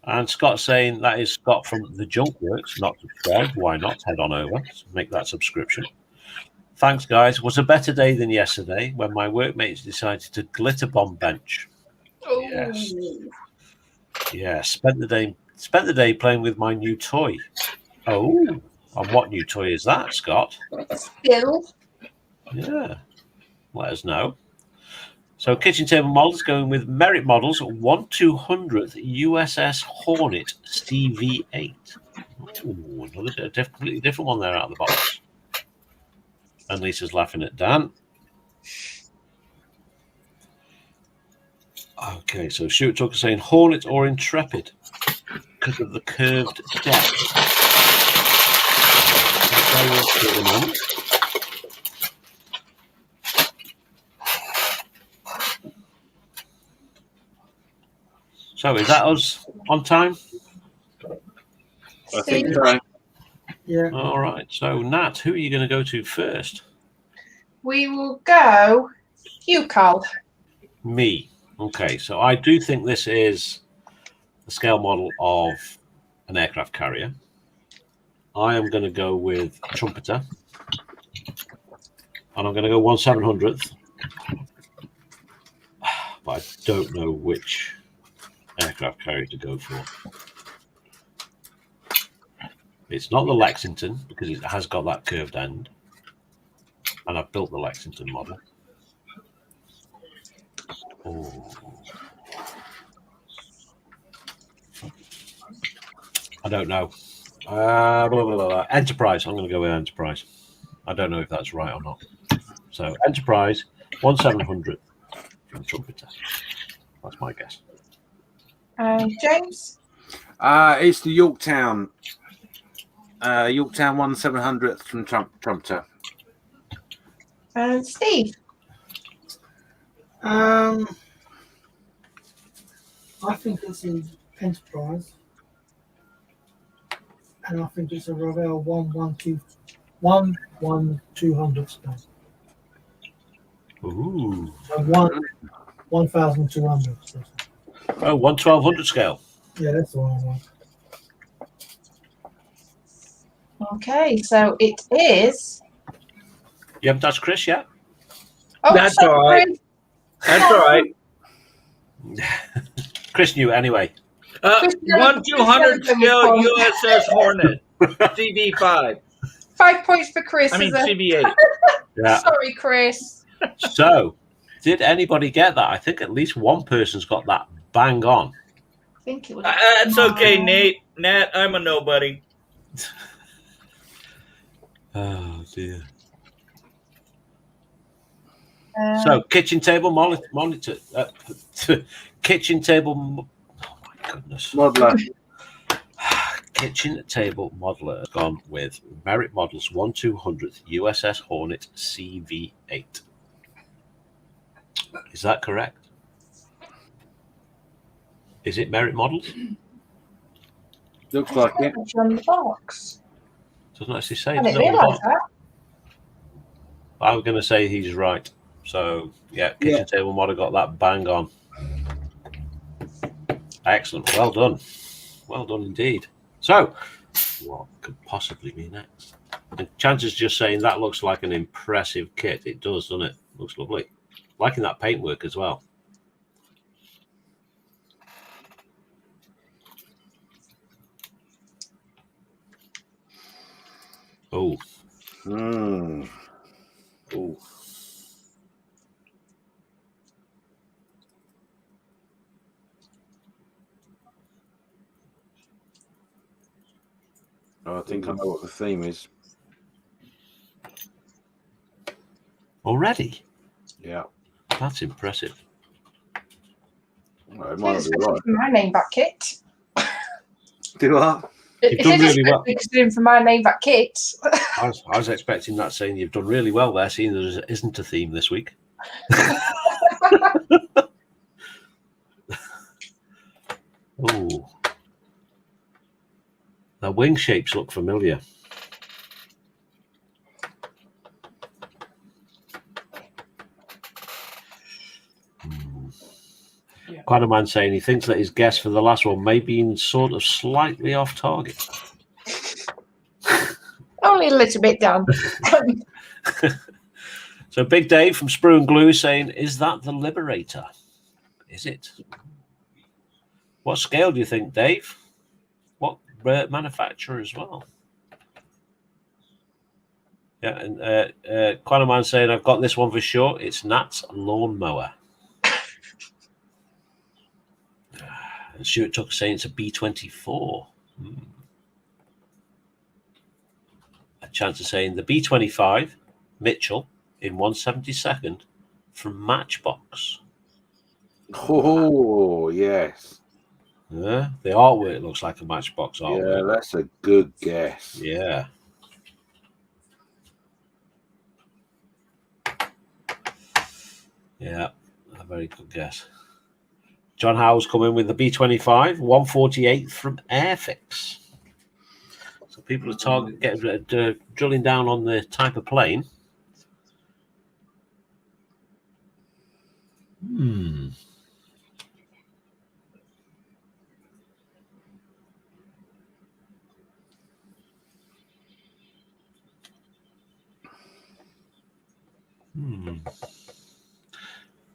And Scott's saying that is Scott from the Junk Works, not subscribed. Why not? Head on over. Make that subscription. Thanks, guys. Was a better day than yesterday when my workmates decided to glitter bomb bench.
Oh.
Yes. Yeah. Spent the day playing with my new toy. Oh. And what new toy is that, Scott?
Still.
Yeah. Let us know. So kitchen table models going with Merit Models 1/200th USS Hornet CV8. Ooh, another completely different one there out of the box. And Lisa's laughing at Dan. Okay, so Stuart Tucker saying Hornet or Intrepid because of the curved deck. So is that us on time?
I think so.
Yeah.
All right. So Nat, who are you going to go to first?
We will go you, Karl.
Me. Okay. So I do think this is the scale model of an aircraft carrier. I am going to go with Trumpeter. And I'm going to go 1/700th. But I don't know which aircraft carrier to go for. It's not the Lexington because it has got that curved end. And I've built the Lexington model. Oh. I don't know. Blah, blah, blah, blah. Enterprise. I'm going to go with Enterprise. I don't know if that's right or not. So Enterprise 1/700th from Trumpeter. That's my guess.
James?
It's the Yorktown 1/700th from Trumpeter.
Steve?
I think it's in Enterprise. And I think it's a Ravel 1/200th scale.
Ooh.
So 1,200.
Oh, 1/1200 scale.
Yeah, that's the one I want.
Okay, so it is.
You haven't touched Chris yet?
Oh,
That's
sorry,
all right.
Chris.
That's all right.
Chris knew anyway.
1/200 scale USS Hornet, CV5.
5 points for Chris.
I mean
is it?
CV8.
Yeah.
Sorry, Chris.
So, did anybody get that? I think at least one person's got that bang on.
I think it was.
That's okay, Nat, I'm a nobody.
Oh dear. So, kitchen table monitor. Kitchen table. Oh my goodness.
Modeler.
Kitchen table modeler has gone with Merit Models 1/200th USS Hornet CV8. Is that correct? Is it Merit Models?
Looks like it.
On the box.
Doesn't actually say.
I
does
didn't
it, on the
realise
box?
that.
I'm going to say he's right. So, yeah, kitchen table model got that bang on. Excellent. Well done. Well done indeed. So, what could possibly be next? And Chance's just saying that looks like an impressive kit. It does, doesn't it? Looks lovely. Liking that paintwork as well. Oh.
Mm.
Oh.
Oh, I think I know what the theme is.
Already?
Yeah.
That's impressive.
It might not be
Especially
right.
for my name back kit.
Do what?
You've done really well.
Considering for my name back kit.
I was expecting that, saying you've done really well there, seeing there isn't a theme this week. Oh, the wing shapes look familiar.
Yeah.
Quite a man saying he thinks that his guess for the last one may be sort of slightly off target.
Only a little bit, Dan.
So Big Dave from Sprue and Glue is saying, is that the Liberator? Is it? What scale do you think, Dave? What manufacturer as well? Yeah, and quite a man saying, I've got this one for sure. It's Nat's lawnmower. And Stuart Tucker saying it's a B24. A chance of saying the B25 Mitchell in 1/72nd from Matchbox.
Oh, yes.
Yeah, the artwork looks like a Matchbox artwork.
Yeah, that's a good guess.
Yeah. Yeah, a very good guess. John Howe's come in with the B25, 148th from Airfix. So people are getting drilling down on the type of plane.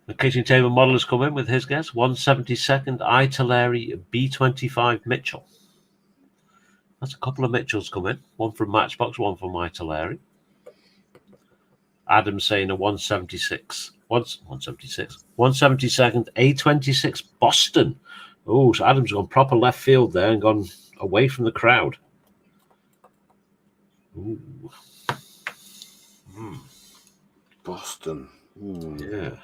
The kitchen table model has come in with his guess, 1/72nd Italeri B25 Mitchell. That's a couple of Mitchells come in, one from Matchbox, one from Italeri. Adam saying a 1/72nd A26 Boston. Oh, so Adam's gone proper left field there and gone away from the crowd. Ooh.
Boston.
Yeah.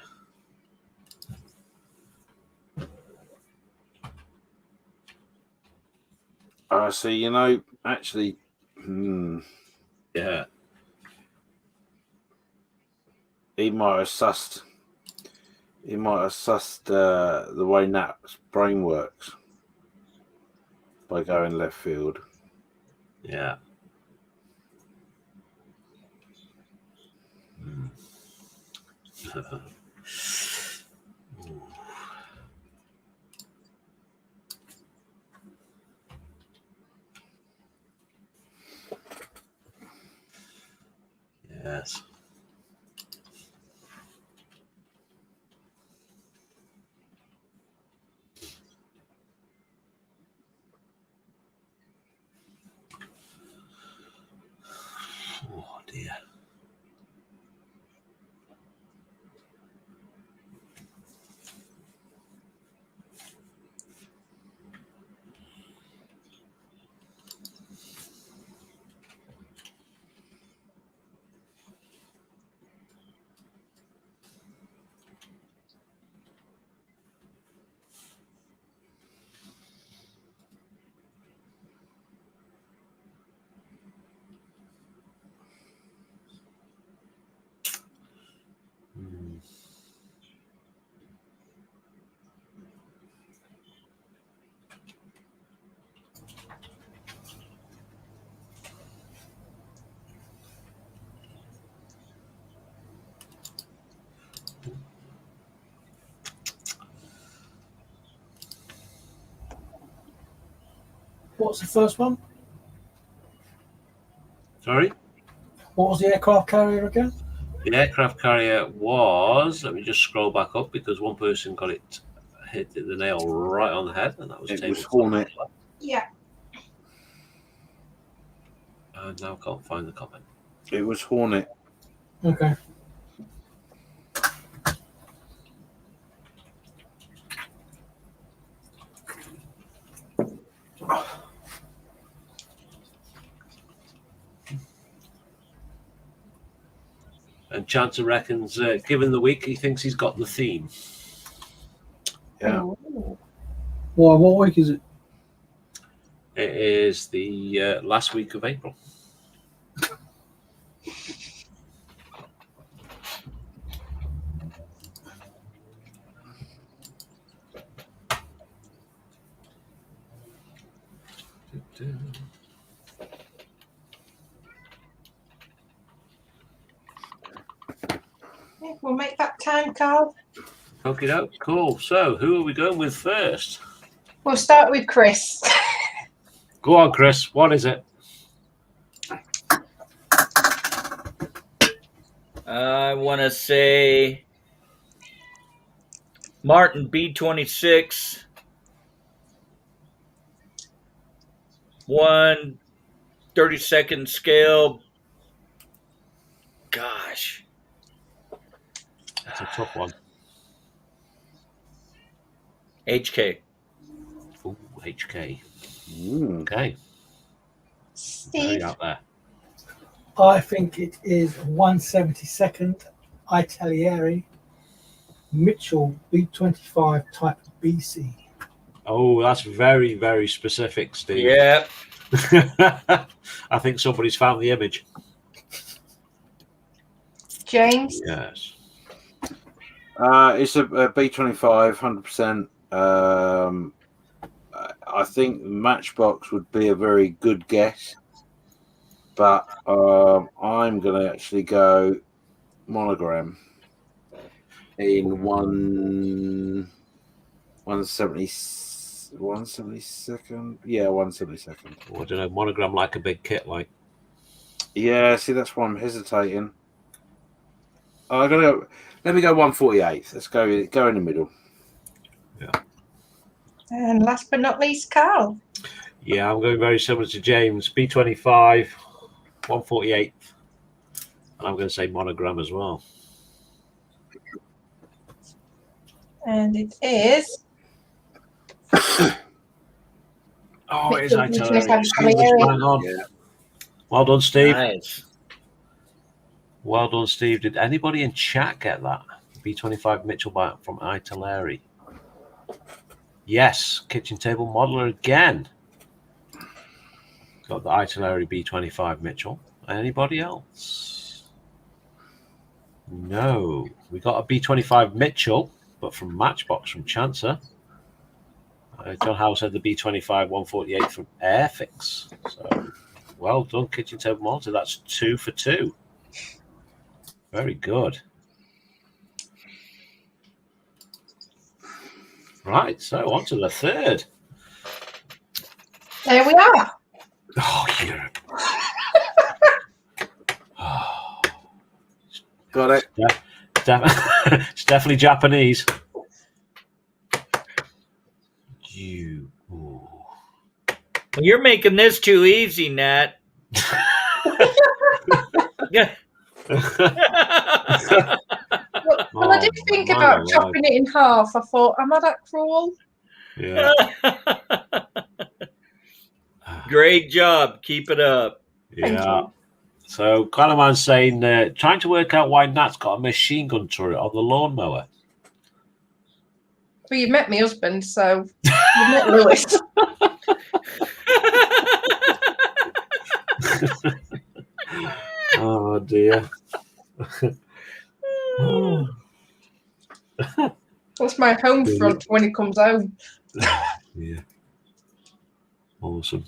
So actually,
Yeah.
he might have sussed the way Nat's brain works by going left field.
Yeah. Yes. Oh dear.
What's the first one?
Sorry?
What was the aircraft carrier again?
The aircraft carrier was, let me just scroll back up because one person got it, hit the nail right on the head, and that was
It
Table
was Hornet.
Yeah.
I now can't find the comment.
It was Hornet.
Okay.
And Chancer reckons, given the week, he thinks he's got the theme.
Yeah.
Oh.
Well, what week is it?
It is the last week of April.
Yeah, we'll make that time, Karl.
Okay, doke. Cool. So, who are we going with first?
We'll start with Chris.
Go on, Chris. What is it?
I want to say Martin B26, 1 32nd scale. Gosh.
That's a tough one.
HK.
Ooh, HK.
Mm.
Okay. Very
Steve.
out there.
I think it is 172nd Italieri Mitchell B25 type BC.
Oh, that's very, very specific, Steve.
Yeah.
I think somebody's found the image.
James.
Yes.
It's a B25, 100%. I think Matchbox would be a very good guess, but I'm going to actually go Monogram in 172nd. Yeah, 172nd.
Oh, I don't know. Monogram like a big kit, like.
Yeah, see, that's why I'm hesitating. I'm gonna go. Let me go 148. Let's go in the middle.
And last but not least, Karl.
Yeah, I'm going very similar to James. B25, 148. And I'm going to say Monogram as well.
And it is.
Oh, it is
Mitchell
Italieri.
B25
Steve was bang on.
Yeah.
Well done, Steve.
Nice.
Well done, Steve. Did anybody in chat get that? B25 Mitchell from Italieri. Yes, kitchen table modeler again. Got the Italieri B25 Mitchell. Anybody else? No. We got a B25 Mitchell, but from Matchbox from Chancer. John Howe said the B25 148 from Airfix. So well done, kitchen table monitor. That's 2 for 2. Very good. Right, so on to the third.
There we are.
Oh, you're... oh.
Got it.
It's definitely Japanese. You. Ooh.
Well, you're making this too easy, Nat. Yeah.
Well, I did think about chopping it in half. I thought, am I that cruel?
Yeah.
Great job. Keep it up.
Thank
Yeah.
you.
So, Calaman's saying, trying to work out why Nat's got a machine gun turret on the lawnmower.
Well, you met my husband, so you met Lewis.
Oh, dear.
That's my home front when he comes home.
Yeah. Awesome.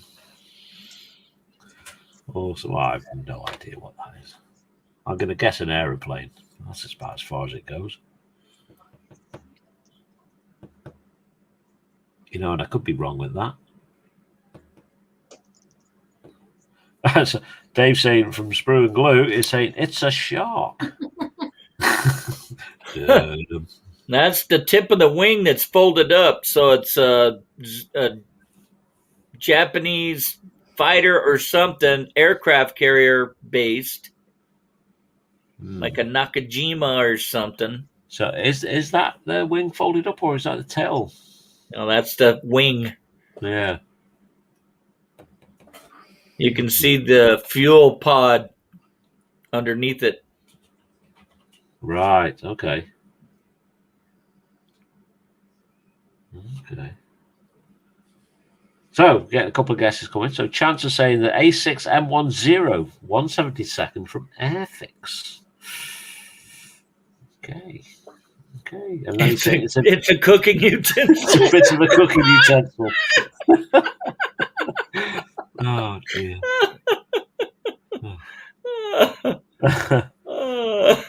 Awesome. I have no idea what that is. I'm going to guess an aeroplane. That's about as far as it goes. You know, and I could be wrong with that. So Dave saying from Sprue and Glue is saying it's a shark.
That's the tip of the wing that's folded up. So it's a Japanese fighter or something, aircraft carrier based, like a Nakajima or something.
So is that the wing folded up or is that the tail?
No, that's the wing.
Yeah.
You can see the fuel pod underneath it.
Right. Okay. Okay. So, getting a couple of guesses coming. So, Chance is saying that A6M10, 172nd from Airfix. Okay. And then
It's a cooking utensil.
It's a bit of a cooking utensil. Oh, dear.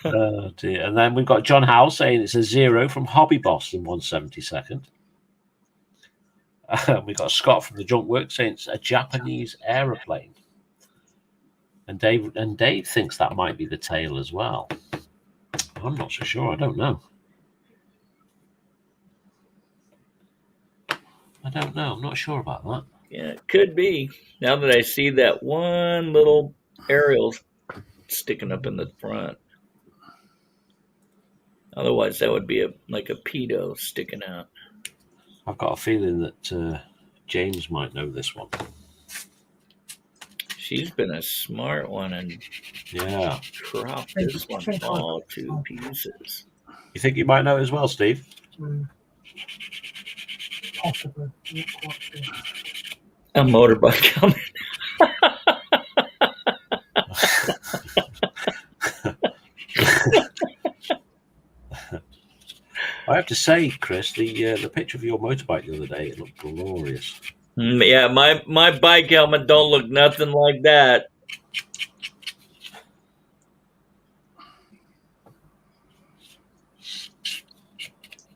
Oh, dear. And then we've got John Howell saying it's a 0 from Hobby Boss in 172nd. We've got Scott from the Junk Work saying it's a Japanese aeroplane. And Dave thinks that might be the tail as well. I'm not so sure. I don't know. I'm not sure about that.
Yeah, it could be. Now that I see that one little aerial sticking up in the front. Otherwise, that would be like a pedo sticking out.
I've got a feeling that James might know this one.
She's been a smart one and dropped this one all to pieces.
You think you might know it as well, Steve?
Possibly. Not quite sure.
A motorbike coming.
I have to say, Chris, the picture of your motorbike the other day, it looked glorious.
Yeah, my bike helmet don't look nothing like that.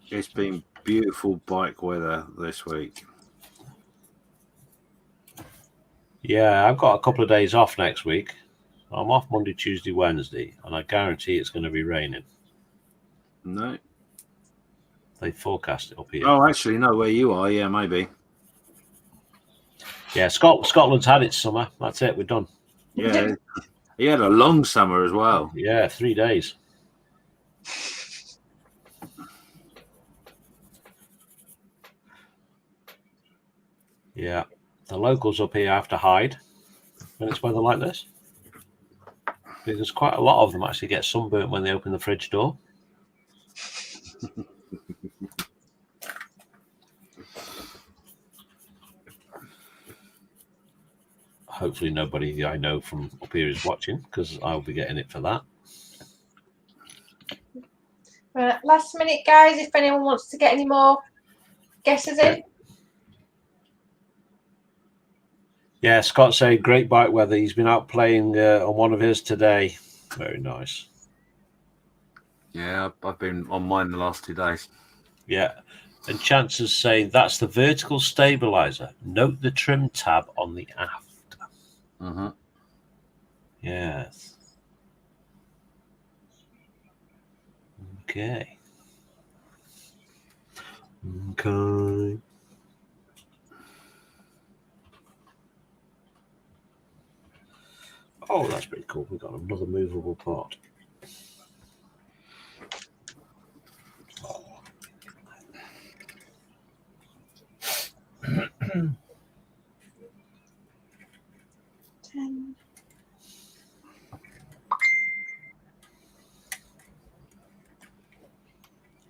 It's been beautiful bike weather this week.
Yeah, I've got a couple of days off next week. I'm off Monday, Tuesday, Wednesday, and I guarantee it's going to be raining.
No.
They forecast it up here.
Oh, actually, no, where you are, yeah, maybe.
Yeah, Scotland's had its summer. That's it, we're done.
Yeah, he had a long summer as well.
Yeah, 3 days. Yeah, the locals up here have to hide when it's weather like this. Because quite a lot of them actually get sunburnt when they open the fridge door. Hopefully nobody I know from up here is watching, because I'll be getting it for that.
Last minute, guys, if anyone wants to get any more guesses in.
Yeah, Scott said great bike weather. He's been out playing on one of his today. Very nice.
Yeah, I've been on mine the last 2 days.
Yeah. And Chances say that's the vertical stabilizer. Note the trim tab on the aft.
Mm-hmm.
Yes. Okay. Okay. Oh, that's pretty cool. We've got another movable part.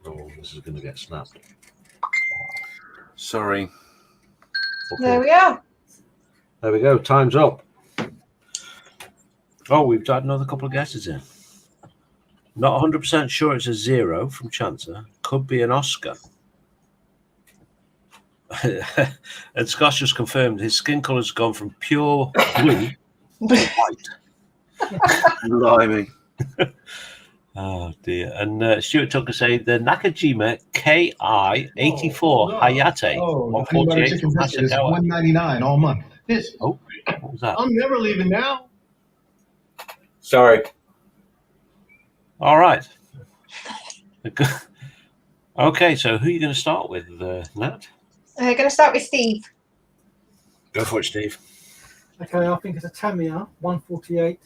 Oh, this is going to get snapped.
Sorry.
Okay.
There we are.
There we go. Time's up. Oh, we've had another couple of guesses in. Not 100% sure it's a 0 from Chancer. Could be an Oscar. And Scott's just confirmed his skin colour's gone from pure blue to white.
Blimey.
Oh, dear. And Stuart Tucker saying the Nakajima KI-84 Hayate.
Oh,
148 from
is
Hasegawa.
$199 all month. This,
Oh, what was that?
I'm never leaving now.
Sorry.
All right. Okay, so who are you going to start with, Nat?
Going to start with Steve.
Go for it, Steve.
Okay, I think it's a Tamiya 148.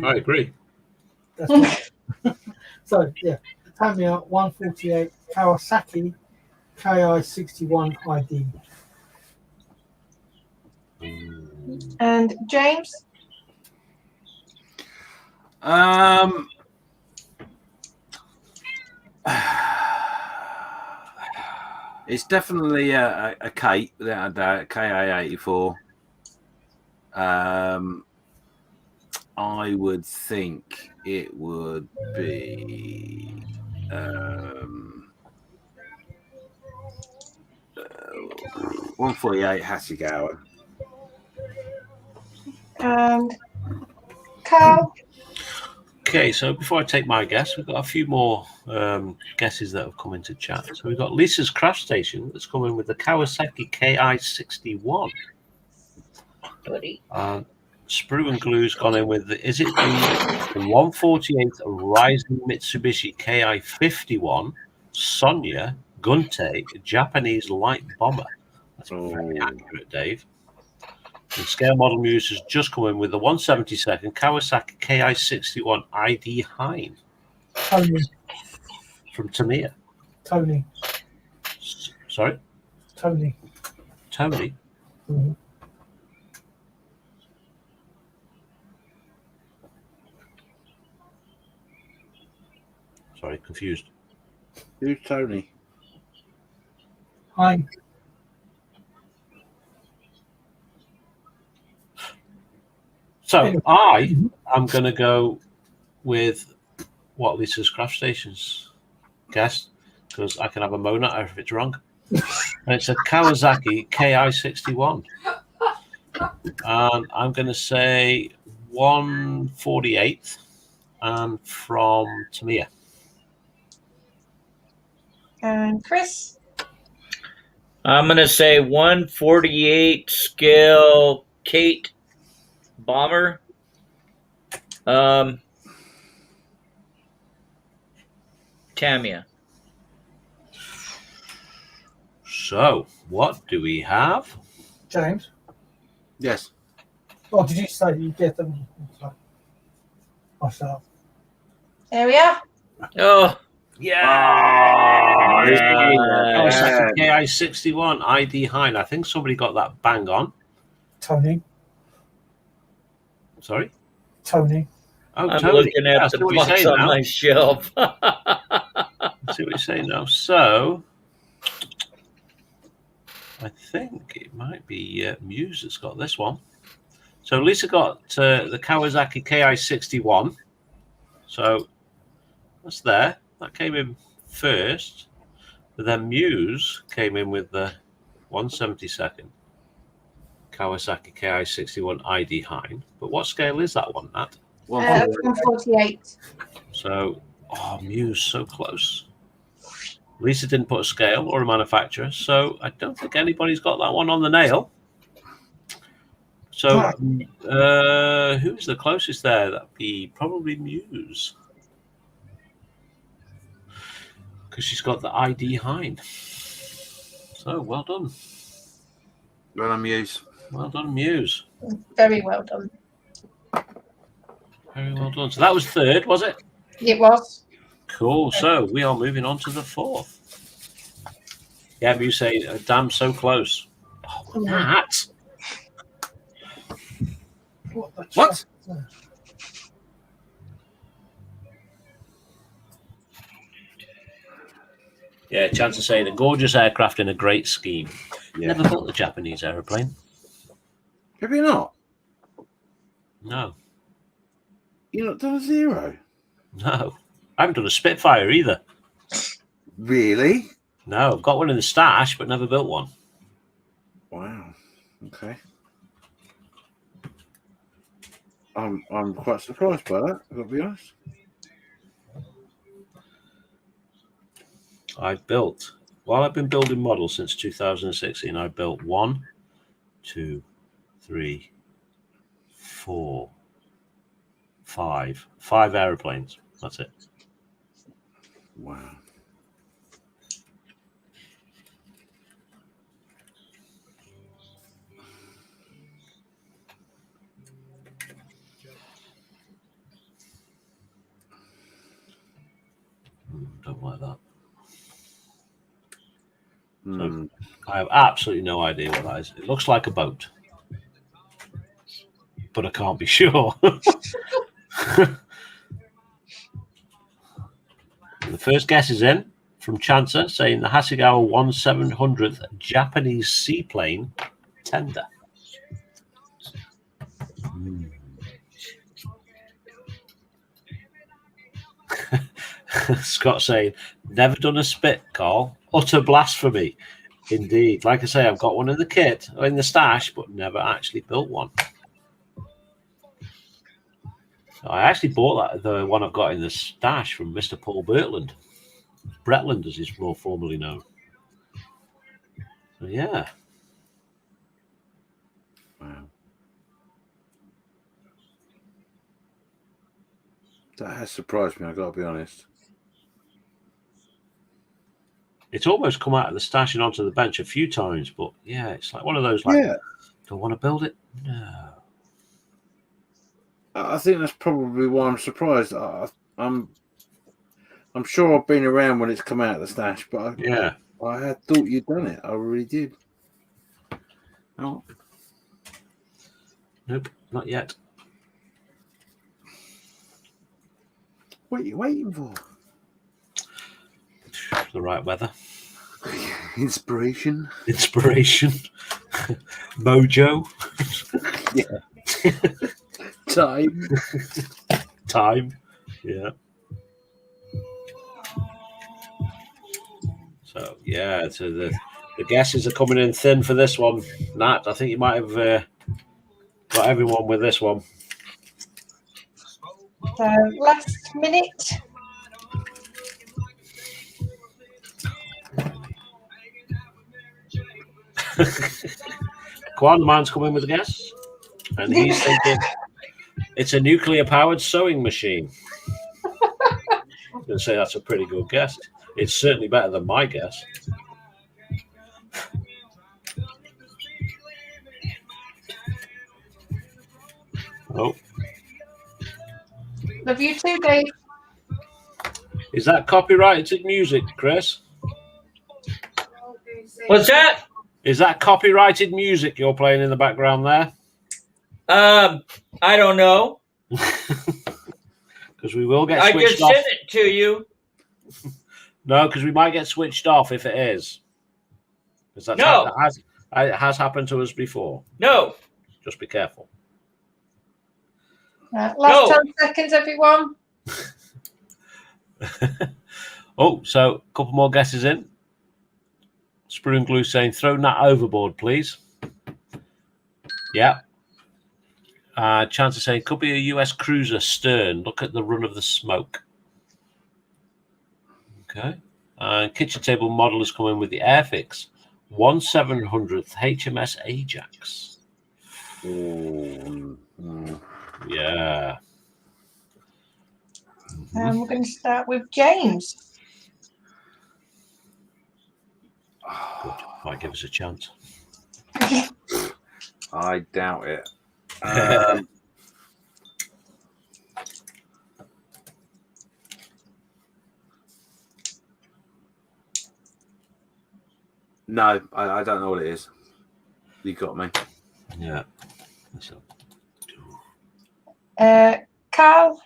I agree.
That's right. So, yeah, Tamiya 148 Kawasaki KI61 ID.
And James?
It's definitely a Kate, without a doubt, KA84. I would think it would be 148 Hasegawa.
And Karl.
Okay, so before I take my guess, we've got a few more guesses that have come into chat. So we've got Lisa's Craft Station that's come in with the Kawasaki KI61. Sprue and Glue's gone in with is it the 148th Rising Mitsubishi KI51 Sonya Gunte Japanese light bomber? That's very accurate, Dave. And Scale Model Muse has just come in with the 172nd Kawasaki KI61 ID Hein.
Tony.
From Tamiya.
Tony.
Sorry?
Tony.
Tony?
Mm-hmm.
Sorry, confused.
Who's Tony?
Hi.
So I am going to go with what Lisa's Craft Station's guessed, because I can have a moan at her if it's wrong. And it's a Kawasaki KI61. And I'm going to say 148th and from Tamiya.
And Chris?
I'm going to say 148 scale Kate bomber. Tamiya.
So, what do we have?
James?
Yes.
Oh, did you say you get them? Myself.
There we are.
Oh.
Yeah! Kawasaki KI61 ID Hein. I think somebody got that bang on.
Tony.
Sorry?
Tony.
Oh,
I'm
Tony.
looking at the box on my shelf.
Let's see what you're saying now. So, I think it might be Muse that's got this one. So, Lisa got the Kawasaki KI61. So, that's there. That came in first. But then Muse came in with the 172nd Kawasaki KI61 ID Hein. But what scale is that one, Nat?
148.
So, Muse, so close. Lisa didn't put a scale or a manufacturer, so I don't think anybody's got that one on the nail. So, who's the closest there? That'd be probably Muse. Because she's got the ID Hein. So, well done.
Well done, Muse.
Well done, Muse.
Very well done.
Very well done. So that was third, was it?
It was.
Cool. So we are moving on to the fourth. Yeah, Muse say, damn, so close. Oh, Nat.
What?
Yeah, chance to say the gorgeous aircraft in a great scheme.
Yeah.
Never built the Japanese aeroplane.
Have you not?
No.
You're not done a Zero?
No. I haven't done a Spitfire either.
Really?
No, I've got one in the stash, but never built one.
Wow. Okay. I'm quite surprised by that, I've got to be honest.
I've built, while I've been building models since 2016, I've built 1, 2, 3, 4, 5 aeroplanes. That's it.
Wow.
Don't like that.
Mm.
So I have absolutely no idea what that is. It looks like a boat, but I can't be sure. The first guess is in. from Chancer saying the Hasegawa 1/700th Japanese seaplane tender. Scott saying, never done a spit, Karl. Utter blasphemy. Indeed. Like I say, I've got one in the kit, or in the stash, but never actually built one. I actually bought the one I've got in the stash from Mr. Paul Bertland. Bretland, as he's more formally known. So, yeah.
Wow. That has surprised me, I've got to be honest.
It's almost come out of the stash and onto the bench a few times, but yeah, it's like one of those, like, do I want to build it? No.
I think that's probably why I'm surprised. I'm sure I've been around when it's come out of the stash, but I had thought you'd done it. I really did. Oh.
Nope, not yet.
What are you waiting for?
The right weather.
Inspiration.
Mojo.
Yeah. Time.
Yeah. So yeah, so the guesses are coming in thin for this one. Nat, I think you might have got everyone with this one.
So last minute.
Quan, man's coming with a guess, and he's thinking it's a nuclear-powered sewing machine. I'm going to say that's a pretty good guess. It's certainly better than my guess. Oh.
Love you too, Dave.
Is that copyrighted music, Chris?
What's that?
Is that copyrighted music you're playing in the background there?
I don't know.
Because we will get
I
switched
just
off.
sent it to you.
No, because we might get switched off if it is. Because
No.
it has happened to us before.
No.
Just be careful.
Last 10 seconds, everyone.
Oh, so a couple more guesses in. Sprue and Glue saying, throw Nat overboard, please. Yeah. Chance of saying, could be a US cruiser stern. Look at the run of the smoke. Okay. Kitchen table model is coming with the Airfix 1/700th HMS Ajax. Yeah.
We're going to start with James.
Good. Might give us a chance.
I doubt it. No, I don't know what it is. You got me.
Yeah.
Karl?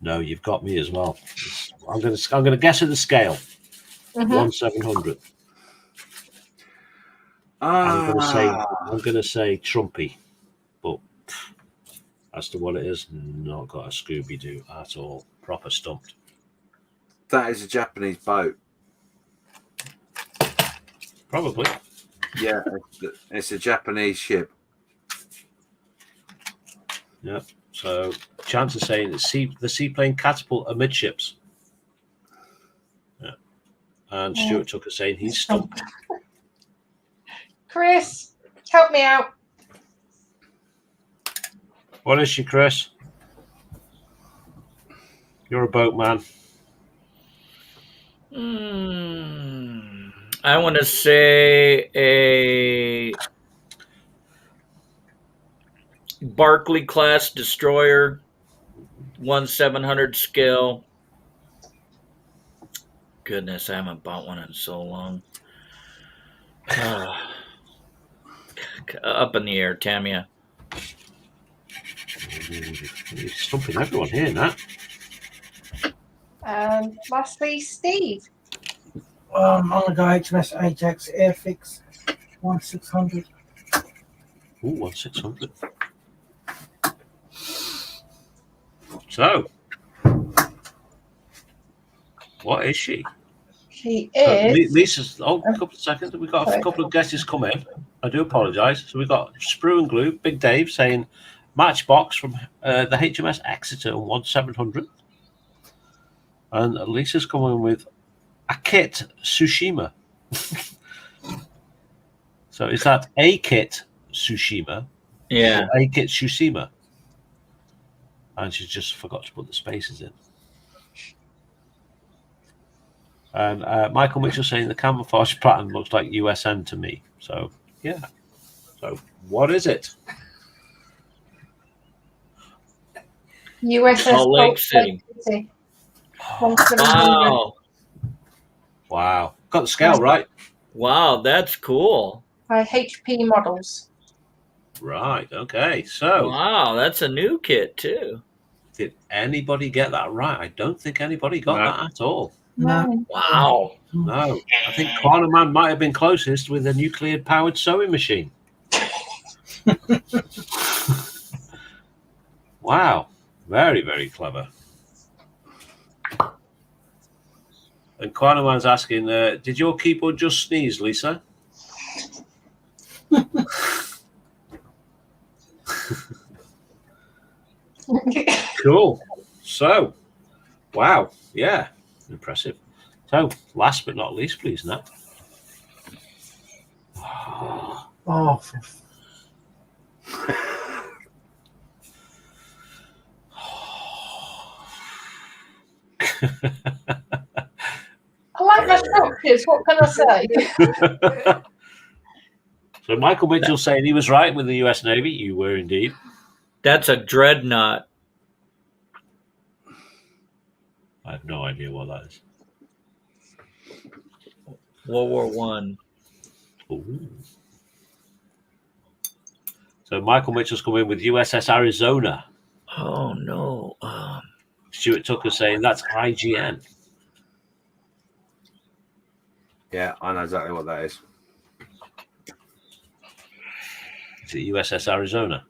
No, you've got me as well. I'm gonna guess at the scale. 1/700th. I'm gonna say Trumpy, but as to what it is, not got a Scooby-Doo at all. Proper stumped.
That is a Japanese boat.
Probably.
Yeah, it's a Japanese ship.
Yep. So Chance is saying it's the seaplane catapult amidships. Yeah. And Stuart Tucker saying he's stumped.
Chris, help me out.
What is she, Chris? You're a boatman.
I want to say a Barclay class destroyer, 1/700 scale. Goodness, I haven't bought one in so long. Up in the air, Tamia.
You're stumping everyone here, Nat.
Lastly, Steve.
I'm gonna go HMS Ajax Airfix 1600.
Ooh, 1600. So, what is she?
She
So,
is.
Lisa's. Oh, a couple of seconds. We've got a couple of guesses come in. I do apologise. So we've got Sprue and Glue, Big Dave saying Matchbox from the HMS Exeter on 1700. And Lisa's coming with a kit Tsushima. So is that a kit Tsushima?
Yeah.
Or a kit Tsushima? And she just forgot to put the spaces in. And Michael Mitchell saying the camouflage pattern looks like USN to me. So, yeah. So, what is it?
USS
Salt Lake City. Wow.
Wow. Got the scale right.
Wow, that's cool.
By HP Models.
Right. Okay. So,
Wow, that's a new kit too.
did anybody get that right? I don't think anybody got
No.
that at all.
No.
Wow.
No. I think Corner Man might have been closest with a nuclear powered sewing machine. Wow. Very, very clever. And Corner Man's asking, did your keyboard just sneeze, Lisa? Cool. So, wow. Yeah. Impressive. So, last but not least, please, Nat.
Oh,
I like my structures. What can I say?
So Michael Mitchell saying he was right with the US Navy. You were indeed.
That's a dreadnought.
I have no idea what that is.
World War One.
Ooh. So Michael Mitchell's come in with USS Arizona.
Oh no.
Stuart Tucker saying that's IGN.
Yeah, I know exactly what that is.
Is it USS Arizona?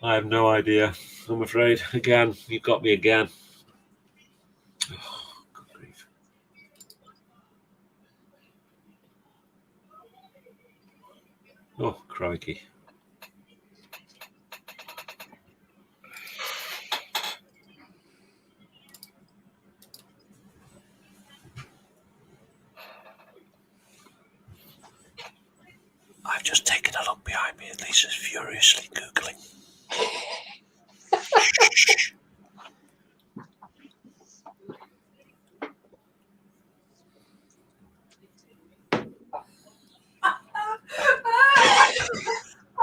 I have no idea. I'm afraid. Again, you've got me again. Oh, good grief. Oh, crikey. I've just taken a look behind me and Lisa's furiously Googling.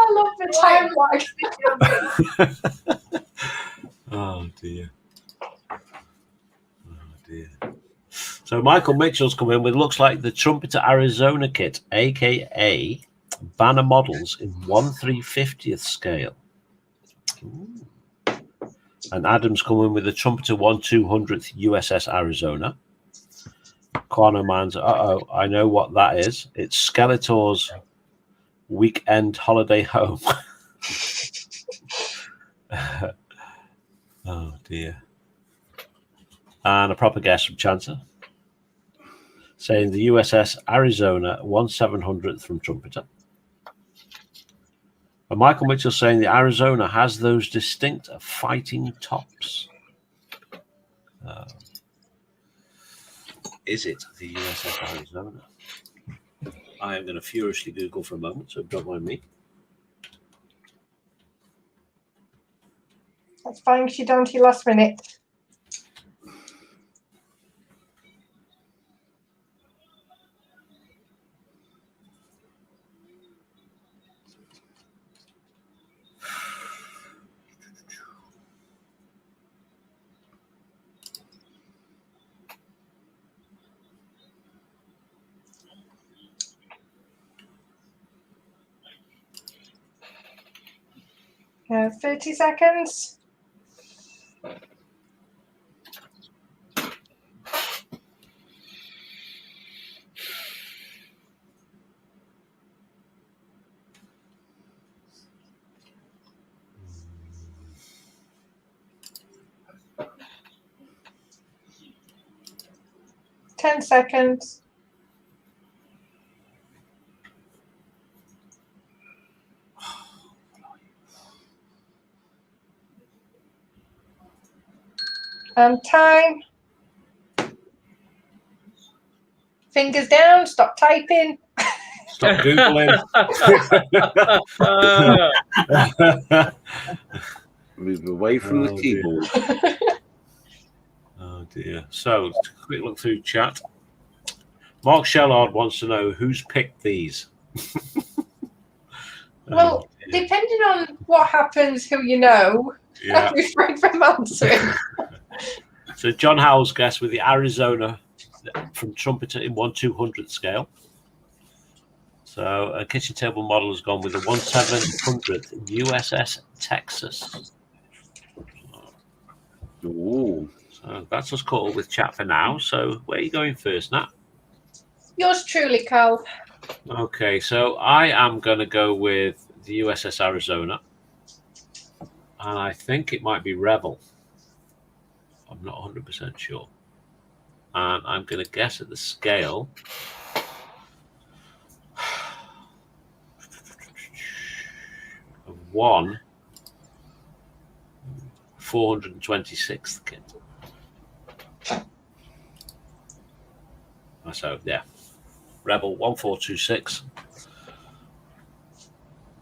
I love the timeline.
Oh, dear. Oh, dear. So Michael Mitchell's come in with looks like the Trumpeter Arizona kit, a.k.a. Banner models in 1/350th scale. Ooh. And Adam's come in with the Trumpeter 1/200th USS Arizona. Corner Man's, I know what that is. It's Skeletor's weekend holiday home. Oh, dear. And a proper guess from Chancellor saying the USS Arizona 1700th from Trumpeter. And Michael Mitchell saying the Arizona has those distinct fighting tops. Is it the USS Arizona? I am going to furiously Google for a moment, so don't mind me.
That's fine because you're down to your last minute. 30 seconds. Ten seconds. Time. Fingers down. Stop typing.
Stop Googling.
Move away from the keyboard.
Oh dear. So, quick look through chat. Mark Shellard wants to know who's picked these.
Well, depending on what happens, who you know,
Yeah.
I'll refrain from answering.
So John Howell's guess with the Arizona from trumpeter in 1/200 scale. So a kitchen table model has gone with the 1/700 USS Texas.
Ooh.
So that's us caught up with chat for now. So where are you going first, Nat?
Yours truly, Karl.
Okay, so I am going to go with the USS Arizona. And I think it might be Rebel. I'm not 100% sure. And I'm going to guess at the scale. Of 426th kit. So, yeah. Rebel 1426.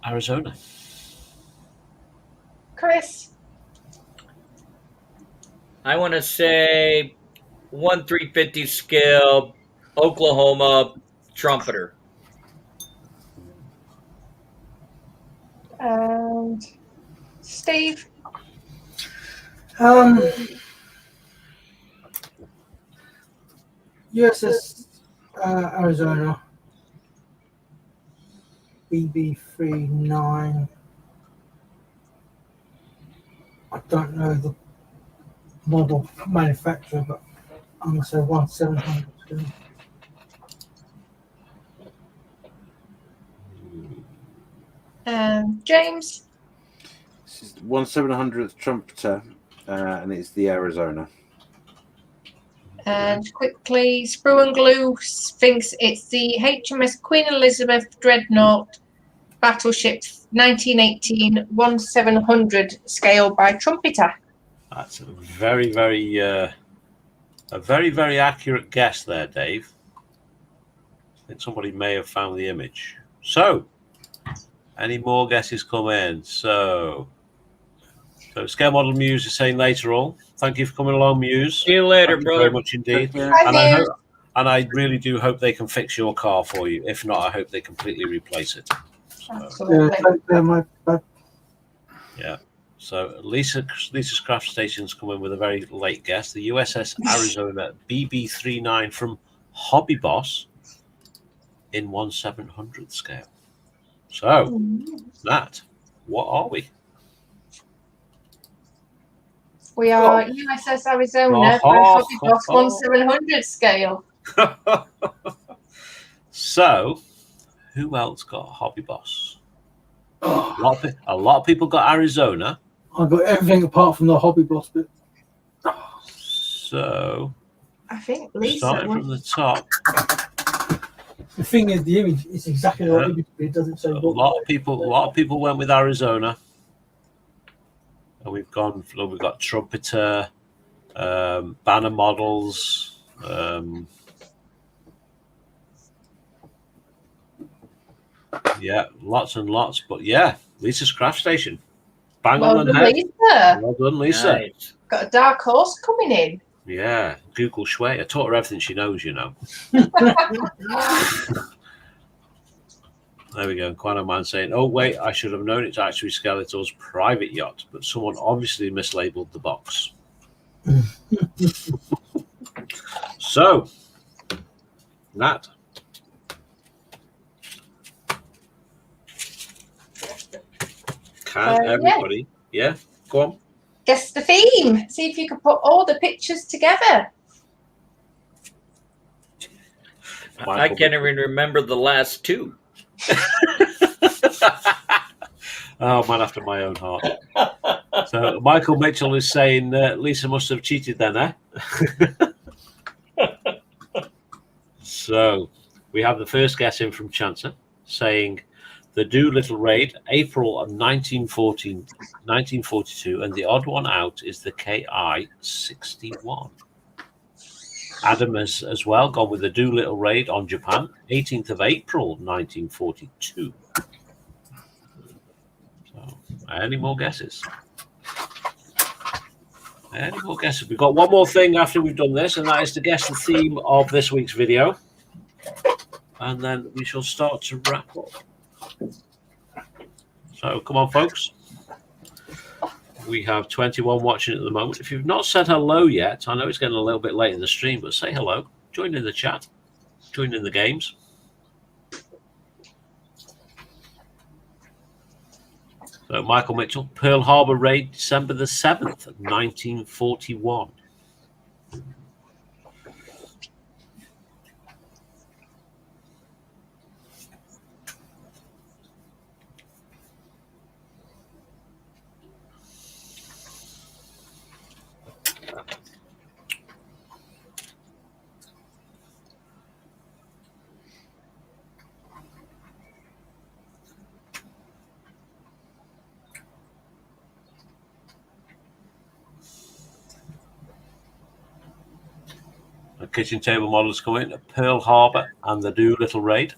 Arizona.
Chris.
I want to say 1/350 scale Oklahoma trumpeter.
And Steve.
USS Arizona BB39. I don't know the model manufacturer, but I'm going to say 1/700.
James.
This is 1/700th trumpeter, and it's the Arizona.
And quickly, Sprue and Glue thinks it's the HMS Queen Elizabeth Dreadnought battleship 1918 1/700 scale by trumpeter.
That's a very, very accurate guess there, Dave. I think somebody may have found the image. So, any more guesses come in? So Scale Model Muse is saying later all. Thank you for coming along, Muse.
See you later,
Thank
brother.
you very much indeed.
Bye,
And I really do hope they can fix your car for you. If not, I hope they completely replace it.
Absolutely.
Yeah. So Lisa's Craft Station's come in with a very late guess. The USS Arizona BB39 from Hobby Boss in 1/700 scale. So, Nat, what are we?
We are USS Arizona by Hobby Boss 1/700 scale.
So, who else got Hobby Boss? A lot of people got Arizona.
I got everything apart from the Hobby Boss bit.
So,
I think Lisa
starting from the top.
The thing is, the image is exactly like the image, but it doesn't say.
A lot of people went with Arizona. And we've got trumpeter, banner models, yeah, lots and lots. But yeah, Lisa's Craft Station. Bang
well
on the
done,
head.
Lisa.
Well done, Lisa.
Nice.
Got a dark horse coming in.
Yeah, Google Shui. I taught her everything she knows, you know. There we go. Quano Man saying, oh, wait, I should have known it's actually Skeletor's private yacht, but someone obviously mislabeled the box. So, Nat. Can everybody? Yeah, go on.
Guess the theme. See if you can put all the pictures together.
I can't even remember the last two.
Oh, man after my own heart. So Michael Mitchell is saying Lisa must have cheated then, eh? So we have the first guess in from Chancer saying the Doolittle Raid, April of 1942, and the odd one out is the KI-61. Adam has as well gone with the Doolittle Raid on Japan, 18th of April 1942. So, any more guesses? Any more guesses? We've got one more thing after we've done this, and that is to guess the theme of this week's video. And then we shall start to wrap up. So, come on, folks. We have 21 watching at the moment. If you've not said hello yet, I know it's getting a little bit late in the stream, but say hello. Join in the chat. Join in the games. So, Michael Mitchell, Pearl Harbor Raid, December the 7th, 1941. The kitchen table models come in, Pearl Harbor and the Doolittle Raid.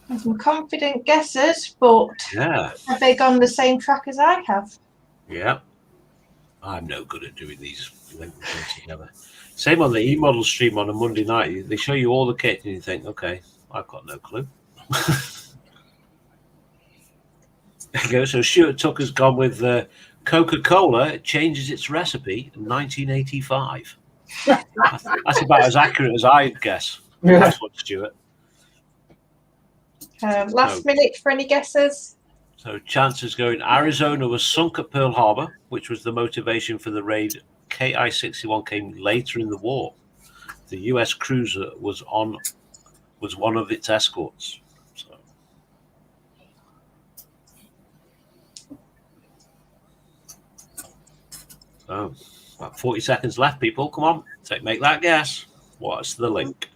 There's some confident guesses, but
Yeah.
have they gone the same track as I have?
Yeah. I'm no good at doing these linking things together. Same on the E-model stream on a Monday night. They show you all the kit and you think, okay, I've got no clue. There you go. So Stuart Tucker's gone with Coca-Cola changes its recipe in 1985. That's about as accurate as I'd guess.
Yeah.
That's what, Stuart.
Last minute for any guesses?
So Chancer's going, Arizona was sunk at Pearl Harbor, which was the motivation for the raid. KI-61 came later in the war. The U.S. cruiser was one of its escorts. So, about 40 seconds left, people. Come on, make that guess. What's the link?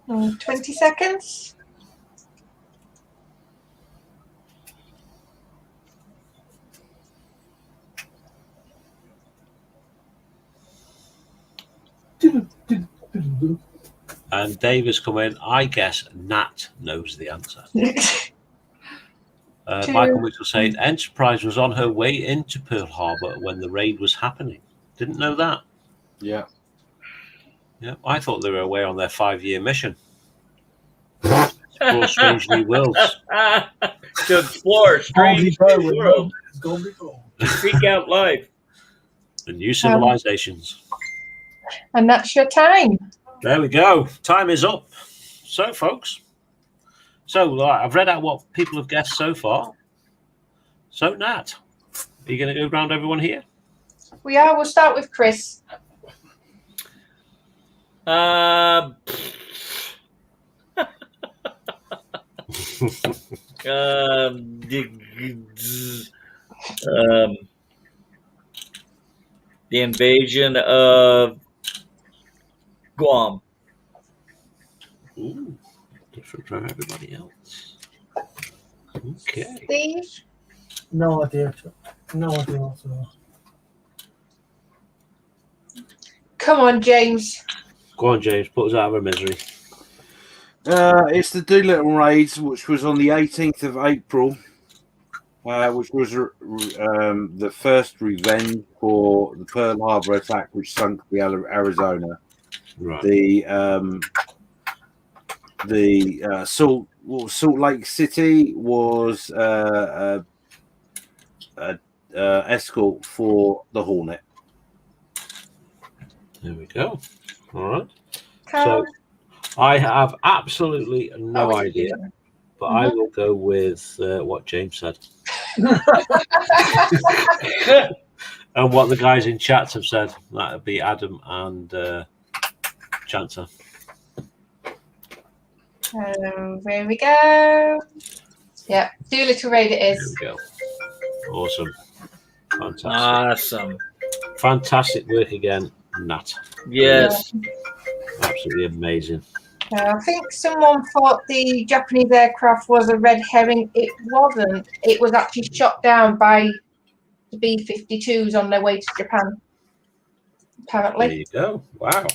Oh, 20 seconds.
And Dave has come in. I guess Nat knows the answer. Michael Mitchell saying Enterprise was on her way into Pearl Harbor when the raid was happening. Didn't know that.
Yeah.
Yeah, I thought they were away on their 5-year mission. Explore strange new worlds.
To explore strange new worlds. To seek out life.
The new civilizations.
And that's your time.
There we go. Time is up. So, folks. So, I've read out what people have guessed so far. So, Nat, are you going to go round everyone here?
We are. We'll start with Chris.
The invasion of Guam.
Ooh, different from everybody else. Okay.
Steve?
No idea. No idea whatsoever.
Come on, James.
Go on, James. Put us out of our misery.
It's the Doolittle Raids, which was on the 18th of April, which was the first revenge for the Pearl Harbor attack, which sunk the Arizona.
Right.
The assault Salt Lake City was escort for the Hornet.
There we go. All right.
Karl?
So I have absolutely no idea, but I will go with what James said. And what the guys in chats have said. That would be Adam and Chancer.
There we go. Yeah, Doolittle Raid it is.
There we go. Awesome. Fantastic.
Awesome.
Fantastic work again, Nat.
Yes.
Absolutely amazing.
I think someone thought the Japanese aircraft was a red herring. It wasn't. It was actually shot down by the B-52s on their way to Japan, apparently.
There you go. Wow.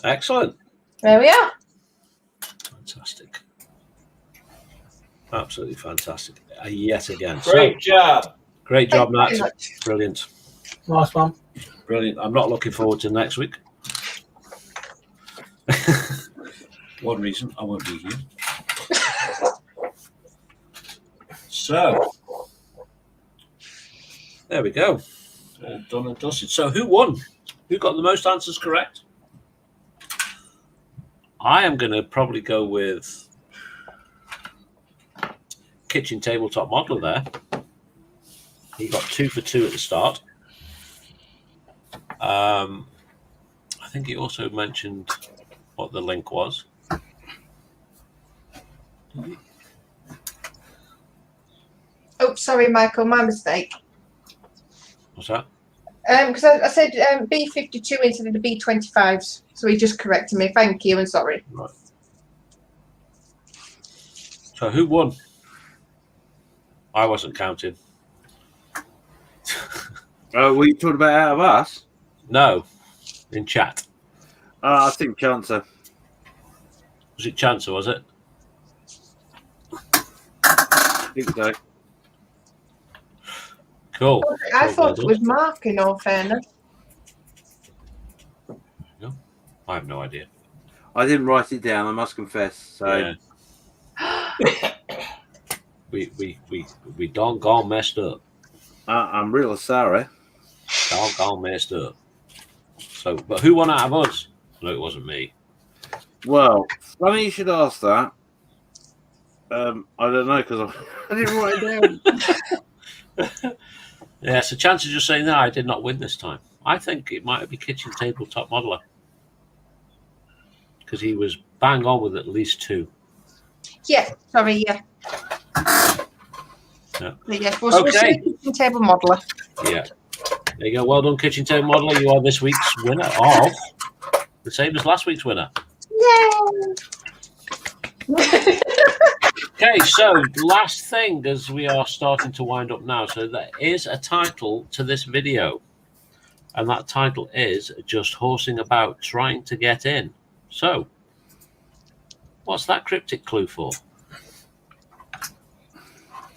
Excellent.
There we are.
Fantastic. Absolutely fantastic. Yet again.
Great job.
Great job,
Thank you
Nat.
very much.
Brilliant.
Nice one.
Brilliant. I'm not looking forward to next week. One reason I won't be here. So, there we go. Done and dusted. So, who won? Who got the most answers correct? I am going to probably go with Kitchen Tabletop Modeler there. He got 2 for 2 at the start. I think he also mentioned what the link was.
Oh, sorry, Michael, my mistake.
What's that?
Because I said B-52 instead of the B-25s, so he just corrected me. Thank you and sorry.
Right. So who won? I wasn't counting.
Were you talking about out of us?
No, in chat.
I think Chancer.
Was it Chancer, was it?
I think so.
Cool.
I
Cool,
thought
well
it
done.
was Mark, in all fairness.
No, I have no idea.
I didn't write it down, I must confess. So
Yeah. we doggone messed up.
I'm real sorry.
Doggone messed up. So, but who won out of us? No, it wasn't me.
Well, funny you should ask that. I don't know because I didn't write it down.
Yeah, so chances just saying, no, I did not win this time. I think it might be Kitchen Tabletop Modeler. Because he was bang on with at least 2.
Yeah, sorry, yeah.
Yeah.
Yeah, we'll
Okay.
see Kitchen Table Modeler.
Yeah. There you go. Well done, Kitchen Table Modeler. You are this week's winner of the same as last week's winner.
Yay!
Okay, so last thing as we are starting to wind up now. So there is a title to this video. And that title is Just Horsing About Trying to Get In. So, what's that cryptic clue for?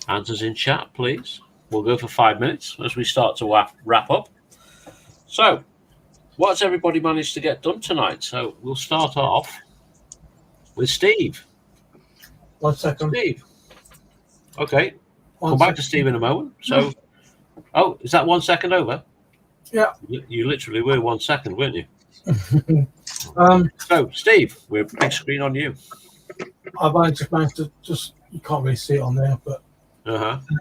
Answers in chat, please. We'll go for 5 minutes as we start to wrap up. So, what's everybody managed to get done tonight? So, we'll start off with Steve.
1 second.
Steve. Okay.
One
Come back
second.
to Steve in a moment. So, oh, is that 1 second over?
Yeah.
You literally were 1 second, weren't you? So, Steve, we're big screen on you.
I've only just managed to you can't really see it on there, but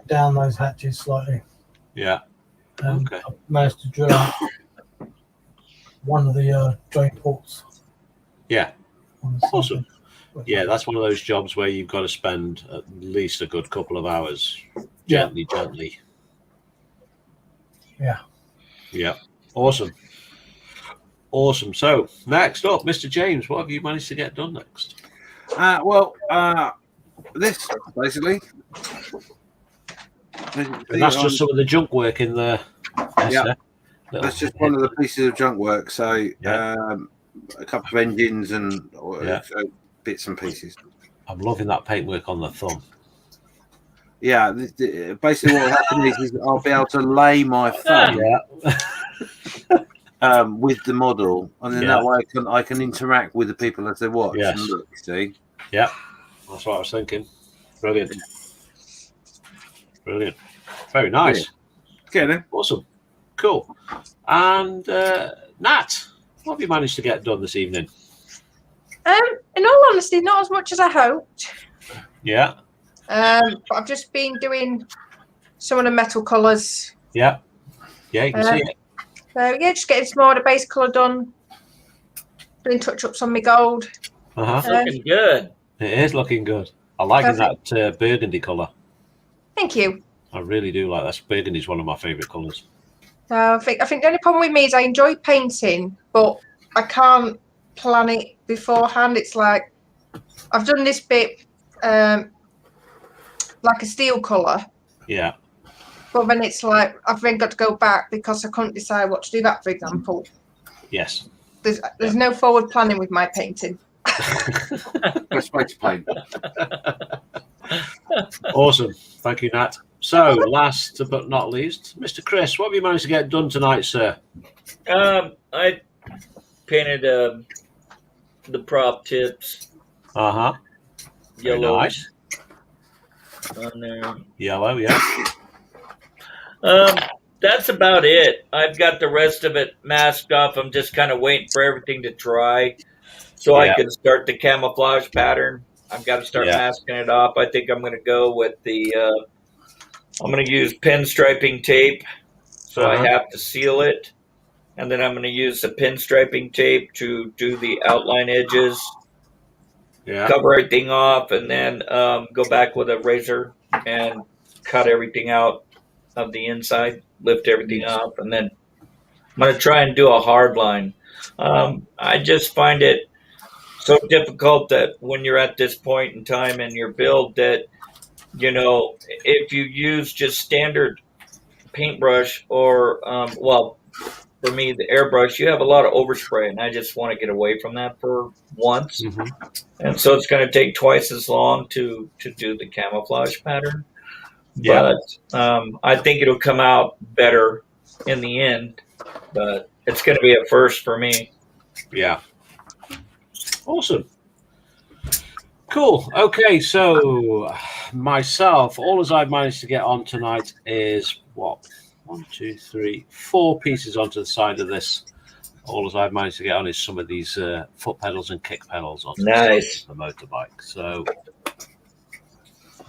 down those hatches slightly.
Yeah.
And
Okay.
I've managed to drill out one of the drain ports.
Yeah.
On the side.
Awesome. Yeah, that's one of those jobs where you've got to spend at least a good couple of hours gently.
Yeah.
Yeah. Awesome. Awesome. So, next up, Mr. James, what have you managed to get done next?
This basically.
And that's just some of the junk work in the.
Yeah. That's just one of the pieces of junk work. So, a couple of engines and bits and pieces.
I'm loving that paintwork on the thumb.
Yeah, basically what will happen is I'll be able to lay my thumb with the model, and then that way I can interact with the people as they watch and look. See,
Yeah, that's what I was thinking. Brilliant. Brilliant. Very nice.
Okay, then.
Awesome. Cool. And Nat, what have you managed to get done this evening?
In all honesty, not as much as I hoped.
Yeah.
But I've just been doing some of the metal colours.
Yeah. Yeah, you can see it.
So yeah, just getting some more of the base colour done. Doing touch-ups on my gold.
It's looking good.
It is looking good. I like that burgundy colour.
Thank you.
I really do like that. Burgundy is one of my favourite colours.
I think the only problem with me is I enjoy painting, but I can't plan it beforehand. It's like I've done this bit like a steel colour.
Yeah.
But then it's like I've then got to go back because I couldn't decide what to do that, for example.
Yes.
There's no forward planning with my painting.
Best way to paint.
Awesome. Thank you, Nat. So, last but not least, Mr. Chris, what have you managed to get done tonight, sir?
I painted the prop tips.
Uh-huh.
Yellow.
Nice.
On there.
Yellow, yeah.
That's about it. I've got the rest of it masked off. I'm just kind of waiting for everything to dry so I can start the camouflage pattern. I've got to start masking it off. I think I'm going to go with I'm going to use pinstriping tape, so I have to seal it. And then I'm going to use the pinstriping tape to do the outline edges, cover everything off, and then go back with a razor and cut everything out of the inside, lift everything up, and then I'm going to try and do a hard line. I just find it so difficult that when you're at this point in time in your build that, you know, if you use just standard paintbrush or, well, for me, the airbrush, you have a lot of overspray, and I just want to get away from that for once. And so it's going to take twice as long to do the camouflage pattern. But I think it'll come out better in the end. But it's going to be a first for me.
Yeah. Awesome. Cool. Okay, so myself, all as I've managed to get on tonight is what? 1, 2, 3, 4 pieces onto the side of this. All as I've managed to get on is some of these foot pedals and kick pedals onto the motorbike. So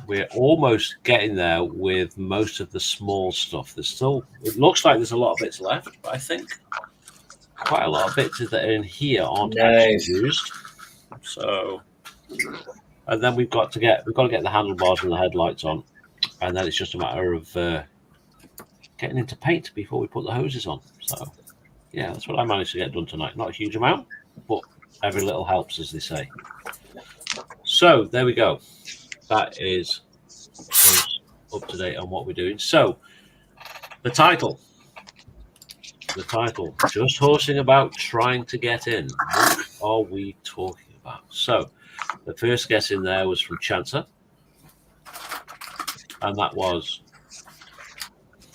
we're almost getting there with most of the small stuff. There's still, it looks like there's a lot of bits left, but I think quite a lot of bits that are in here aren't actually used. So, and then we've got to get the handlebars and the headlights on, and then it's just a matter of getting into paint before we put the hoses on. So, yeah, that's what I managed to get done tonight. Not a huge amount, but every little helps, as they say. So there we go. That is up to date on what we're doing. So the title, just horsing about trying to get in. What are we talking about? So the first guess in there was from Chancer, and that was,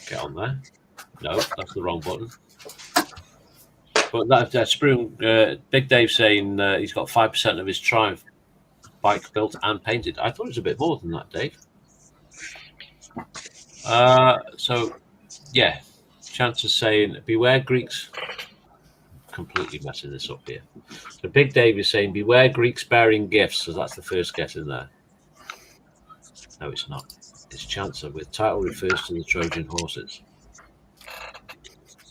get on there. No, that's the wrong button. But that's Spoon, Big Dave saying he's got 5% of his Triumph bike built and painted. I thought it was a bit more than that, Dave. So, yeah, Chancer's saying, beware Greeks. Completely messing this up here. So Big Dave is saying, beware Greeks bearing gifts. So that's the first guess in there. No, it's not. It's Chancer with title refers to the Trojan horses.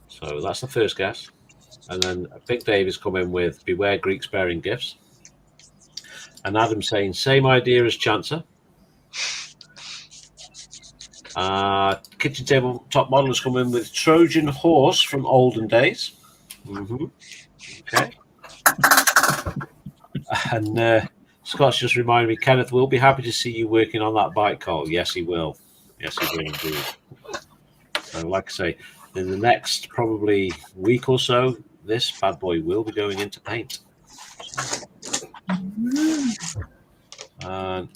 So that's the first guess. And then Big Dave is coming with beware Greeks bearing gifts. And Adam saying same idea as Chancer. Kitchen table top model has come in with Trojan horse from olden days. Okay. And Scott's just reminded me, Kenneth will be happy to see you working on that bike, Karl. Yes, he will. Yes, he will indeed. So, like I say, in the next probably week or so, this bad boy will be going into paint.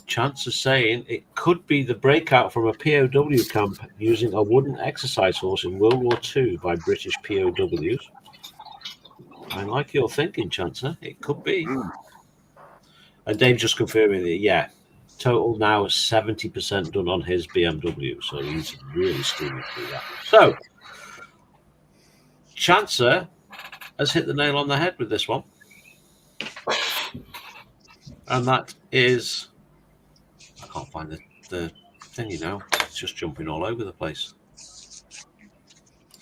Chance is saying it could be the breakout from a POW camp using a wooden exercise horse in World War II by British POWs. I like your thinking, Chancer. It could be. And Dave just confirming that, yeah, total now is 70% done on his BMW. So he's really steaming through that. So, Chancer has hit the nail on the head with this one. And that is, I can't find the thing, it's just jumping all over the place.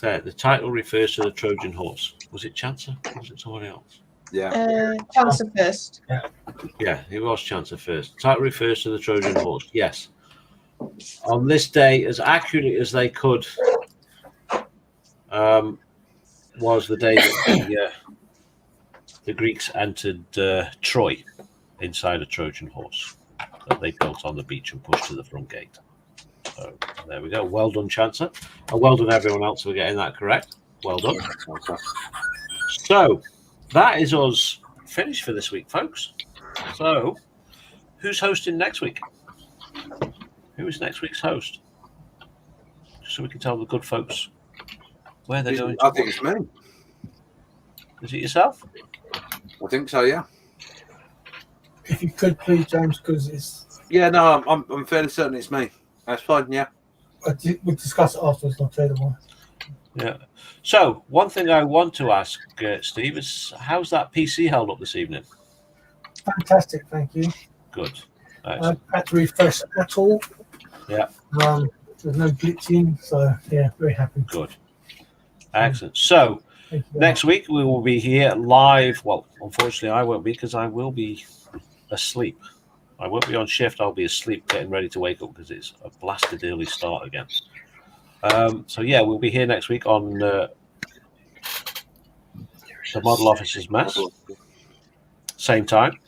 There, the title refers to the Trojan horse. Was it Chancer or was it somebody else?
Yeah.
Chancer first.
Yeah, it was Chancer first. The title refers to the Trojan horse, yes. On this day, as accurately as they could, was the day that the Greeks entered Troy inside a Trojan horse that they built on the beach and pushed to the front gate. So there we go. Well done, Chancer. And well done, everyone else, for getting that correct. Well done. So that is us finished for this week, folks. So who's hosting next week? Who is next week's host? Just so we can tell the good folks where they're going to.
I think it's me.
Is it yourself?
I think so, yeah.
If you could, please, James, because it's.
Yeah, no, I'm fairly certain it's me. That's fine, yeah.
We'll discuss it afterwards. I'll tell you why.
Yeah. So one thing I want to ask Steve is, how's that PC held up this evening?
Fantastic, thank you.
Good.
I had to refresh at all.
Yeah.
There's no glitching, so yeah, very happy.
Good. Excellent. So next week we will be here live. Well, unfortunately, I won't be because I will be asleep. I won't be on shift. I'll be asleep, getting ready to wake up because it's a blasted early start again. So yeah, we'll be here next week on the Model Officers Mess. Same time,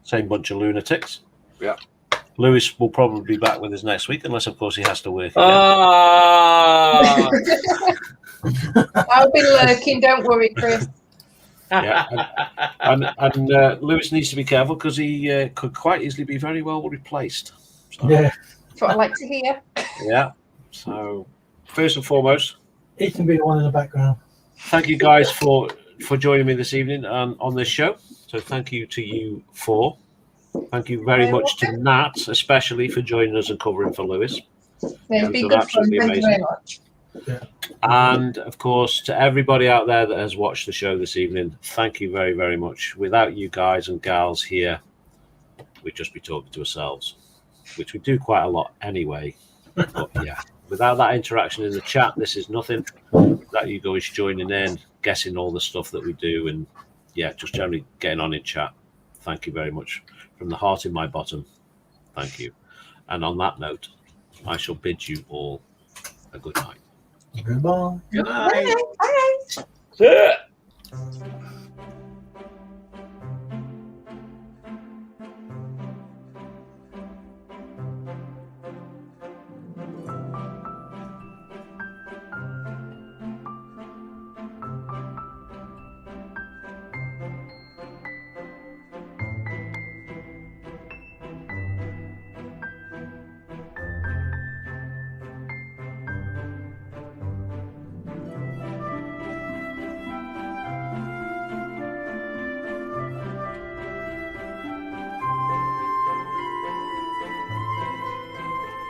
same bunch of lunatics.
Yeah.
Lewis will probably be back with us next week, unless of course he has to work again.
I'll be lurking. Don't worry, Chris.
Yeah, and Lewis needs to be careful because he could quite easily be very well replaced. So,
Yeah.
That's what I like to hear.
Yeah. So first and foremost,
He can be the one in the background.
thank you guys for joining me this evening on this show. So thank you to you four. Thank you very much to Nat, especially for joining us and covering for Lewis.
It's been good fun. Thank you very much.
Yeah.
And of course, to everybody out there that has watched the show this evening, thank you very, very much. Without you guys and gals here, we'd just be talking to ourselves, which we do quite a lot anyway. But yeah, without that interaction in the chat, this is nothing. Without you guys joining in, guessing all the stuff that we do, and yeah, just generally getting on in chat. Thank you very much. From the heart in my bottom, thank you. And on that note, I shall bid you all a good night.
Goodbye.
Good night.
Bye. Bye.
Yeah.